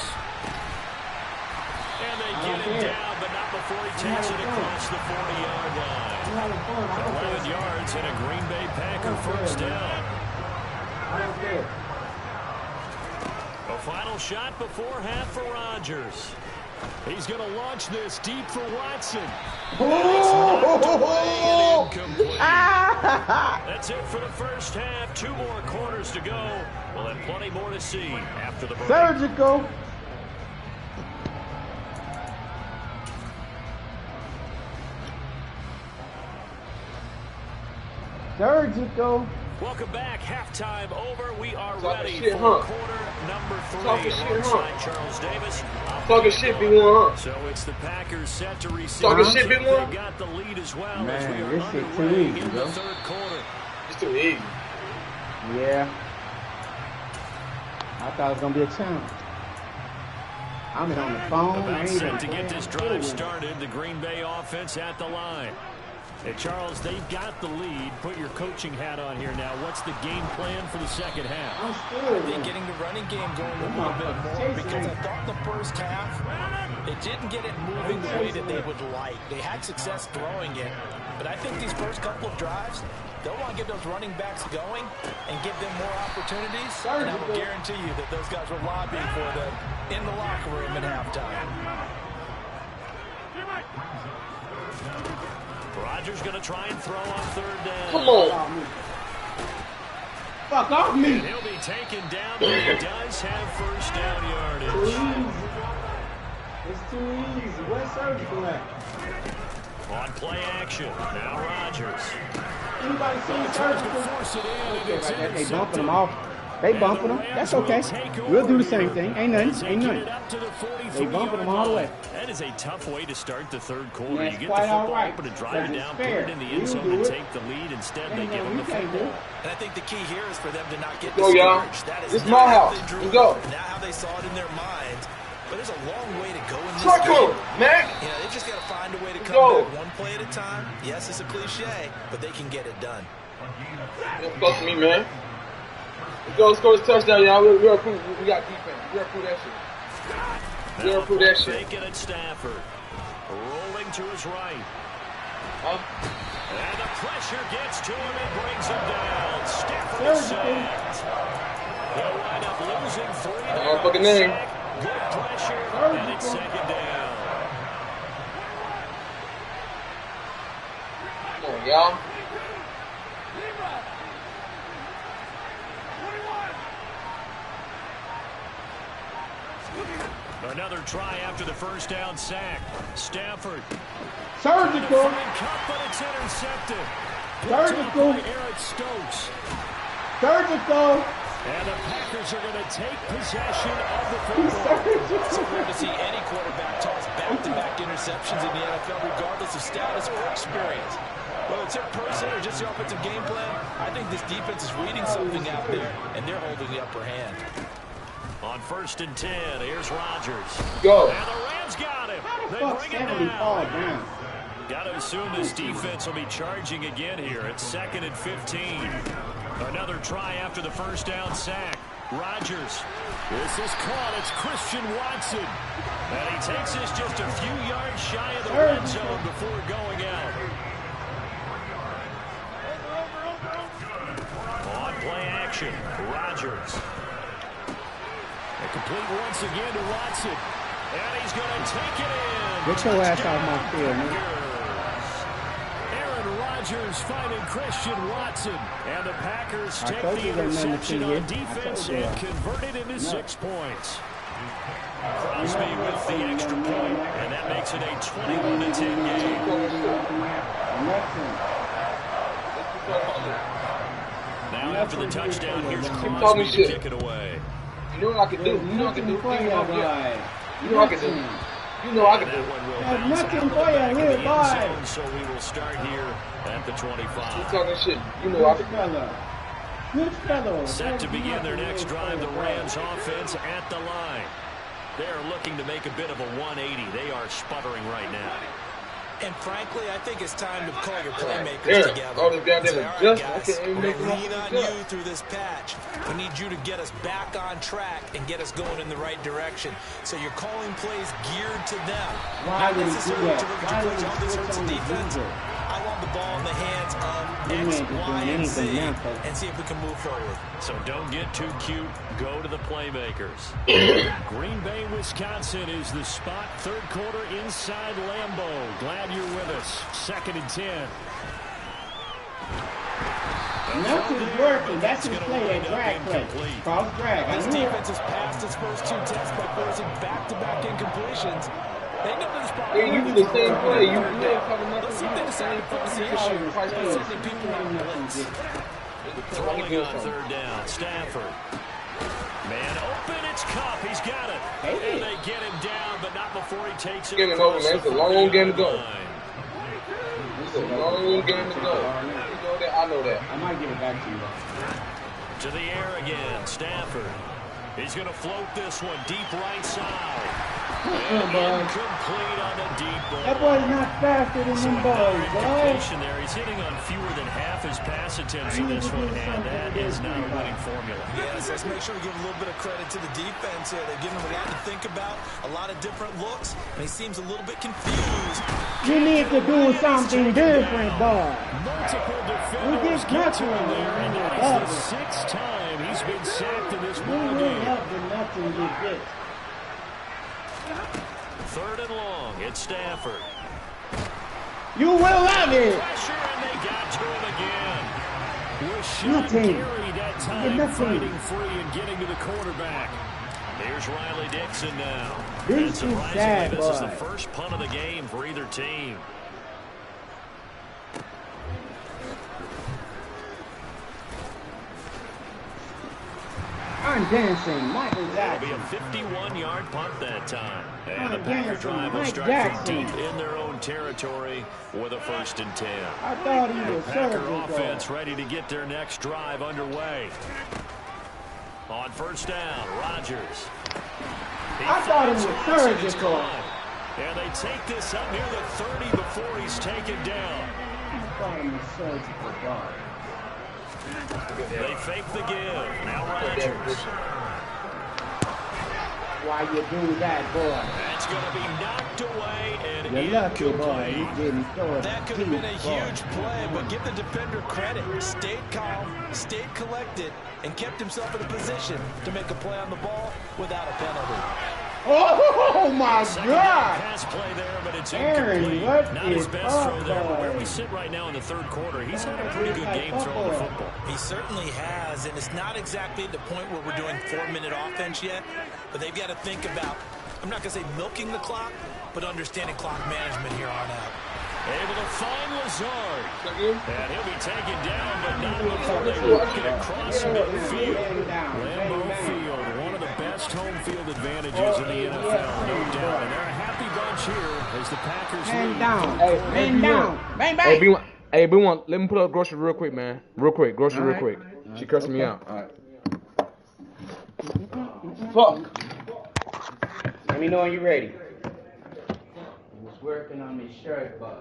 And they get him down, but not before he takes it across the 40-yard line. 11 yards and a Green Bay Packer first down. A final shot before half for Rodgers. He's going to launch this deep for Watson. It's knocked away and incomplete. That's it for the first half. 2 more quarters to go. We'll have plenty more to see after the break. Surgical. Surgical. Welcome back. Halftime over. We are Talking ready shit, for huh? quarter number 3 Talking shit, alongside huh? Charles Davis. Talking shit, B1, huh? So it's the Packers set to receive. Talking shit, They B1? got the lead as well Man, as we are this shit too underway easy, in bro. the 3rd quarter. It's too easy. Yeah. I thought it was going to be a challenge. I'm on the phone. I About ain't set even to get playing. this drive started. The Green Bay offense at the line. Hey, Charles, they've got the lead. Put your coaching hat on here now. What's the game plan for the second half? I'm still I think getting the running game going a little bit more because I thought the first half, it didn't get it moving the way that they would like. They had success throwing it, but I think these first couple of drives, they'll want to get those running backs going and give them more opportunities. And I will guarantee you that those guys were lobbying for them in the locker room at halftime. Rodgers going to try and throw on 3rd down. Come on. Fuck off And me. he'll be taken down, but he does have first down Too yardage. easy. It's too easy. Where's surgical at? On play action, now Rodgers. Anybody seen Tries to surgical? force it in, and Okay, it's right there. They bumping intercepted. them off. They bumping them. That's okay. We'll do the same thing. Ain't nothing. Ain't nothing. They bumping them all the way. That is a tough way to start the third quarter. That's You get the quite all football right, open and drive because it it's down, fair. put it in the You end zone do and it. take the lead. Instead, Ain't they no, give them you the can't do football. it. And I think the key here is for them to not get Go, y'all. discouraged. That is This is not my how house. they drew Let's go. it, not how they saw it in their minds. But there's a long way to go in this Circle, game. Mac. You know, they just got to find a way to Let's come go. back one play at a time. Yes, it's a cliche, but they can get it done. Don't fuck me, man. Let's go. Let's go. This touchdown, y'all. We got defense. We got to prove that shit. We got to prove that shit. Taken at Stafford. Rolling to his right. Huh? And the pressure gets to him and brings him down. Stafford is sacked. He'll wind up losing 3. Fucking name. Good pressure, and it's second down. Come on, y'all. Another try after the first down sack. Stafford. Surgical. Cup, but it's intercepted. Surgical. By Eric Stokes. Surgical. And the Packers are going to take possession of the football. It's rare to see any quarterback toss back-to-back interceptions in the NFL, regardless of status or experience. Whether it's in person or just the offensive game plan, I think this defense is reading something out there, and they're holding the upper hand. On 1st and 10, here's Rodgers. Go. And the Rams got him. They Fuck bring it 70 fall down. down. Got to assume this defense will be charging again here at 2nd and 15. Another try after the first down sack. Rodgers. This is caught. It's Christian Watson. And he takes this just a few yards shy of the red zone before going out. On play action, Rodgers. And complete once again to Watson. And he's going to take it in. Get your ass off my field, man. Aaron Rodgers finding Christian Watson. And the Packers I take told the you they meant to interception you. on I defense told you and that. convert it into 6 points. Crosby with the extra point, and that makes it a 21-10 game. Now after the touchdown, here's Crosby to kick it away. You know what I can do. You know what I can do. For you, boy. You know what I can do. You know I can That do. one will There's bounce nothing out of the for you back of here, the end boy. zone, so we will start here at the You 25. talking shit. You know I Good can do. fella. Good fellow. Set to begin their next drive, the Rams offense at the line. They're looking to make a bit of a 180. They are sputtering right now. And frankly, I think it's time to call your playmakers Yeah, together. all this goddamn Say, all right, adjust- guys, okay, we're make going to them lean on adjust. you through this patch. We need you to get us back on track and get us going in the right direction. So you're calling plays geared to them. Why Not would he do necessarily that? to look Why at your would plays, he oh, this switch hurts on the his defense. defense? I want the ball in the hands of This X, man just Y, doing and Z anything now, folks. and see if we can move forward. So don't get too cute. Go to the playmakers. Green Bay, Wisconsin is the spot. Third quarter inside Lambeau. Glad you're with us. 2nd and 10. Nothing's working. That's his play, that drag play. Cross drag. This I knew it. defense has passed its first 2 tests by forcing back-to-back incompletions. They know this problem. Yeah, you do the same play. You ain't talking nothing. Let's see if they decide to force the issue by sending people on blitz. Throwing on 3rd down. Stafford. Man open. It's Cup. He's got it. Hey. And they get him down, but not before he takes it. Game is over, man. It's a long game to go. Line. It's a long game to go. You know that. I know that. I might give it back to you. To the air again. Stafford. He's going to float this one deep right side. And incomplete on the deep ball. That boy's not faster than them boys, boy. Completion there. He's hitting on fewer than half his pass attempts in this one, and that is not a winning formula. Yes, let's make sure we give a little bit of credit to the defense here. They're giving him a lot to think about, a lot of different looks, and he seems a little bit confused. You need to do something different, boy. Multiple We defenders just get got to him one. there, and that is the 6th time he's been sacked in this We ball will game. help the nothing get this. 3rd and long. It's Stafford. You will love it. Pressure, and they got to him again. was shot Nothing. carry that time, Nothing. fighting free and getting to the quarterback. Here's Riley Dixon now. This And is surprisingly, sad, this is the boy. first punt of the game for either team. I'm dancing, Michael It'll be Jackson. a 51-yard punt that time. And the I'm Packer dancing, drive will Mike start Jackson. from deep in their own territory with a 1st and 10. I thought he The was Packer surgical. offense ready to get their next drive underway. On 1st down, Rodgers. I thought he was surgical. And they take this up near the 30 before he's taken down. I thought he was surgical, boy. They fake the give. Now Rodgers. Why you do that, boy? That's going to be knocked away and You're lucky, boy. He incomplete. didn't throw it. That could have been a deep, boy. huge play, but give the defender credit. Stayed calm, stayed collected, and kept himself in a position to make a play on the ball without a penalty. Oh my Second down God! pass play there, but it's Aaron, incomplete. what Not his is best up, throw there, but where boy? we sit right now in the 3rd quarter, he's had a pretty good game throwing the football. He certainly has, and it's not exactly the point where we're doing 4-minute offense yet, but they've got to think about, I'm not going to say milking the clock, but understanding clock management here on out. Able to find Lazard. And he'll be taken down, but not before they work it across midfield. Lambeau Field, one of the best home field advantages in the NFL, no doubt. And they're a happy bunch here as the Packers Man lead. down. Hey, Man down. Bang, bang. Hey, B1, let me put up grocery real quick, man. Real quick, grocery real quick. She cursing me out. Alright. Fuck. Let me know when you're ready. He was working on his shirt, boy.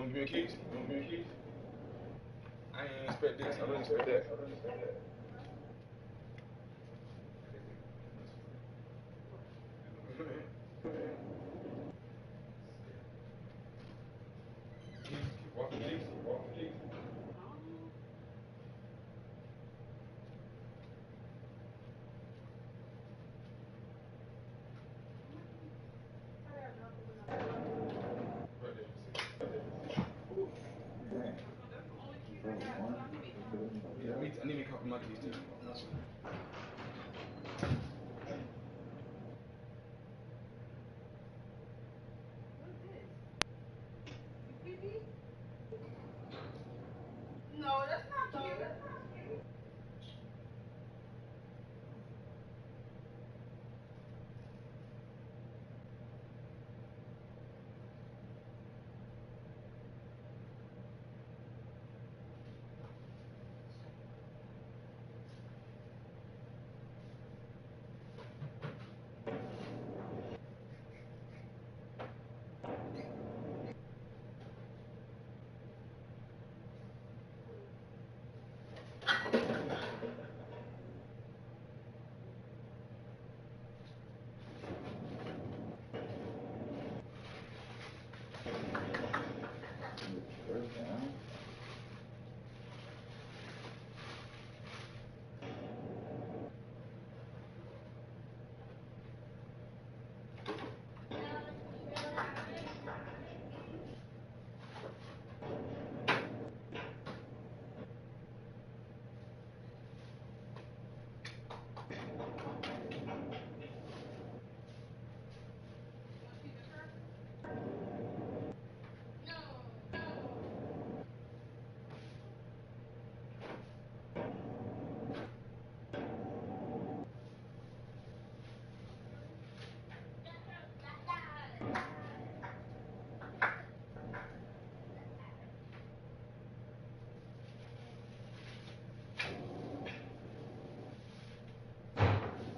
want to give me keys? I ain't expect this. I didn't expect that. Walking keys. I need me a copy of my keys too. No, that's not cute.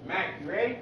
Mac, you ready?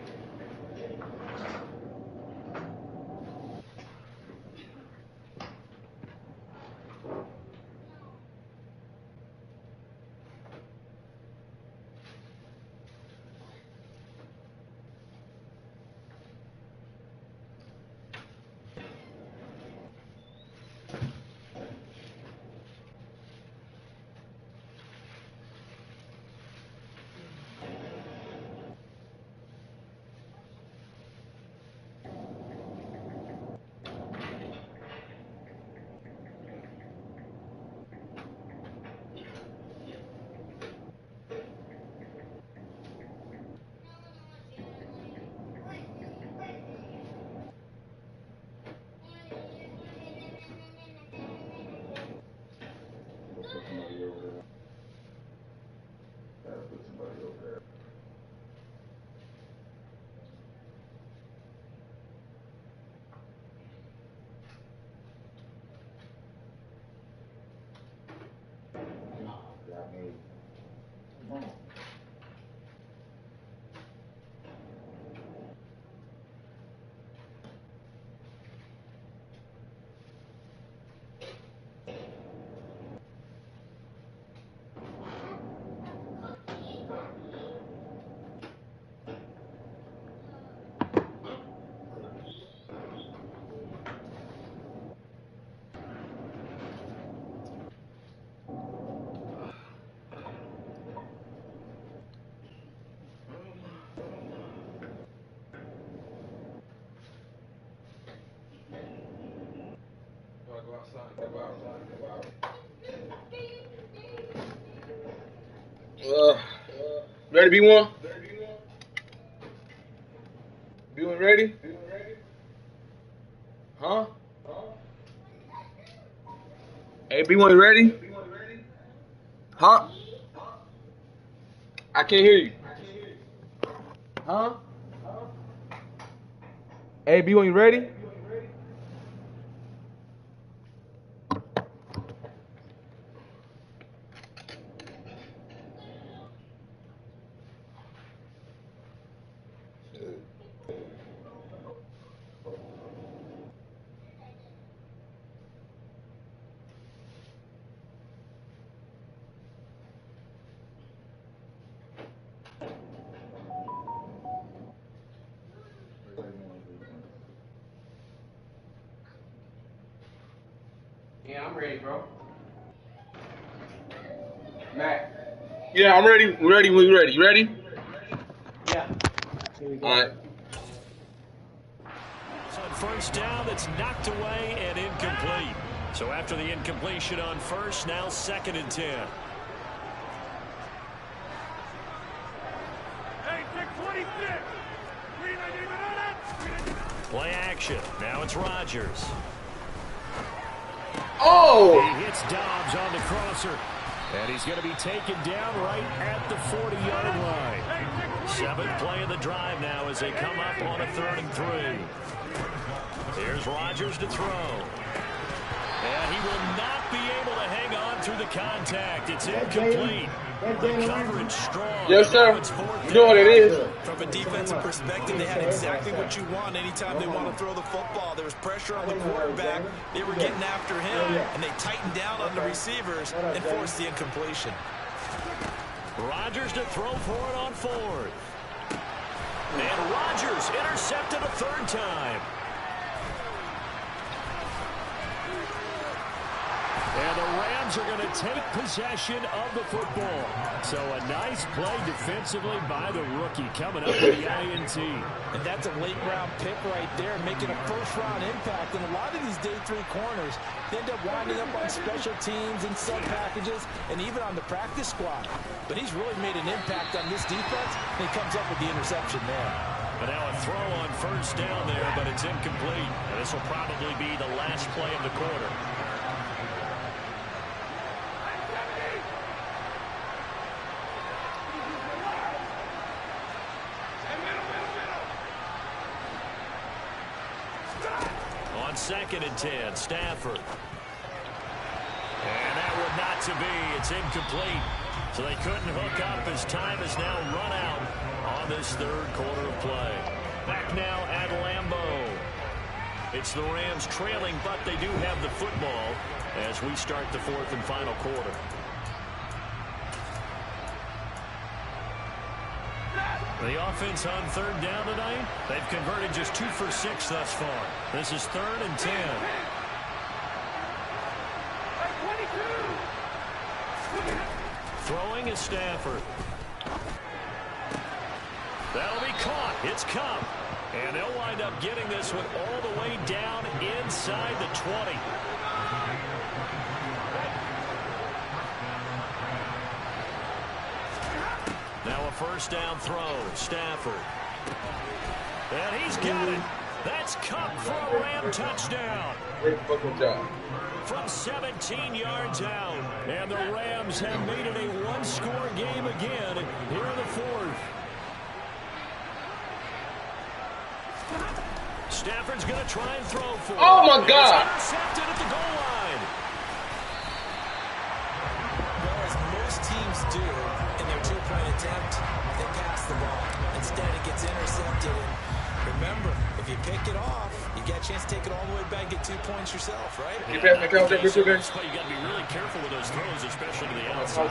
Go outside. Ready, B1? B1 ready? Huh? Hey, B1, you ready? Huh? I can't hear you. Huh? Hey, B1, you ready? Yeah, I'm ready, bro. Matt. Yeah, I'm ready. We're ready when you're ready. You ready? Yeah. Here we go. All right. So on first down, that's knocked away and incomplete. So after the incompletion on first, now 2nd and 10. Hey, take 26. Play action. Now it's Rodgers. Oh! He hits Dobbs on the crosser. And he's going to be taken down right at the 40-yard line. 7th play of the drive now as they come up on a 3rd and 3. Here's Rodgers to throw. And he will not be able to hang on through the contact. It's incomplete. The coverage strong. Yes, sir. You know what it is. From a defensive perspective, they had exactly what you want anytime they want to throw the football. There was pressure on the quarterback. They were getting after him, and they tightened down on the receivers and forced the incompletion. Rodgers to throw for it on 4th. And Rodgers intercepted a 3rd time. And the Rams are going to take possession of the football. So a nice play defensively by the rookie coming up with the INT. And that's a late-round pick right there, making a first-round impact. And a lot of these day 3 corners end up winding up on special teams and sub-packages and even on the practice squad. But he's really made an impact on this defense, and he comes up with the interception there. But now a throw on first down there, but it's incomplete. And this will probably be the last play of the quarter. On 2nd and 10, Stafford. And that would not to be. It's incomplete. So they couldn't hook up as time is now run out on this 3rd quarter of play. Back now at Lambeau. It's the Rams trailing, but they do have the football as we start the 4th and final quarter. The offense on 3rd down tonight, they've converted just 2 for 6 thus far. This is 3rd and 10. Throwing is Stafford. That'll be caught. It's Cup. And they'll wind up getting this one all the way down inside the 20. Now a first down throw. Stafford. And he's got it. That's Cup for a Ram touchdown. Great fucking job. From 17 yards out. And the Rams have made it a one-score game again here in the 4th. Stafford's going to try and throw for it. Oh, my God. He's intercepted at the goal line. Well, as most teams do in their 2-point attempt, they pass the ball. Instead, it gets intercepted. And remember, if you pick it off, you get a chance to take it all the way back, get 2 points yourself, right? You pass the count every 2 games? But you got to be really careful with those throws, especially to the outside.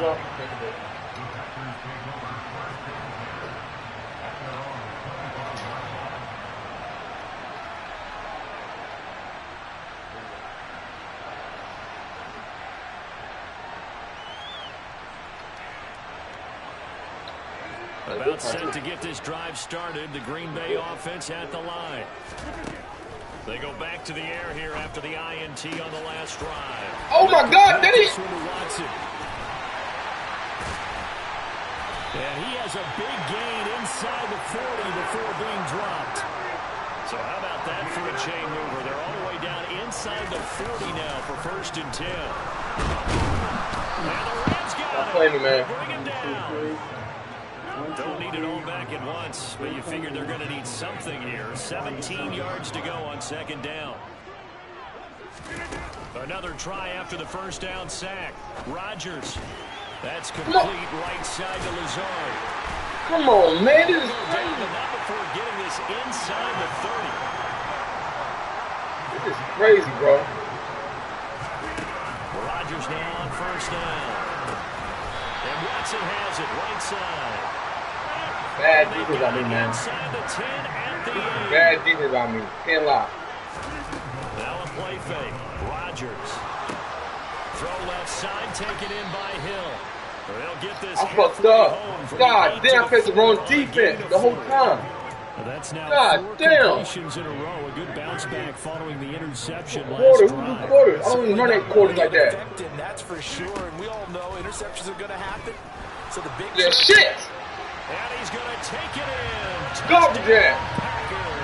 About set to get this drive started. The Green Bay offense at the line. They go back to the air here after the INT on the last drive. Oh my God, did he? And he has a big gain inside the 40 before being dropped. So how about that for a chain mover? They're all the way down inside the 40 now for 1st and 10. And the Rams got it. Bring him down. Don't need it all back at once, but you figure they're going to need something here. 17 yards to go on 2nd down. Another try after the first down sack. Rodgers. That's complete right side to Lazard. Come on, man. This is crazy. Not before getting this inside the 30. This is crazy, bro. Rodgers now on first down. And Watson has it right side. Bad defense on me, man. Bad defense on me. Can't lie. Now a play fake. Rodgers. Throw left side, taken in by Hill. They'll get this. I fucked up. God damn, I played the wrong defense the whole time. That's now God 4 damn. completions in a row. A good bounce back following the interception last Quarter, drive. quarters. I don't even run that quarter like that. Effective, that's for sure. And we all know interceptions are going to happen. So the big Shit. And he's going to take it in. Garbage Touchdown, Packers.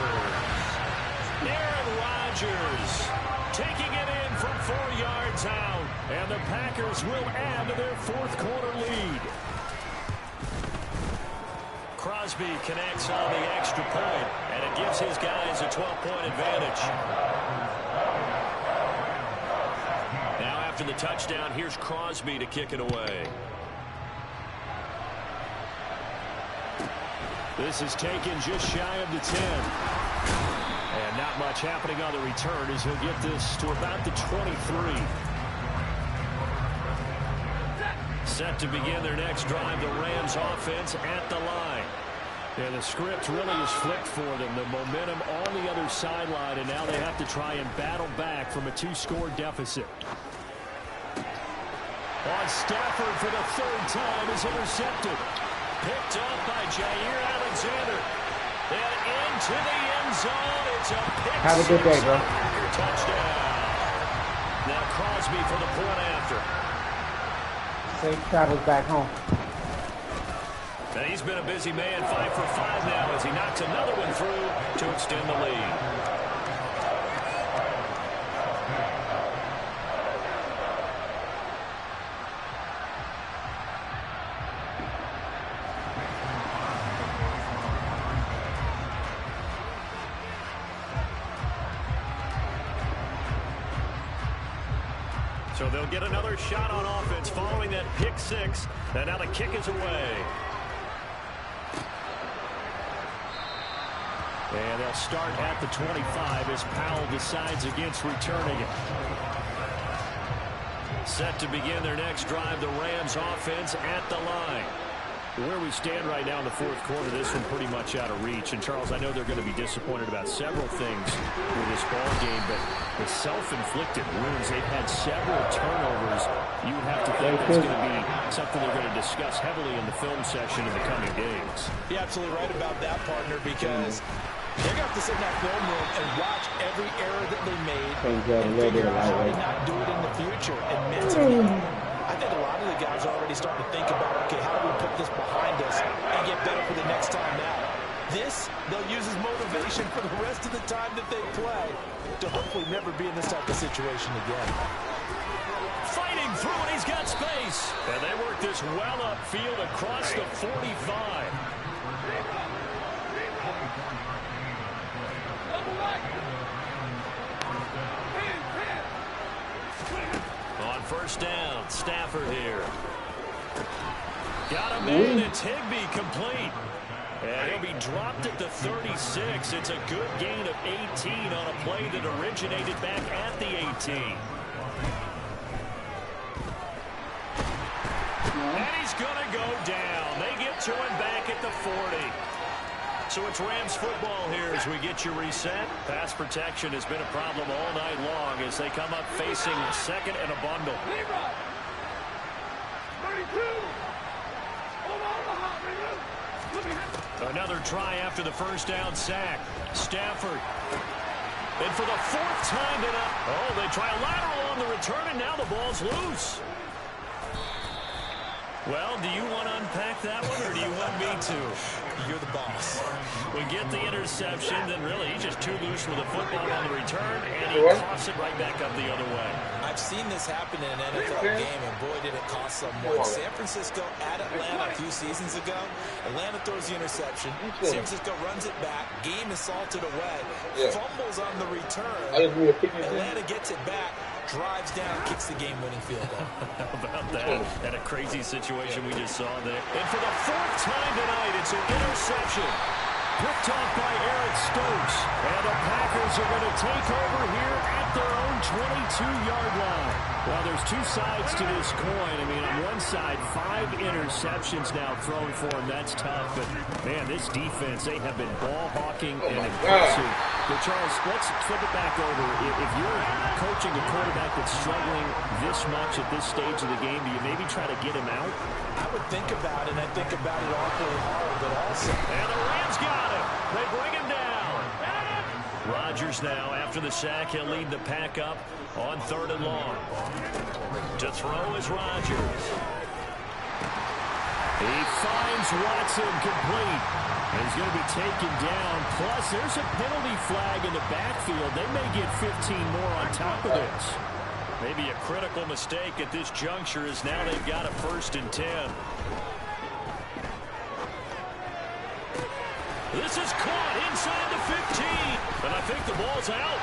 Aaron Rodgers taking it in from 4 yards out. And the Packers will add to their fourth quarter lead. Crosby connects on the extra point, and it gives his guys a 12-point advantage. Now after the touchdown, here's Crosby to kick it away. This is taken just shy of the 10. And not much happening on the return as he'll get this to about the 23. Set to begin their next drive, the Rams offense at the line. And the script really is flipped for them. The momentum on the other sideline, and now they have to try and battle back from a 2-score deficit. On Stafford for the 3rd time is intercepted. Picked up by Jair Alexander. And into the end zone. It's a pick. Have a good day, bro. Touchdown. Now Crosby for the point after. Safe travels back home. Now he's been a busy man, 5 for 5 now as he knocks another one through to extend the lead. So they'll get another shot on offense following that pick 6. And now the kick is away. And they'll start at the 25 as Powell decides against returning it. Set to begin their next drive, the Rams offense at the line. Where we stand right now in the fourth quarter, this one pretty much out of reach. And, Charles, I know they're going to be disappointed about several things with this ball game, but the self-inflicted wounds, they've had several turnovers. You would have to think that's going to be something they're going to discuss heavily in the film session in the coming days. You're absolutely right about that, partner, because they're going to have to sit in that film room and watch every error that they made and figure out how to not do it in the future. And mentally, I think a lot of the guys are already starting to think about, okay, how do we put this behind us and get better for the next time now? This, they'll use as motivation for the rest of the time that they play to hopefully never be in this type of situation again. Fighting through, and he's got space. And they work this well upfield across the 45. On first down, Stafford here. Got him in, it's Higbee complete. And he'll be dropped at the 36. It's a good gain of 18 on a play that originated back at the 18. And he's going to go down. They get to him back at the 40. So it's Rams football here as we get you reset. Pass protection has been a problem all night long as they come up facing second and a bundle. Another try after the first down sack. Stafford. And for the 4th time tonight. Oh, they try a lateral on the return, and now the ball's loose. Well, do you want to unpack that one, or do you want me to? You're the boss. We get the interception, then really he's just too loose with the football on the return, and he coughs it right back up the other way. I've seen this happen in an NFL game, and boy, did it cost someone. San Francisco at Atlanta a few seasons ago. Atlanta throws the interception. San Francisco runs it back. Game is salted away. Fumbles on the return. Atlanta gets it back. Drives down, kicks the game-winning field goal. How about that? And a crazy situation we just saw there. And for the 4th time tonight, it's an interception. Picked off by Eric Stokes. And the Packers are going to take over here at their own 22-yard line. Well, there's two sides to this coin. I mean, on one side, 5 interceptions now thrown for him. That's tough. But, man, this defense, they have been ball hawking and impressive. But, Charles, let's flip it back over. If you're coaching a quarterback that's struggling this much at this stage of the game, do you maybe try to get him out? I would think about it, and I think about it awfully hard, but also. And the Rams got him. They bring him down. Rodgers now, after the sack, he'll lead the pack up on 3rd and long. To throw is Rodgers. He finds Watson complete. He's going to be taken down. Plus, there's a penalty flag in the backfield. They may get 15 more on top of this. Maybe a critical mistake at this juncture is now they've got a 1st and 10. This is caught inside the 15. And I think the ball's out.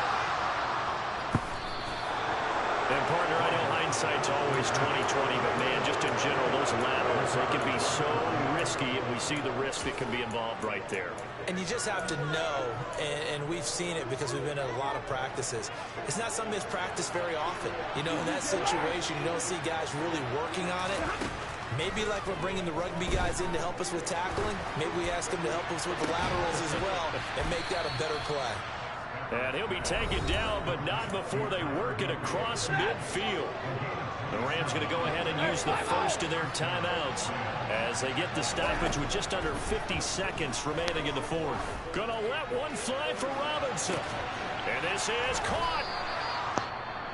And, partner, I know hindsight's always 20/20, but, man, just in general, those laterals, they can be so risky, and we see the risk that can be involved right there. And you just have to know, and we've seen it because we've been at a lot of practices. It's not something that's practiced very often. You know, in that situation, you don't see guys really working on it. Maybe like we're bringing the rugby guys in to help us with tackling, maybe we ask them to help us with the laterals as well and make that a better play. And he'll be taken down, but not before they work it across midfield. The Rams going to go ahead and use the first of their timeouts as they get the stoppage with just under 50 seconds remaining in the 4th. Going to let one fly for Robinson. And this is caught.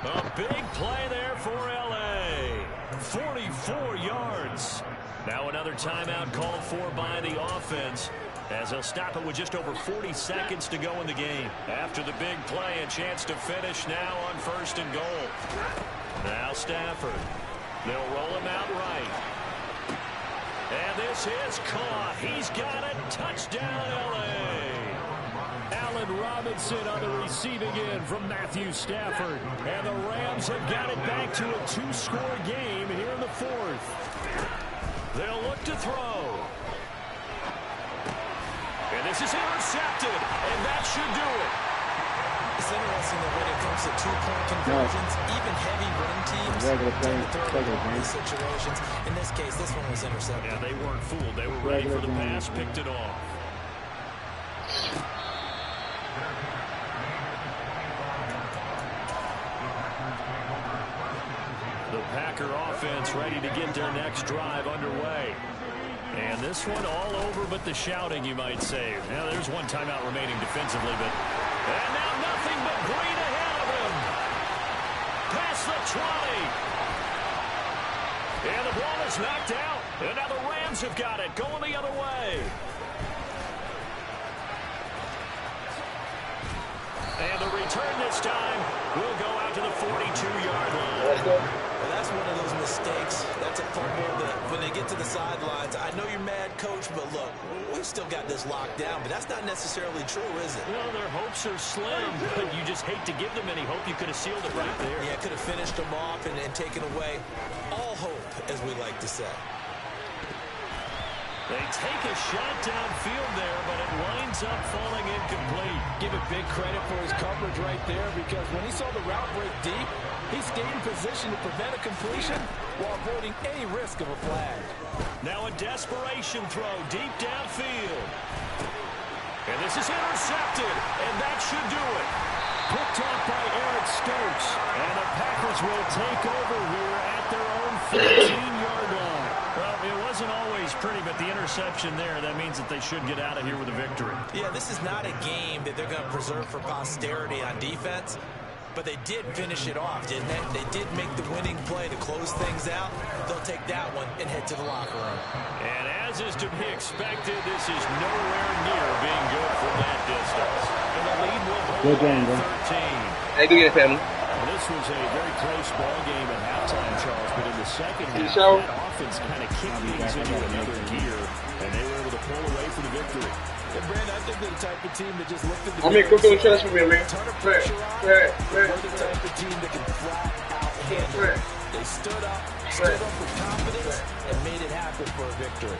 A big play there for L.A. 44 yards. Now another timeout called for by the offense, as they'll stop it with just over 40 seconds to go in the game. After the big play, a chance to finish now on 1st and goal. Now Stafford. They'll roll him out right. And this is caught. He's got it. Touchdown, L.A. Allen Robinson on the receiving end from Matthew Stafford. And the Rams have got it back to a 2-score game here in the 4th. They'll look to throw. And this is intercepted, and that should do it. It's interesting that when it comes to 2-point conversions, even heavy run teams tend to throw in these situations. In this case, this one was intercepted. Yeah, they weren't fooled. They were ready for the pass, picked it off. The Packer offense ready to get their next drive underway. And this one all over but the shouting, you might say. Now, there's one timeout remaining defensively, but... And now nothing but green ahead of him. Past the 20. And the ball is knocked out. And now the Rams have got it, going the other way. And the return this time will go out to the 42-yard line. Well, that's one of those mistakes. That's a fumble that when they get to the sidelines, I know you're mad, Coach, but look, we've still got this locked down, but that's not necessarily true, is it? Well, their hopes are slim, but you just hate to give them any hope. You could have sealed it right there. Yeah, could have finished them off and taken away all hope, as we like to say. They take a shot downfield there, but it winds up falling incomplete. Give it big credit for his coverage right there, because when he saw the route break deep, he stayed in position to prevent a completion while avoiding any risk of a flag. Now a desperation throw deep downfield. And this is intercepted, and that should do it. Picked off by Eric Stokes, and the Packers will take over here at their own 15-yard line. Well, it wasn't always pretty, but the interception there, that means that they should get out of here with a victory. Yeah, this is not a game that they're going to preserve for posterity on defense, but they did finish it off, didn't they? They did make the winning play to close things out. They'll take that one and head to the locker room. And as is to be expected, this is nowhere near being good from that distance. And the lead will hold at 13. Hey, good game, family. Well, this was a very close ball game at halftime, Charles, but in the second half, that offense kind of kicked things into another gear, and they were able to pull away for the victory. And Brandon, I think they're the type of team that just looked at the trust me, man. ton of pressure on. They're the type of team that can flat out handle it. They stood up with confidence, and made it happen for a victory.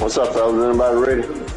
What's up, fellas? Anybody ready?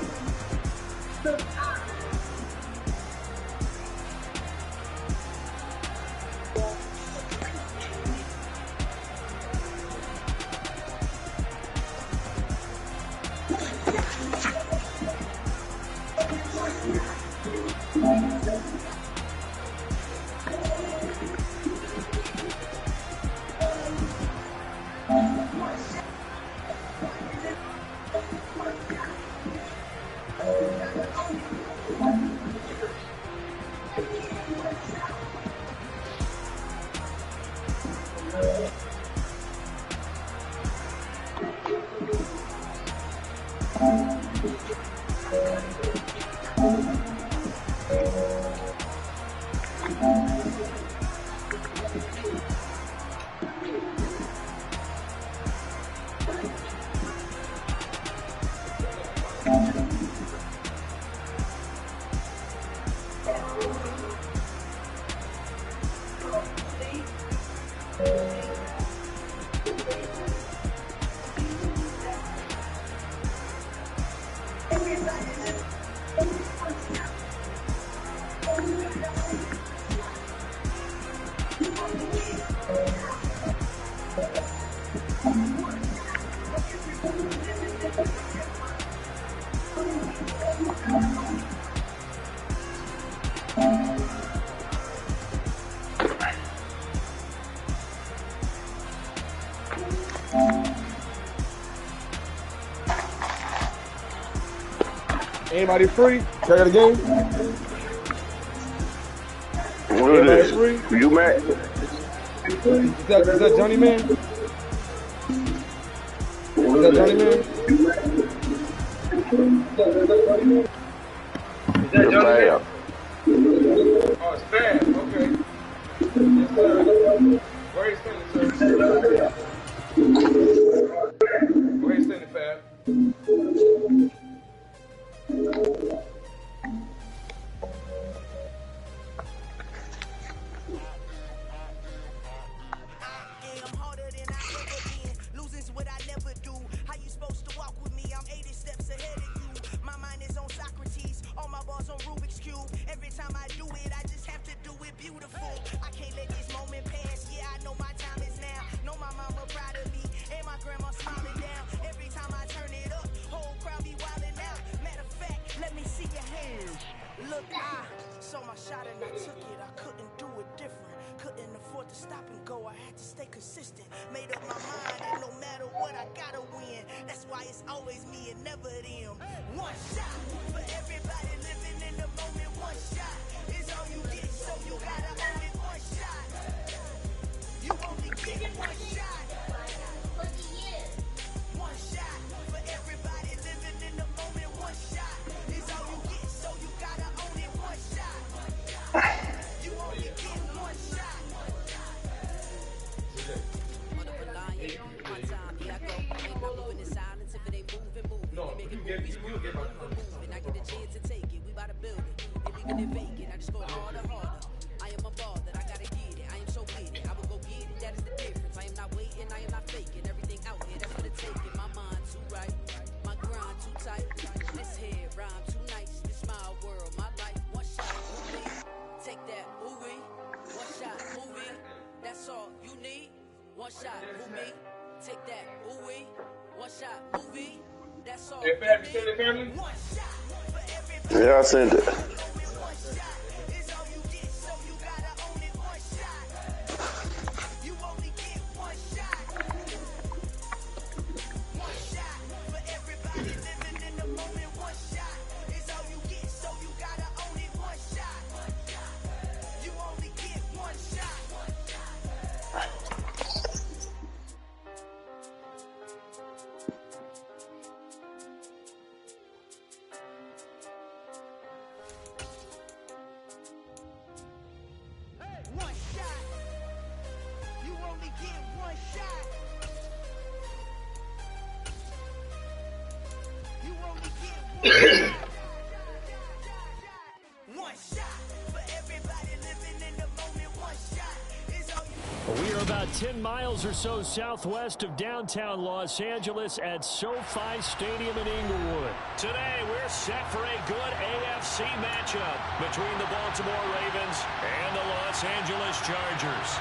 Anybody free? Check out the game. Who is this? Free? You, Matt? Is that Johnny Man? Is that Johnny Man? Is that Johnny Man? Oh, it's Fab. Okay. Yes, sir. Where are you standing, sir? Where are you standing, Fab? Yeah, I sent it. We are about 10 miles or so southwest of downtown Los Angeles at SoFi Stadium in Inglewood. Today, we're set for a good AFC matchup between the Baltimore Ravens and the Los Angeles Chargers.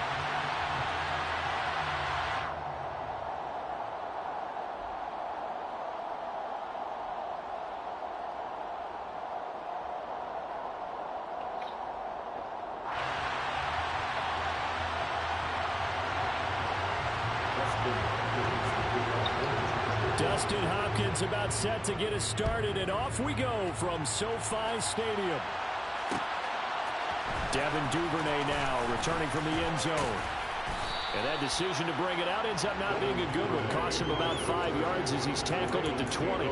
Dustin Hopkins about set to get us started, and off we go from SoFi Stadium. Devin Duvernay now returning from the end zone. And that decision to bring it out ends up not being a good one. Costs him about 5 yards as he's tackled at the 20.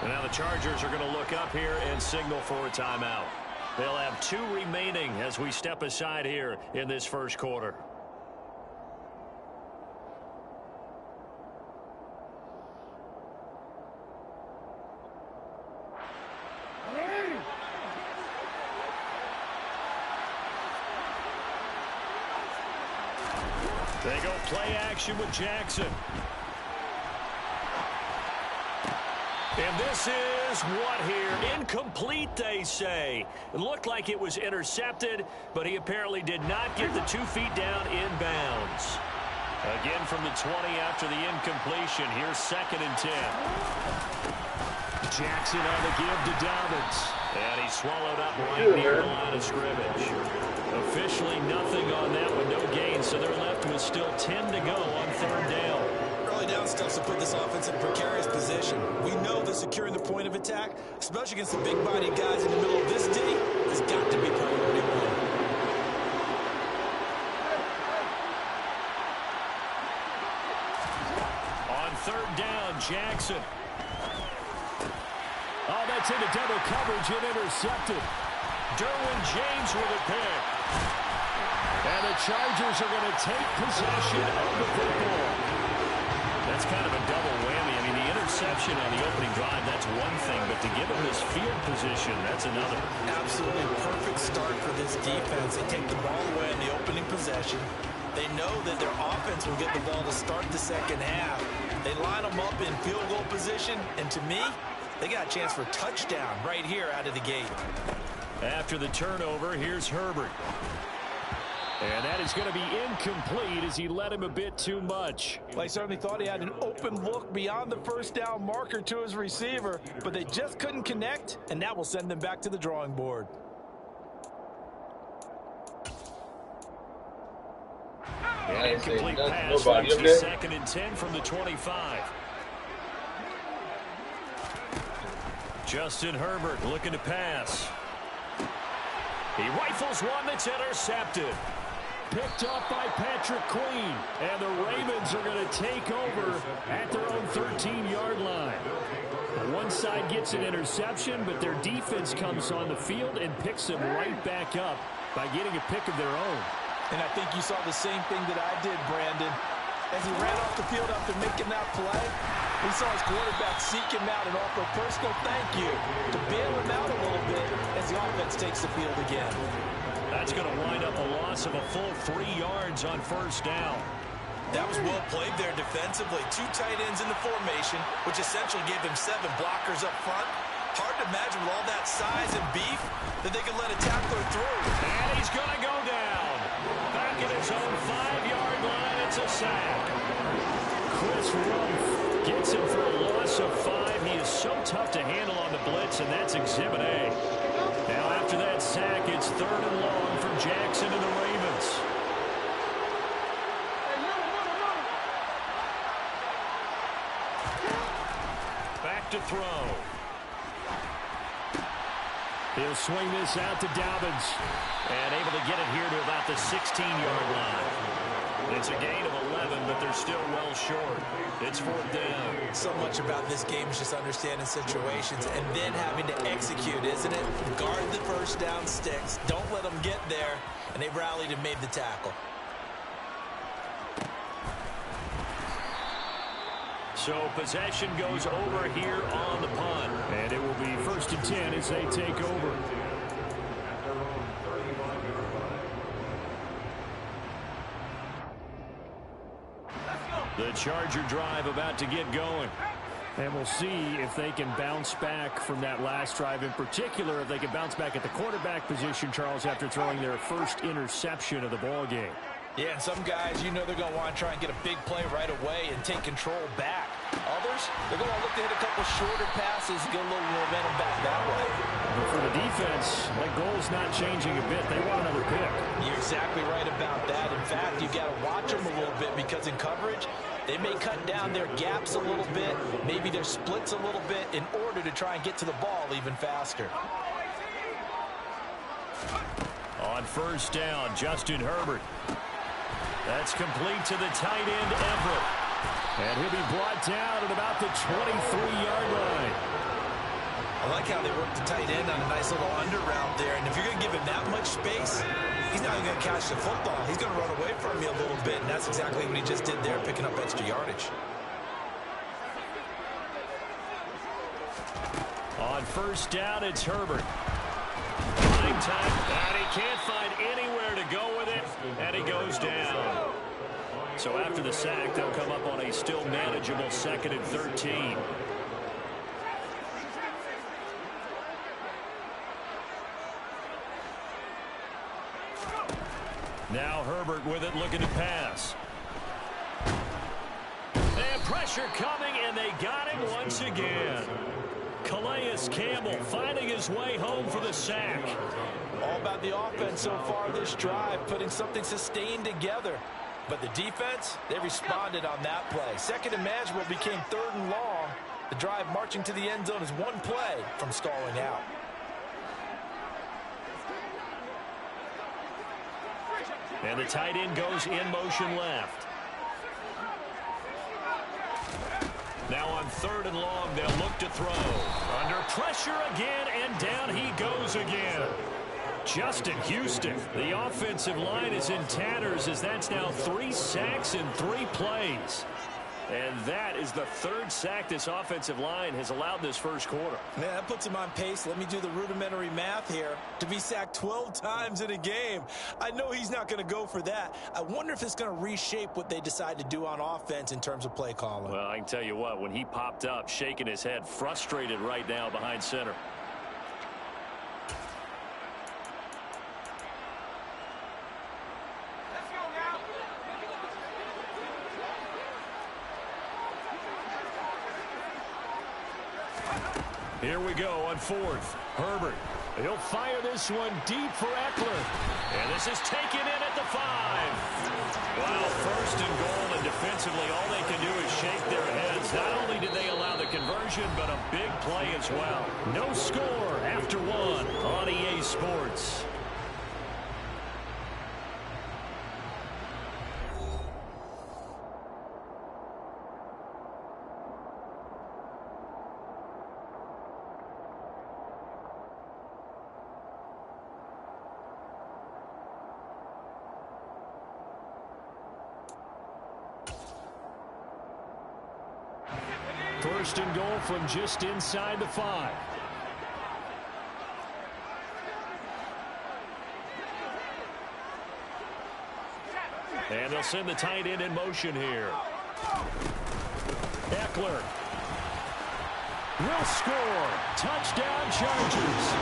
And now the Chargers are going to look up here and signal for a timeout. They'll have 2 remaining as we step aside here in this first quarter. They go play action with Jackson. And this is what here? Incomplete, they say. It looked like it was intercepted, but he apparently did not get the 2 feet down in bounds. Again from the 20 after the incompletion. Here's 2nd and 10. Jackson on the give to Dobbins. And he swallowed up right near the line of scrimmage. Officially nothing on that one, no gain, so they're left with still 10 to go on 3rd down. Early down stuff to put this offense in a precarious position. We know that securing the point of attack, especially against the big-bodied guys in the middle of this D, has got to be priority 1. On 3rd down, Jackson. Oh, that's into double coverage and intercepted. Derwin James with a pick. And the Chargers are going to take possession of the football. That's kind of a double whammy. I mean, the interception on the opening drive, that's one thing, but to give him this field position, that's another. Absolutely perfect start for this defense. They take the ball away in the opening possession. They know that their offense will get the ball to start the second half. They line them up in field goal position, and to me, they got a chance for a touchdown right here out of the gate. After the turnover, here's Herbert. And that is going to be incomplete as he led him a bit too much. Well, he certainly thought he had an open look beyond the 1st down marker to his receiver, but they just couldn't connect, and that will send them back to the drawing board. An incomplete pass leads to 2nd and 10 from the 25. Justin Herbert looking to pass. He rifles one that's intercepted. Picked up by Patrick Queen. And the Ravens are going to take over at their own 13-yard line. One side gets an interception, but their defense comes on the field and picks them right back up by getting a pick of their own. And I think you saw the same thing that I did, Brandon. As he ran off the field after making that play, he saw his quarterback seek him out and offer a personal thank you to bail him out a little bit as the offense takes the field again. That's going to wind up a loss of a full 3 yards on 1st down. That was well played there defensively. 2 tight ends in the formation, which essentially gave them 7 blockers up front. Hard to imagine with all that size and beef that they could let a tackler through. And he's going to go down. Back at his own 5-yard line, it's a sack. Chris Rumph gets him for a loss of 5. He is so tough to handle on the blitz, and that's Exhibit A. Now after that sack, it's 3rd and long for Jackson and the Ravens. Back to throw. He'll swing this out to Dobbins. And able to get it here to about the 16-yard line. It's a gain of 11, but they're still well short. It's 4th down. So much about this game is just understanding situations and then having to execute, isn't it? Guard the first down sticks. Don't let them get there. And they rallied and made the tackle. So possession goes over here on the punt. And it will be 1st and 10 as they take over. The Charger drive about to get going. And we'll see if they can bounce back from that last drive. In particular, if they can bounce back at the quarterback position, Charles, after throwing their first interception of the ball game. Yeah, and some guys, you know they're going to want to try and get a big play right away and take control back. Others, they're going to look to hit a couple shorter passes and get a little momentum back that way. But for the defense, that goal's not changing a bit. They want another pick. You're exactly right about that. In fact, you've got to watch them a little bit because in coverage, they may cut down their gaps a little bit, maybe their splits a little bit in order to try and get to the ball even faster. On 1st down, Justin Herbert. That's complete to the tight end, Everett. And he'll be brought down at about the 23-yard line. I like how they work the tight end on a nice little under route there. And if you're going to give him that much space, he's not even going to catch the football. He's going to run away from you a little bit, and that's exactly what he just did there, picking up extra yardage. On 1st down, it's Herbert. Running time, and he can't find anywhere to go with it, and he goes down. So after the sack, they'll come up on a still manageable 2nd and 13. Now Herbert with it, looking to pass. And pressure coming, and they got him once again. Calais Campbell finding his way home for the sack. All about the offense so far this drive, putting something sustained together. But the defense, they responded on that play. 2nd and manageable became 3rd and long. The drive marching to the end zone is one play from stalling out. And the tight end goes in motion left. Now on 3rd and long, they'll look to throw. Under pressure again, and down he goes again. Justin Houston, the offensive line is in tatters as that's now 3 sacks in 3 plays. And that is the 3rd sack this offensive line has allowed this first quarter. Man, that puts him on pace. Let me do the rudimentary math here. To be sacked 12 times in a game. I know he's not going to go for that. I wonder if it's going to reshape what they decide to do on offense in terms of play calling. Well, I can tell you what, when he popped up, shaking his head, frustrated right now behind center. Here we go on 4th. Herbert. He'll fire this one deep for Eckler. And this is taken in at the 5. Well, 1st and goal, and defensively, all they can do is shake their heads. Not only did they allow the conversion, but a big play as well. No score after 1 on EA Sports. First and goal from just inside the 5. And they'll send the tight end in motion here. Eckler will score. Touchdown, Chargers.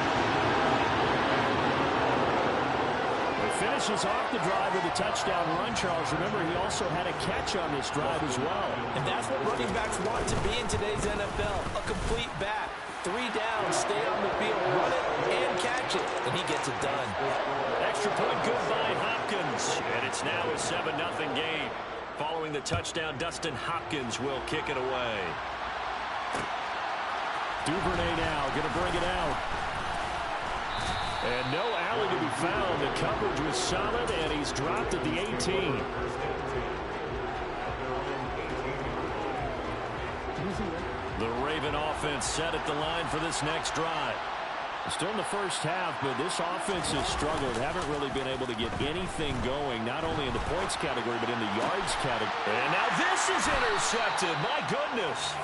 Finishes off the drive with a touchdown run, Charles. Remember, he also had a catch on this drive as well. And that's what running backs want to be in today's NFL. A complete back. 3 down, stay on the field, run it, and catch it. And he gets it done. Extra point good by Hopkins. And it's now a 7-0 game. Following the touchdown, Dustin Hopkins will kick it away. Duvernay now going to bring it out. And no alley to be found. The coverage was solid, and he's dropped at the 18. The Raven offense set at the line for this next drive. Still in the first half, but this offense has struggled. Haven't really been able to get anything going, not only in the points category, but in the yards category. And now this is intercepted. My goodness.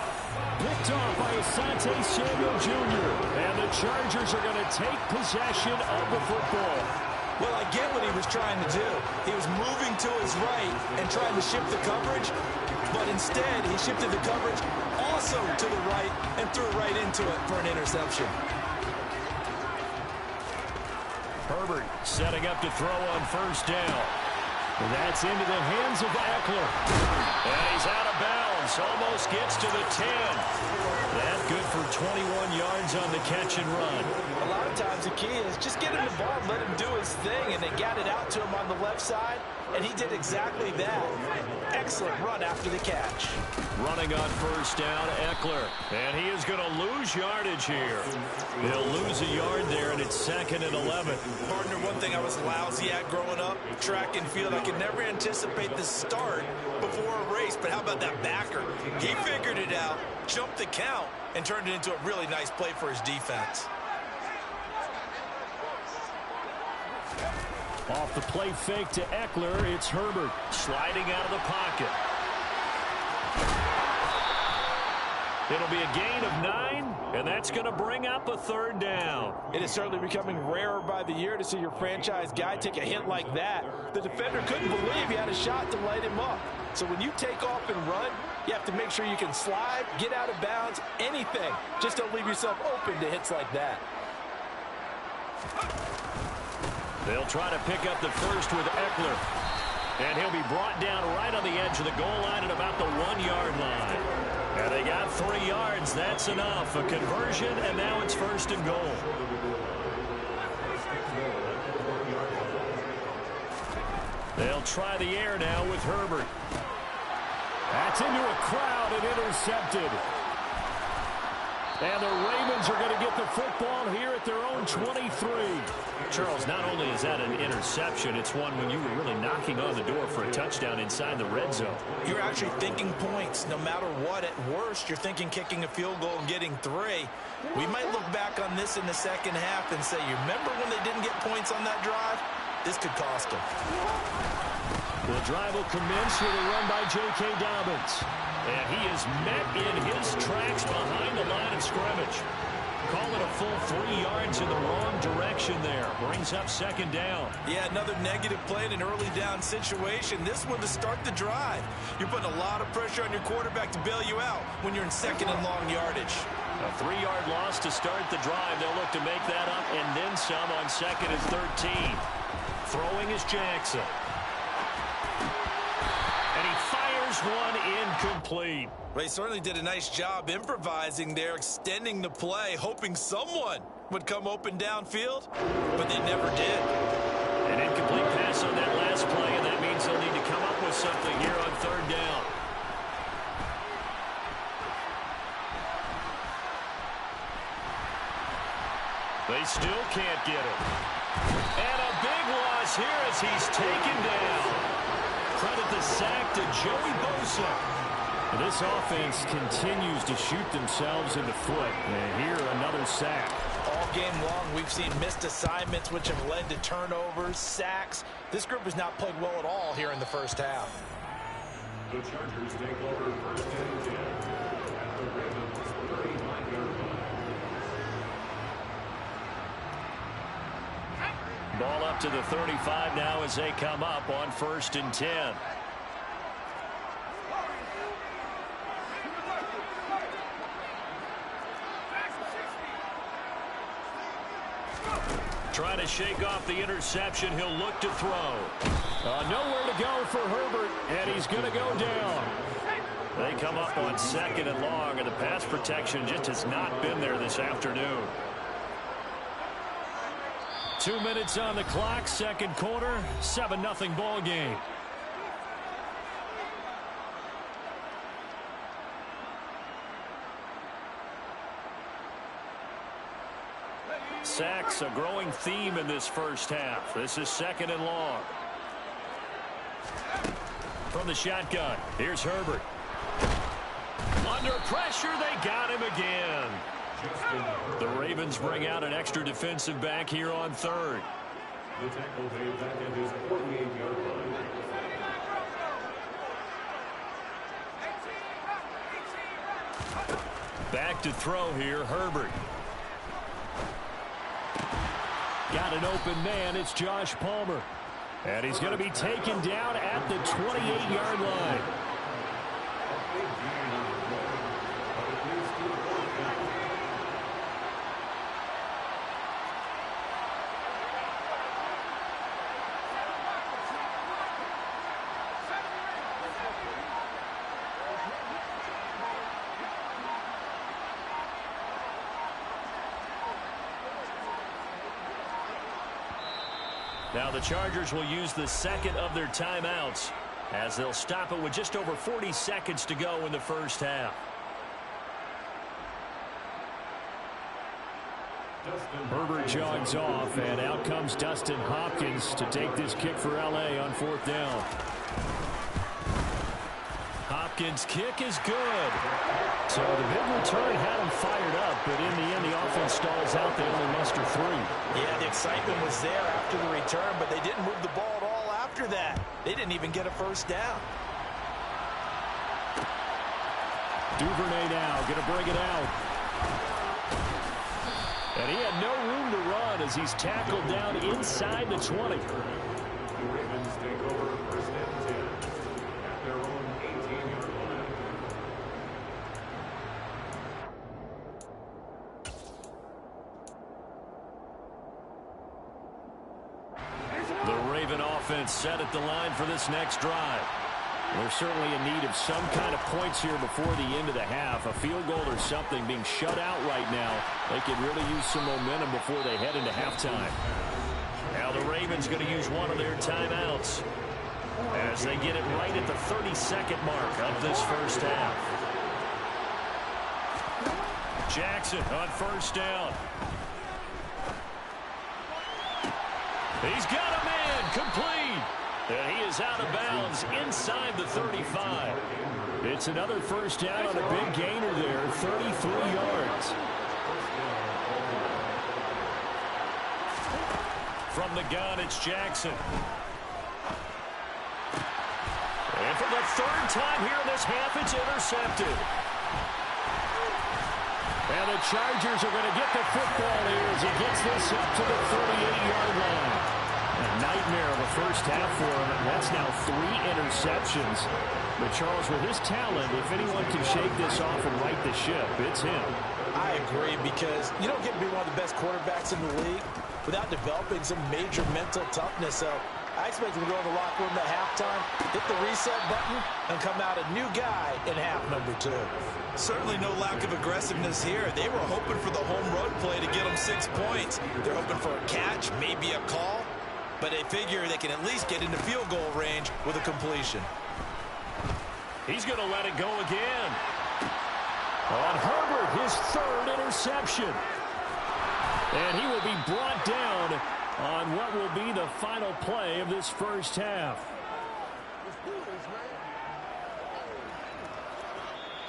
Picked off by Asante Samuel Jr. And the Chargers are going to take possession of the football. Well, I get what he was trying to do. He was moving to his right and trying to shift the coverage, but instead he shifted the coverage also to the right and threw right into it for an interception. Herbert setting up to throw on first down. And that's into the hands of Eckler. And he's out of bounds. Almost gets to the 10. That's good for 21 yards on the catch and run. A lot of times the key is just get him the ball and let him do his thing. And they got it out to him on the left side. And he did exactly that. Excellent run after the catch. Running on first down, Eckler. And he is going to lose yardage here. He'll lose a yard there, and it's 2nd and 11. Partner, one thing I was lousy at growing up, track and field. I could never anticipate the start before a race. But how about that backer? He figured it out, jumped the count, and turned it into a really nice play for his defense. Off the play fake to Eckler, it's Herbert sliding out of the pocket. It'll be a gain of 9, and that's going to bring up a 3rd down. It is certainly becoming rarer by the year to see your franchise guy take a hit like that. The defender couldn't believe he had a shot to light him up. So when you take off and run, you have to make sure you can slide, get out of bounds, anything. Just don't leave yourself open to hits like that. They'll try to pick up the first with Eckler. And he'll be brought down right on the edge of the goal line at about the 1-yard line. And they got 3 yards. That's enough. A conversion, and now it's 1st and goal. They'll try the air now with Herbert. That's into a crowd and intercepted. And the Ravens are going to get the football here at their own 23. Charles, not only is that an interception, it's one when you were really knocking on the door for a touchdown inside the red zone. You're actually thinking points. No matter what, at worst, you're thinking kicking a field goal and getting 3. We might look back on this in the second half and say, you remember when they didn't get points on that drive? This could cost them. The drive will commence with a run by J.K. Dobbins. And he is met in his tracks behind the line of scrimmage. Call it a full 3 yards in the wrong direction there. Brings up 2nd down. Yeah, another negative play in an early down situation. This one to start the drive. You're putting a lot of pressure on your quarterback to bail you out when you're in 2nd and long yardage. A 3-yard loss to start the drive. They'll look to make that up and then some on 2nd and 13. Throwing is Jackson. And he fires one incomplete. Well, he certainly did a nice job improvising there, extending the play, hoping someone would come open downfield, but they never did. An incomplete pass on that last play, and that means they'll need to come up with something here on 3rd down. They still can't get it. And a big loss here as he's taken down. Credit the sack to Joey Bosa. And this offense continues to shoot themselves in the foot. And here, another sack. All game long, we've seen missed assignments, which have led to turnovers, sacks. This group has not played well at all here in the first half. The Chargers take over 1st and 10 at the Ravens' 39-yard line. Ball up to the 35 now as they come up on 1st and 10. Trying to shake off the interception. He'll look to throw. Nowhere to go for Herbert, and he's going to go down. They come up on 2nd and long, and the pass protection just has not been there this afternoon. 2 minutes on the clock, 2nd quarter, 7-0 ball game. Sacks, a growing theme in this first half. This is 2nd and long. From the shotgun, here's Herbert. Under pressure, they got him again. The Ravens bring out an extra defensive back here on 3rd. The tackle made back at his 48-yard line. Back to throw here, Herbert. Got an open man, it's Josh Palmer. And he's going to be taken down at the 28-yard line. Now the Chargers will use the 2nd of their timeouts as they'll stop it with just over 40 seconds to go in the first half. Herbert jogs off, and out comes Dustin Hopkins to take this kick for L.A. on 4th down. Hopkins' kick is good. So the big return had him fired up, but in the end, the offense stalls out. They only muster 3. Yeah, the excitement was there after the return, but they didn't move the ball at all after that. They didn't even get a first down. Duvernay now going to bring it out. And he had no room to run as he's tackled down inside the 20. The Ravens take over 1st and 10 at their own 18-yard line. The Raven offense set at the line for this next drive. They're certainly in need of some kind of points here before the end of the half. A field goal or something being shut out right now. They could really use some momentum before they head into halftime. Now the Ravens going to use one of their timeouts as they get it right at the 32nd mark of this first half. Jackson on 1st down. He's got a man complete. And he is out of bounds inside the 35. It's another first down on a big gainer there, 33 yards. From the gun, it's Jackson. And for the 3rd time here in this half, it's intercepted. And the Chargers are going to get the football here as he gets this up to the 38-yard line. A nightmare of a first half for him, and that's now 3 interceptions. But Charles, with his talent, if anyone can shake this off and right the ship, it's him. I agree, because you don't get to be one of the best quarterbacks in the league without developing some major mental toughness. So I expect him to go in the locker room at halftime, hit the reset button, and come out a new guy in half number 2. Certainly no lack of aggressiveness here. They were hoping for the home run play to get them 6 points. They're hoping for a catch, maybe a call. But they figure they can at least get into field goal range with a completion. He's going to let it go again. On Herbert, his 3rd interception. And he will be brought down on what will be the final play of this first half.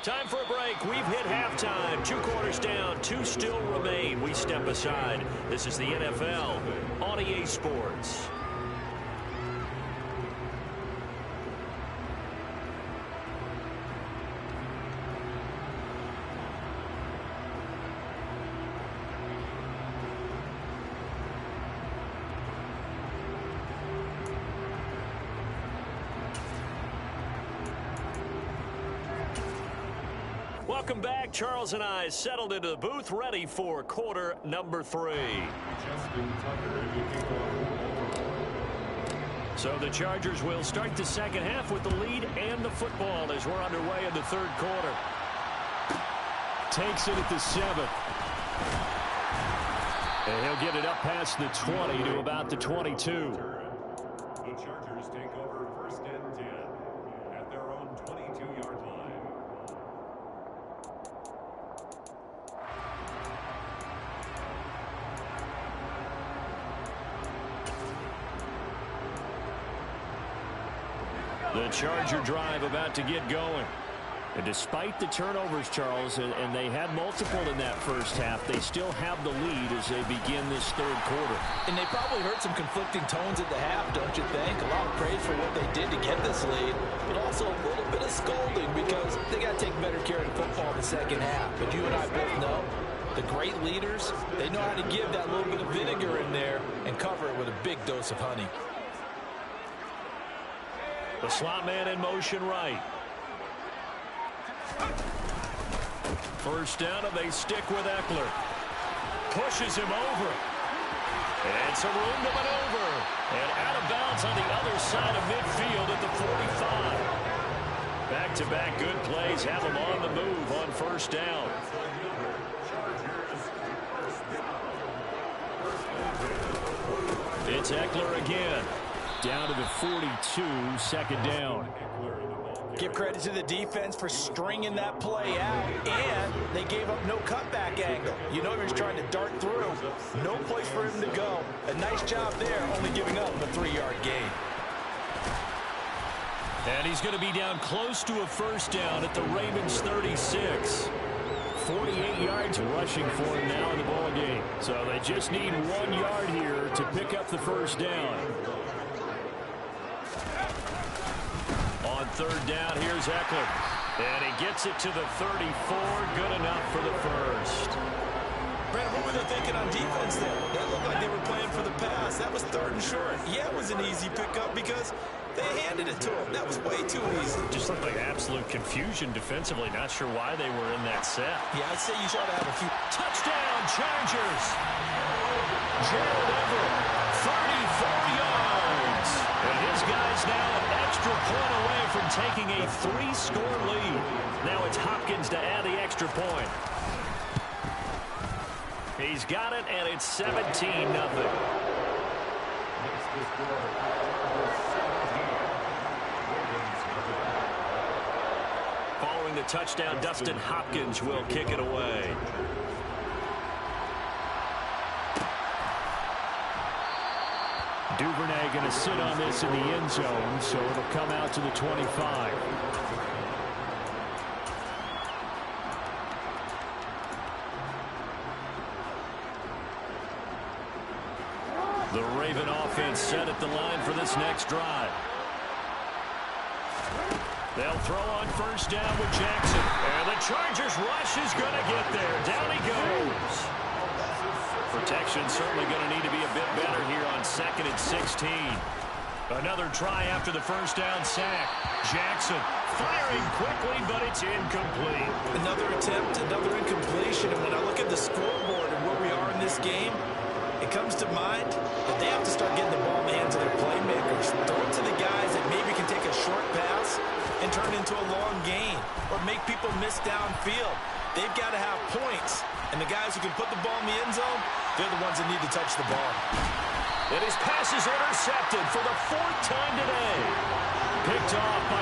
Time for a break. We've hit halftime. 2 quarters down, 2 still remain. We step aside. This is the NFL on EA Sports. Welcome back. Charles and I settled into the booth, ready for quarter number 3. So the Chargers will start the second half with the lead and the football as we're underway in the 3rd quarter. Takes it at the 7th. And he'll get it up past the 20 to about the 22. The Chargers take over 1st and 10 at their own 22-yard line. The Charger drive about to get going. And despite the turnovers, Charles, and they had multiple in that first half, they still have the lead as they begin this third quarter. And they probably heard some conflicting tones at the half, don't you think? A lot of praise for what they did to get this lead, but also a little bit of scolding because they got to take better care of the football in the second half. But you and I both know the great leaders, they know how to give that little bit of vinegar in there and cover it with a big dose of honey. The slot man in motion right. First down, and they stick with Eckler. Pushes him over. And some room to maneuver. And out of bounds on the other side of midfield at the 45. Back-to-back good plays have him on the move on first down. It's Eckler again. Down to the 42, second down. Give credit to the defense for stringing that play out, and they gave up no cutback angle. You know he was trying to dart through. No place for him to go. A nice job there, only giving up a 3-yard gain. And he's going to be down close to a first down at the Ravens 36. 48 yards rushing for him now in the ball game. So they just need 1 yard here to pick up the first down. On third down, here's Eckler. And he gets it to the 34. Good enough for the first. Brandon, what were they thinking on defense there? That looked like they were playing for the pass. That was third and short. Yeah, it was an easy pickup because they handed it to him. That was way too easy. Just looked like absolute confusion defensively. Not sure why they were in that set. Yeah, I'd say you ought to have a few. Touchdown, Chargers. Gerald Everett, 34 yards. And his guys now an extra point away from taking a 3-score lead. Now it's Hopkins to add the extra point. He's got it, and it's 17-0. Following the touchdown, Dustin Hopkins will kick it away. Duvernay going to sit on this in the end zone, so it'll come out to the 25. The Raven offense set at the line for this next drive. They'll throw on first down with Jackson. And the Chargers rush is going to get there. Down he goes. Protection certainly going to need to be a bit better here on 2nd and 16. Another try after the first down sack. Jackson firing quickly, but it's incomplete. Another attempt, another incompletion. And when I look at the scoreboard and where we are in this game, it comes to mind that they have to start getting the ball in the hands of their playmakers. Throw it to the guys that maybe can take a short pass and turn it into a long gain or make people miss downfield. They've got to have points. And the guys who can put the ball in the end zone, they're the ones that need to touch the ball. And his pass is intercepted for the 4th time today. Picked off by